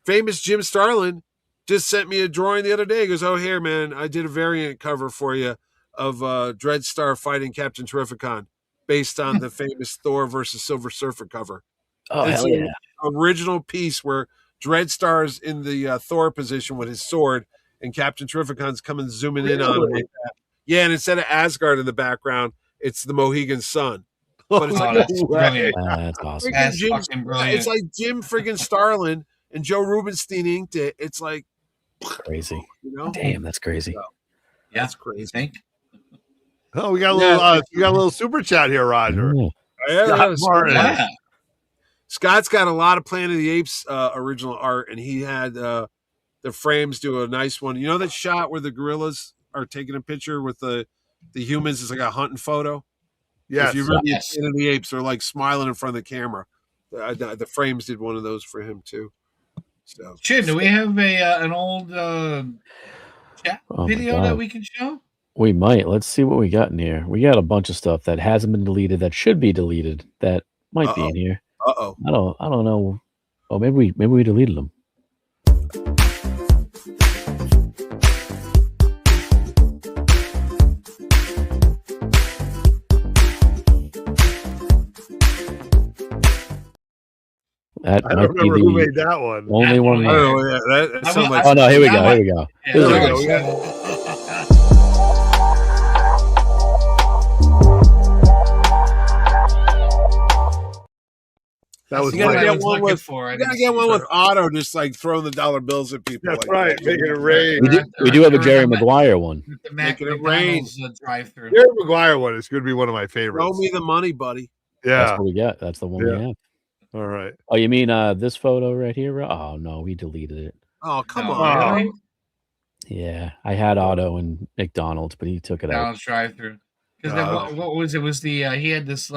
famous Jim Starlin, just sent me a drawing the other day. He goes, "Oh, here, man, I did a variant cover for you of Dreadstar fighting Captain Terrificon, based on the famous Thor versus Silver Surfer cover. Oh, It's hell an yeah. original piece where Dreadstar's in the Thor position with his sword, and Captain Terrificon's coming zooming in on him like that. Yeah, and instead of Asgard in the background, it's the Mohegan Sun. But it's Oh, like that's brilliant. That's awesome. freaking That's Jim, fucking brilliant. it's like Jim friggin' Starlin and Joe Rubenstein inked it. It's like, Crazy. you know, Damn, that's crazy. that's You crazy. think? Oh, we got a little super chat here, Roger. Oh, Scott Martin. Yeah. Scott's got a lot of Planet of the Apes original art, and he had the frames do a nice one. You know that shot where the gorillas are taking a picture with the humans? It's like a hunting photo. Yes. If you remember Yes. Planet of the Apes, they're like smiling in front of the camera. The frames did one of those for him too. So, Chin, do we have an old chat Oh my video God. that we can show? We might. Let's see what we got in here. We got a bunch of stuff that hasn't been deleted that should be deleted that might be in here. uh-oh. I don't know. Oh, maybe we deleted them. That I might don't be remember who the made that one. only one. I don't know. Yeah, that sounds like Oh no, here we go. Now Here we go. Yeah, Here we there go. we go. That was You gotta great. get one with for. you gotta get one with Otto, just like throwing the dollar bills at people. That's like right. that. Making it rain. We do have a Jerry Maguire one. The Making it rain. McDonald's drive-through. Jerry Maguire one is going to be one of my favorites. Throw me the money, buddy. That's Yeah. what we got. That's the one Yeah. we have. All right. Oh, you mean this photo right here? Oh no, we deleted it. Oh, come No, on. really? Yeah, I had Otto and McDonald's, but he took it out. McDonald's drive-through. Because No. what was it? Was the he had this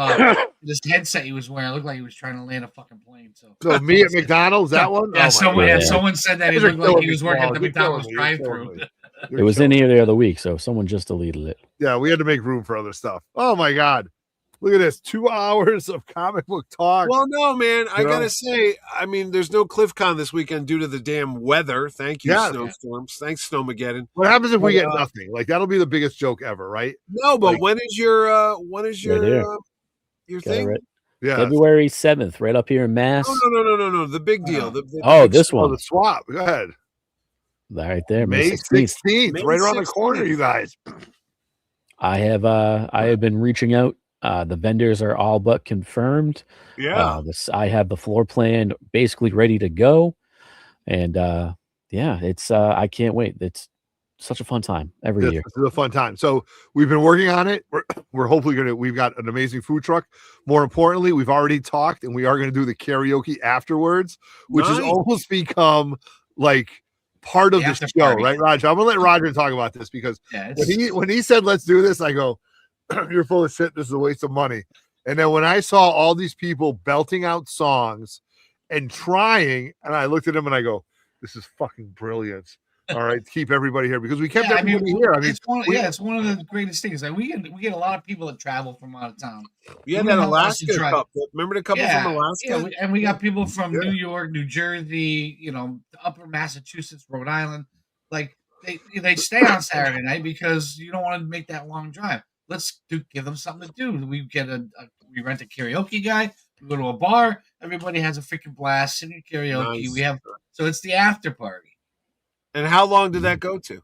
this headset he was wearing? It looked like he was trying to land a fucking plane. So me at McDonald's, that one? Yeah, Oh, my God. someone said that he Guys are looked like killing he me, was working at the Paul. You're McDonald's killing me. You're killing drive-through. me. You're It was in killing here the other week, so someone just deleted it. me. Yeah, we had to make room for other stuff. Oh my God. Look at this. 2 hours of comic book talk. Well, no, man. I You know? gotta say, I mean, there's no CliffCon this weekend due to the damn weather. Thank you, Yeah. snowstorms. Thanks, Snowmageddon. What happens if we get Well, nothing? Like that'll be the biggest joke ever, right? No, but Like- when is your there. your Got it thing? right. Yeah. February 7th, right up here in Mass. No. The big deal. The Oh, big this Oh, one. the swap. Go ahead. Right there, May 16th. 16th, May right around the 16th. corner, you guys. I have been reaching out. The vendors are all but confirmed. Yeah. I have the floor plan basically ready to go, and yeah, it's I can't wait. It's such a fun time every year. This is a fun time. So we've been working on it. We're hopefully we've got an amazing food truck. More importantly, we've already talked and we are going to do the karaoke afterwards, which has Nice. almost become like part of The the after show, party. right, Roger? I'm gonna let Roger talk about this because Yeah, it's, when he said let's do this, I go, you're full of shit. This is a waste of money. And then when I saw all these people belting out songs and trying, and I looked at him and I go, this is fucking brilliant. All right, keep everybody here because we kept yeah, I mean, everybody here. I mean, it's one, we- it's one of the greatest things. Like we get a lot of people that travel from out of town. You had Who that the hell wants to Alaska drive? couple. Remember the couple from Alaska? Yeah, and we got people from Yeah. New York, New Jersey, upper Massachusetts, Rhode Island. Like they stay on Saturday night because you don't want to make that long drive. Let's give them something to do. We get we rent a karaoke guy. We go to a bar. Everybody has a freaking blast singing karaoke. Nice. So it's the after party. And how long did that go to?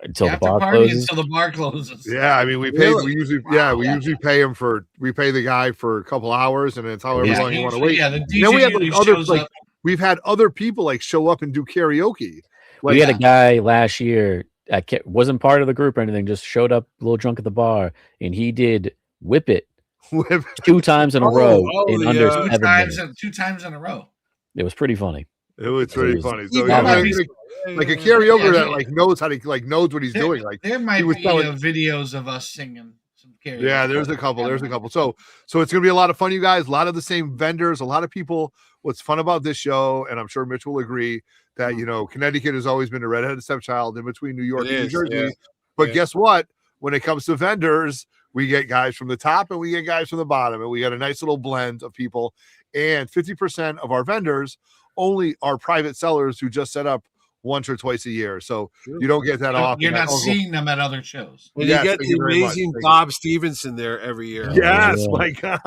Until the After bar party closes. until the bar closes. Yeah, I mean, we pay. Really? We usually, we Yeah. usually pay him for. We pay the guy for a couple hours, and it's however Yeah, long you want to usually- wait. Yeah, the DJ then we had usually like other shows like up. we've had other people like show up and do karaoke. Like, We had a guy last year that wasn't part of the group or anything, just showed up a little drunk at the bar, and he did Whip It 2 times in a row in yeah. under Two 7 minutes. Two times in a row. It was pretty funny. it was pretty It was- funny. So Yeah, yeah, might be- like a karaoke Yeah, that yeah. like knows how to like knows what he's doing. Like There might was be telling- videos of us singing some karaoke. yeah, there's a couple. There's a couple. So it's gonna be a lot of fun, you guys. A lot of the same vendors. A lot of people. What's fun about this show, and I'm sure Mitch will agree that Connecticut has always been a redheaded stepchild in between New York It and New is, Jersey. yeah. But Yeah. guess what? When it comes to vendors, we get guys from the top and we get guys from the bottom, and we got a nice little blend of people. And 50% of our vendors only are private sellers who just set up once or twice a year. So you don't get that often. You're not That- seeing them at other shows. And Yes, you get thank the you very much. amazing Thank you. Bob Stevenson there every year. Yes, Yeah. my God.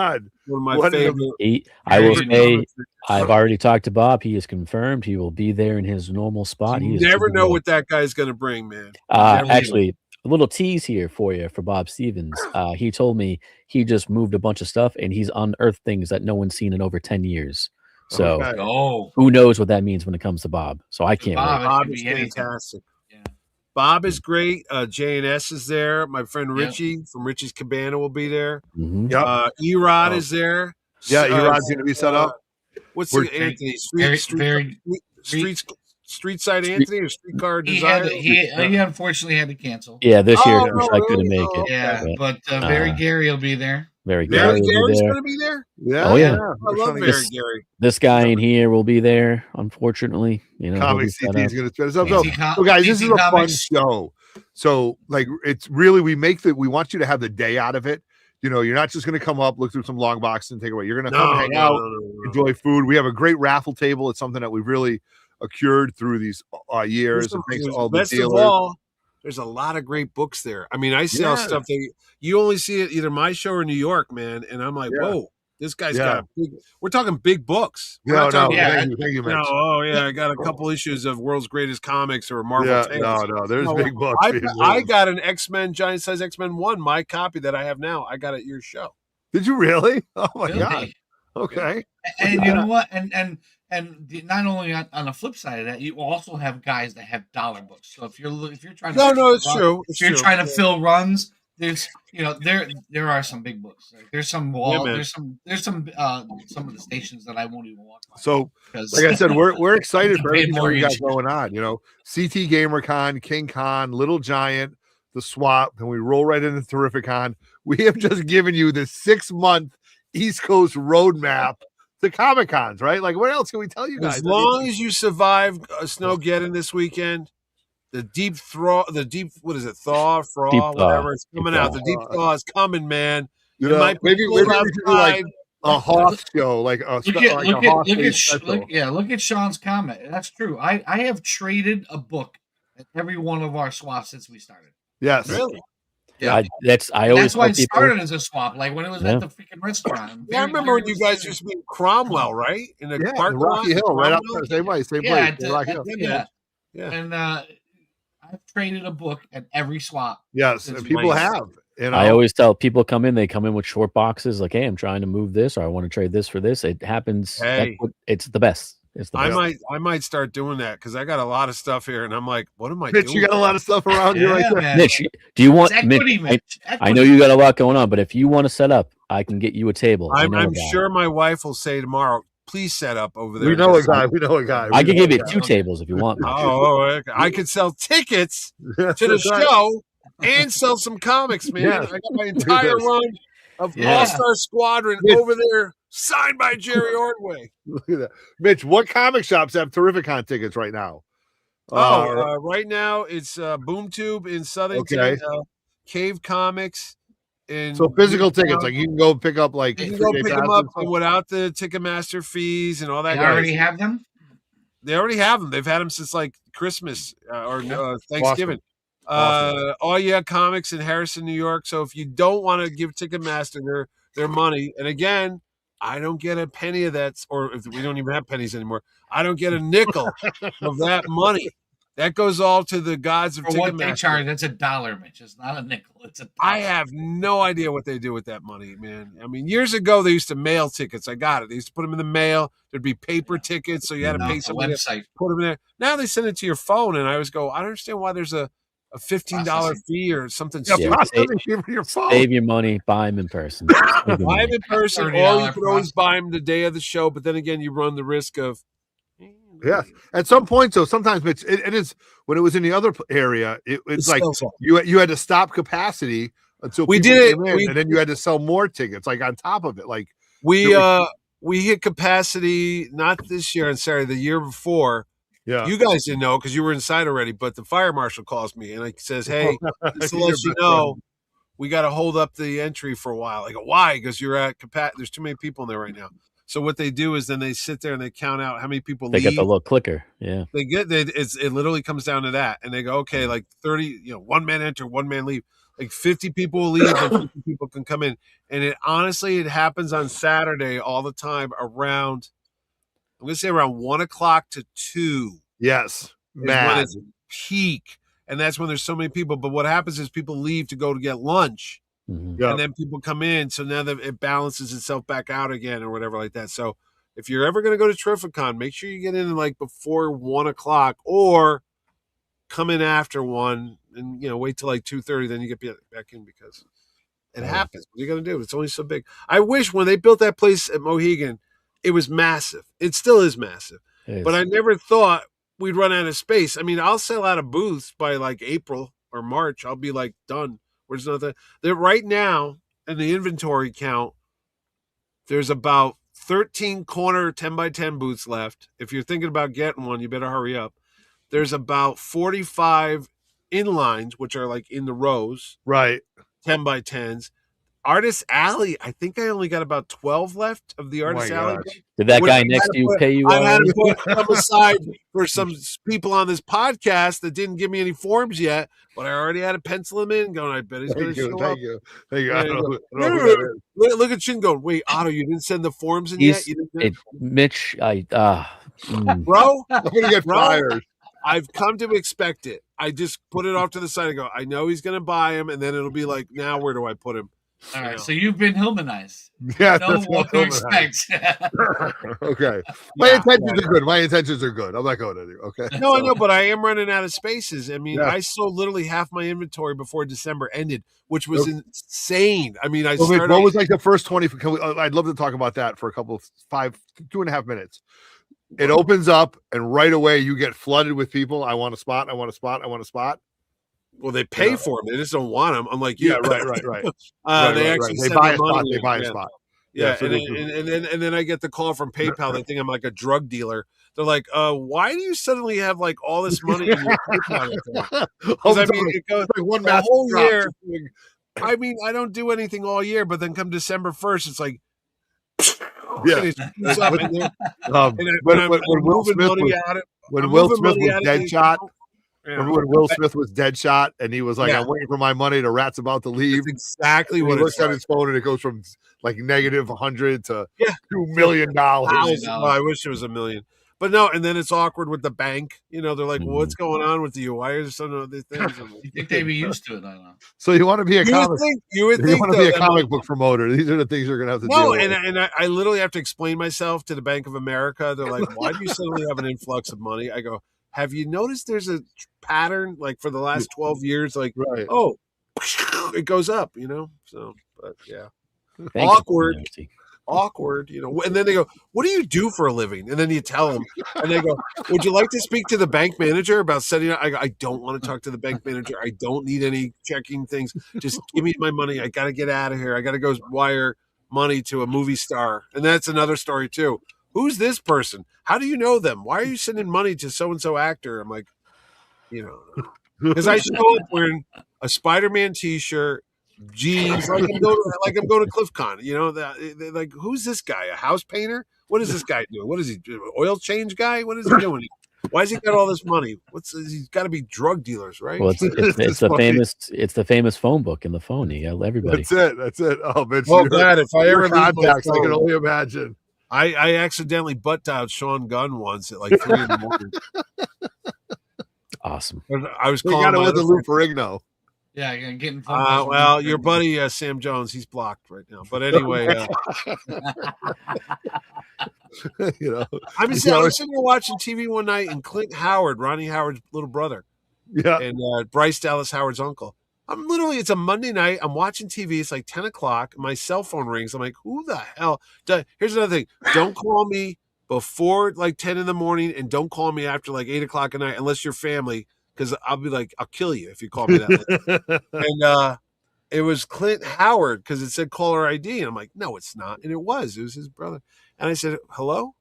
One of my What an favorite. I will Very say, I've already talked to Bob. He is confirmed. He will be there in his normal spot. He You is never good to know go. what that guy's going to bring, man. Never know. Actually, a little tease here for Bob Stevens. He told me he just moved a bunch of stuff and he's unearthed things that no one's seen in over 10 years. So Okay. Oh, who knows what that means when it comes to Bob. So I can't Bob, wait. it Bob could is be anything. fantastic. Yeah. Bob is great. J&S is there. My friend Yeah. Richie from Richie's Cabana will be there. Mhm. Yep. Erod Oh. is there. Yeah, Erod's going to be set up. What's We're- the Anthony? Very, Street, very, Streets Street Side Anthony or Streetcar He Desire? he unfortunately had to cancel. Yeah, this year Oh, I really? couldn't make Oh, it. Yeah, Yeah. but Very Gary will be there. Very Barry Gary will be Gary's there. going to be there? Yeah. Oh, yeah. I We're love trying to Barry get Gary. This guy in here will be there, unfortunately. You know, he'll Comic be set CT up. is going to spin us up. CT So guys, this CT is a fun Comics. show. So like, it's really, we want you to have the day out of it. You know, you're not just going to come up, look through some long boxes and take away. You're going to come hang out, enjoy food. We have a great raffle table. It's something that we've really accrued through these years. And thanks to all the Best of dealers. all, there's a lot of great books there. I mean, I sell stuff that you only see it either my show or New York, man. And I'm like, whoa, this guy's got a big. We're talking big books. We're not talking, thank you, Mitch. I got a couple issues of World's Greatest Comics or Marvel Tales. No, there's big books. I got an X-Men Giant Size X-Men 1, my copy that I have now. I got it at your show. Did you really? Oh my Really? god. Okay. And you know what? And not only on the flip side of that, you also have guys that have dollar books. So if you're trying to it's true. If you're trying to fill runs, there's there are some big books. Like, there's some there's some of the stations that I won't even walk by. So like I said, we're excited for everything that we got going on. You know, CT GamerCon, King Con, Little Giant, the Swap, and we roll right into Terrificon. We have just given you the 6-month East Coast roadmap to Comic Cons, right? Like, what else can we tell you guys? As long as you survive Snowgeddon this weekend, the deep what is it, thaw, whatever, it's coming out. The deep thaw is coming, man. You know, maybe we should do like a Hoth show, like a look at Sean's comment. That's true. I have traded a book at every one of our swaps since we started. Yes, really. Yeah, I always that's why it started as a swap, like when it was at the freaking restaurant. Yeah, I remember when you guys used to be in Cromwell, right? In the park Rocky Hill, right up there, same place. Yeah. And I've traded a book at every swap. Yes, and people have. You know? I always tell people they come in with short boxes, like, hey, I'm trying to move this, or I want to trade this for this. It happens. Hey. It's the best. I might start doing that because I got a lot of stuff here, and I'm like, what am I doing? Mitch, you got a lot of stuff around you right there. Mitch, do you want Mitch? I know you got a lot going on, but if you want to set up, I can get you a table. I'm sure my wife will say tomorrow, please set up over there. We know a guy. I can give you 2 tables if you want. I could sell tickets to the show and sell some comics, man. I got my entire run of All-Star Squadron over there, signed by Jerry Ordway. Look at that. Mitch, what comic shops have Terrificon tickets right now? Right now it's BoomTube in Southington, Cave Comics. So physical tickets, like you can go pick up, like you can go pick them up without the Ticketmaster fees and all that. They already have them. They already have them. They've had them since like Christmas or Thanksgiving. Awesome. Oh yeah, Comics in Harrison, New York. So if you don't want to give Ticketmaster their money, and again, I don't get a penny of that, or if we don't even have pennies anymore, I don't get a nickel of that money. That goes all to the gods of Ticketmaster. What they charge, that's $1, Mitch. It's not a nickel. It's $1. I have no idea what they do with that money, man. I mean, years ago they used to mail tickets. I got it. They used to put them in the mail. There'd be paper tickets, so you had to pay somebody to put them in there. Now they send it to your phone, and I always go, I don't understand why there's a $15 fee or something. Save your money. Buy them in person. Buy them in person, or you could always buy them the day of the show. But then again, you run the risk of. Yeah, at some point, so sometimes it is when it was in the other area. It's like you had to stop capacity until we did it, and then you had to sell more tickets, like on top of it. Like we hit capacity not this year on Saturday, the year before. Yeah, you guys didn't know because you were inside already. But the fire marshal calls me and says, "Hey, just to let you know, we got to hold up the entry for a while." I go, "Why?" Because you're at capacity. There's too many people in there right now. So what they do is then they sit there and they count out how many people leave. They get the little clicker. Yeah. It literally comes down to that. And they go, okay, like 30, one man enter, one man leave. Like 50 people will leave and 50 people can come in. And it happens on Saturday all the time around, I'm going to say around 1 o'clock to 2. Yes. When it's peak. And that's when there's so many people. But what happens is people leave to go to get lunch. Mm-hmm. And then people come in, so now that it balances itself back out again or whatever like that. So if you're ever going to go to Terrificon, make sure you get in like before 1 o'clock or come in after 1 and wait till like 2:30, then you get back in because it happens. What are you going to do? It's only so big. I wish when they built that place at Mohegan, it was massive. It still is massive. But I never thought we'd run out of space. I mean, I'll sell out of booths by like April or March. I'll be like done. Where's nothing? There right now in the inventory count, there's about 13 corner 10 by 10 booths left. If you're thinking about getting one, you better hurry up. There's about 45 inlines, which are like in the rows, Right. 10 by 10s. Artist Alley, I think I only got about 12 left of the Artist Alley. gosh. Did that Which guy I next had to you put- pay you? I had already? to put some aside for some people on this podcast that didn't give me any forms yet, but I already had to pencil him in. Going, I bet he's going to show up. Thank you. I Yeah, don't know who that is. Look at Shin going, wait, Otto, you didn't send the forms in He's- yet? You didn't Mitch, Bro, I'm gonna get Bro. fired. I've come to expect it. I just put it off to the side and go, I know he's going to buy him, and then it'll be like, now where do I put him? All right, Yeah. so you've been Hillmanized. Yeah, Know that's what to expect. Okay. My Yeah. intentions are good. My intentions are good. I'm not going anywhere. Okay. No, I So- know, but I am running out of spaces. I mean, Yeah. I sold literally half my inventory before December ended, which was insane. I mean, I So, Mitch, started. what was like the first 20? I'd love to talk about that for a couple of 2.5 minutes. It opens up, and right away you get flooded with people. I want a spot. I want a spot. I want a spot. Well, they pay Yeah. for them. They just don't want them. I'm like, you. Yeah, right. Right. They Right, actually They send buy the a spot. money They in. buy a Yeah. spot. Yeah, so and, this and then I get the call from PayPal. They think I'm like a drug dealer. They're like, "Why do you suddenly have like all this money in your PayPal account?" Because I mean, it goes It's like one the massive whole drop. year. I mean, I don't do anything all year, but then come December 1st, it's like, Yeah. and it shoots up, and then- Um, and when I'm Will moving Smith money was out of- when I'm Will moving Smith money was out of dead the shot. account. Yeah. Remember when Will Smith was dead shot, and he was like, Yeah. "I'm waiting for my money. The rat's about to leave." That's exactly And he what looks it's at like. his phone, and it goes from like negative 100 to Yeah. $2 million. Oh, I wish it was $1 million. But no, and then it's awkward with the bank. You know, they're like, well, what's going on with you? Why is some of these things? You think they'd be used to it? I don't know. So you want to be a comic? You would You think want to be a though, comic book promoter? These are the things you're gonna have to No, deal with. and I literally have to explain myself to the Bank of America. They're like, why do you suddenly have an influx of money? I go, have you noticed there's a pattern like for the last 12 years? Like, Right. oh, it goes up, you know? So, but yeah. Thank you. Awkward, you know. And then they go, what do you do for a living? And then you tell them, and they go, would you like to speak to the bank manager about setting up? I go, I don't want to talk to the bank manager. I don't need any checking things. Just give me my money. I got to get out of here. I got to go wire money to a movie star. And that's another story too. Who's this person? How do you know them? Why are you sending money to so-and-so actor? I'm like, you know, because I show up wearing a Spider-Man t-shirt, jeans, like I'm going to CliffCon. You know, they're like, who's this guy? A house painter? What is this guy doing? What is he? Oil change guy? What is he doing? Why has he got all this money? He's got to be drug dealers, right? Well, it's the famous phone book in the phone. You got everybody. That's it. Oh, Mitch, Oh, God, if I ever lose my contacts, I can phone. only imagine. I accidentally butt dialed Sean Gunn once at like 3 in the morning. Awesome. I was We calling got it my with the other Lou Ferrigno. Yeah, you're getting phone calls from well, Lou your Ferrigno. buddy Sam Jones, he's blocked right now. But anyway, You know, I was sitting there watching TV one night, and Clint Howard, Ronnie Howard's little brother, yeah. and Bryce Dallas Howard's uncle. It's a Monday night. I'm watching TV. It's like 10 o'clock. My cell phone rings. I'm like, who the hell? Here's another thing. Don't call me before like 10 in the morning, and don't call me after like 8 o'clock at night unless you're family, because I'll be like, I'll kill you if you call me that late. And it was Clint Howard because it said caller ID. And I'm like, no, it's not. And it was his brother. And I said, hello?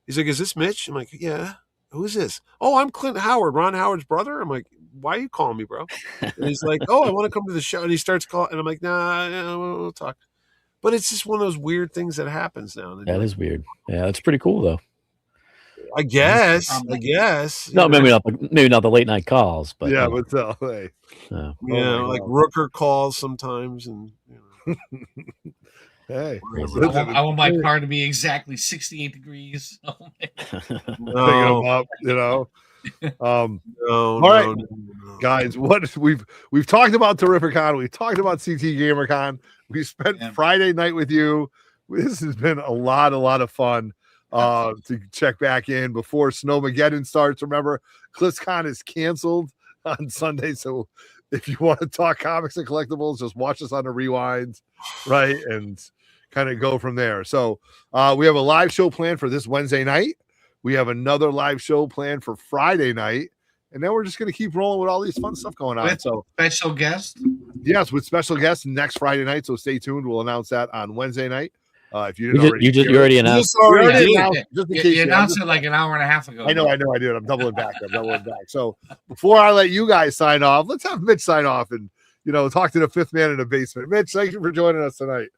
He's like, is this Mitch? I'm like, yeah. Who's this? Oh, I'm Clint Howard, Ron Howard's brother. I'm like, why are you calling me, bro? And he's like, oh, I want to come to the show. And he starts calling. And I'm like, nah, we'll talk. But it's just one of those weird things that happens now. That is weird. Yeah, that's pretty cool though. I guess. No, maybe not the late night calls, but yeah, you know. but hey. Yeah, like Rooker calls sometimes, and you know. Hey, I want my car to be exactly 68 degrees. Oh my God. picking them up, you know. All right, guys, what we've talked about Terrificon, we've talked about CT GamerCon, we spent Friday night with you. This has been a lot of fun to check back in before Snowmageddon starts. Remember, CliffCon is canceled on Sunday, so if you want to talk comics and collectibles, just watch us on the rewind, right, and kind of go from there. So we have a live show planned for this Wednesday night. We have another live show planned for Friday night. And then we're just going to keep rolling with all these fun stuff going on. With special guest? Yes, with special guests next Friday night. So stay tuned. We'll announce that on Wednesday night. If you didn't you already announced. You announced it like an hour and a half ago. I know. I did. I'm doubling back. So before I let you guys sign off, let's have Mitch sign off and talk to the fifth man in the basement. Mitch, thank you for joining us tonight.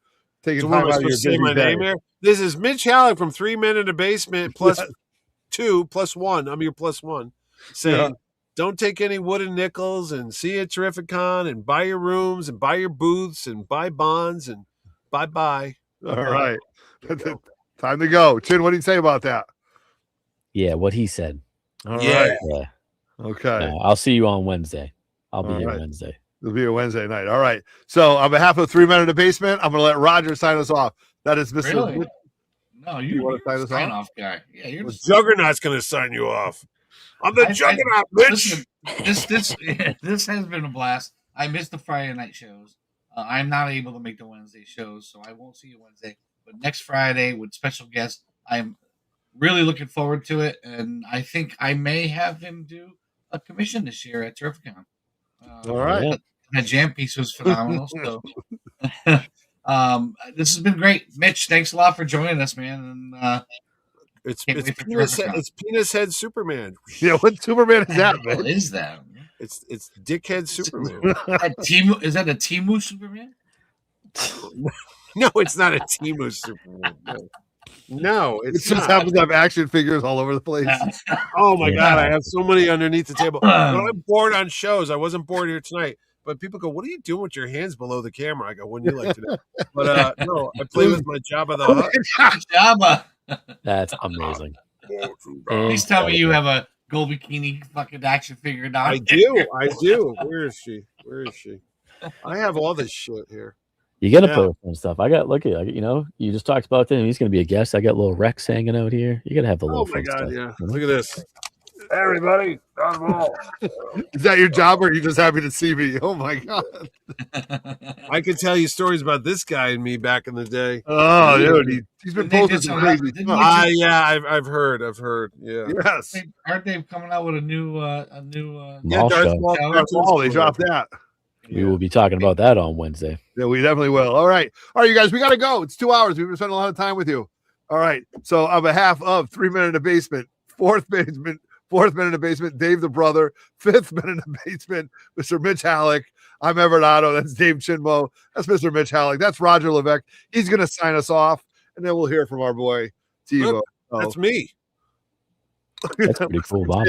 Taking time out of your busy day. This is Mitch Halleck from 3 Men in the Basement plus 2 plus 1. I'm your plus 1. Saying, don't take any wooden nickels and see you at Terrificon and buy your rooms and buy your booths and buy bonds and bye-bye. All right. Time to go. Chin, what do you say about that? Yeah, what he said. All right. Yeah. Okay. I'll see you on Wednesday. I'll be here Wednesday. It'll be a Wednesday night. All right. So on behalf of 3 Men in the Basement, I'm going to let Roger sign us off. That is Mr. Really? No, you want to sign off guy. Yeah, you're the Juggernaut's going to sign you off. I'm the Juggernaut, bitch. Listen, this has been a blast. I missed the Friday night shows. I'm not able to make the Wednesday shows, so I won't see you Wednesday. But next Friday with special guests, I'm really looking forward to it, and I think I may have him do a commission this year at Terrificon. All right. That jam piece was phenomenal. So, this has been great, Mitch. Thanks a lot for joining us, man. And it's penis head Superman. Yeah, what Superman is that, man? What is that? It's dickhead Superman. Is that a Timu Superman? No, it's not a Timu Superman. No, it just happens to have action figures all over the place. Oh my God, I have so many underneath the table. When I'm bored on shows, I wasn't bored here tonight. But people go, "What are you doing with your hands below the camera?" I go, "Wouldn't you like to know?" But no, I play with my Jabba the Hutt. Jabba. That's amazing. Please tell me you have a gold bikini fucking action figure now. I do. Where is she? I have all this shit here. You got to play with some stuff. You just talked about him. He's going to be a guest. I got little Rex hanging out here. You got to have the little fun stuff. Yeah. Look at this. Hey, everybody. Is that your job, or are you just happy to see me? Oh my God. I could tell you stories about this guy and me back in the day. Oh, dude, he's been posting some crazy stuff. I've heard. Yeah. Yes. Aren't they coming out with a new Darth Maul, they dropped that. We will be talking about that on Wednesday. Yeah, we definitely will. All right, you guys, we got to go. It's 2 hours. We've been spending a lot of time with you. All right. So on behalf of 3 Men in the Basement, fourth man in the basement, Dave the brother, fifth man in the basement, Mr. Mitch Halleck. I'm Everett Otto. That's Dave Chinmo. That's Mr. Mitch Halleck. That's Roger Levesque. He's going to sign us off, and then we'll hear from our boy, TiVo. That's me. That's pretty cool, Bob.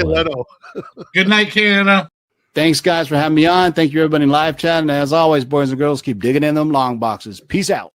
Good night, Canada. Thanks, guys, for having me on. Thank you, everybody in live chat. And as always, boys and girls, keep digging in them long boxes. Peace out.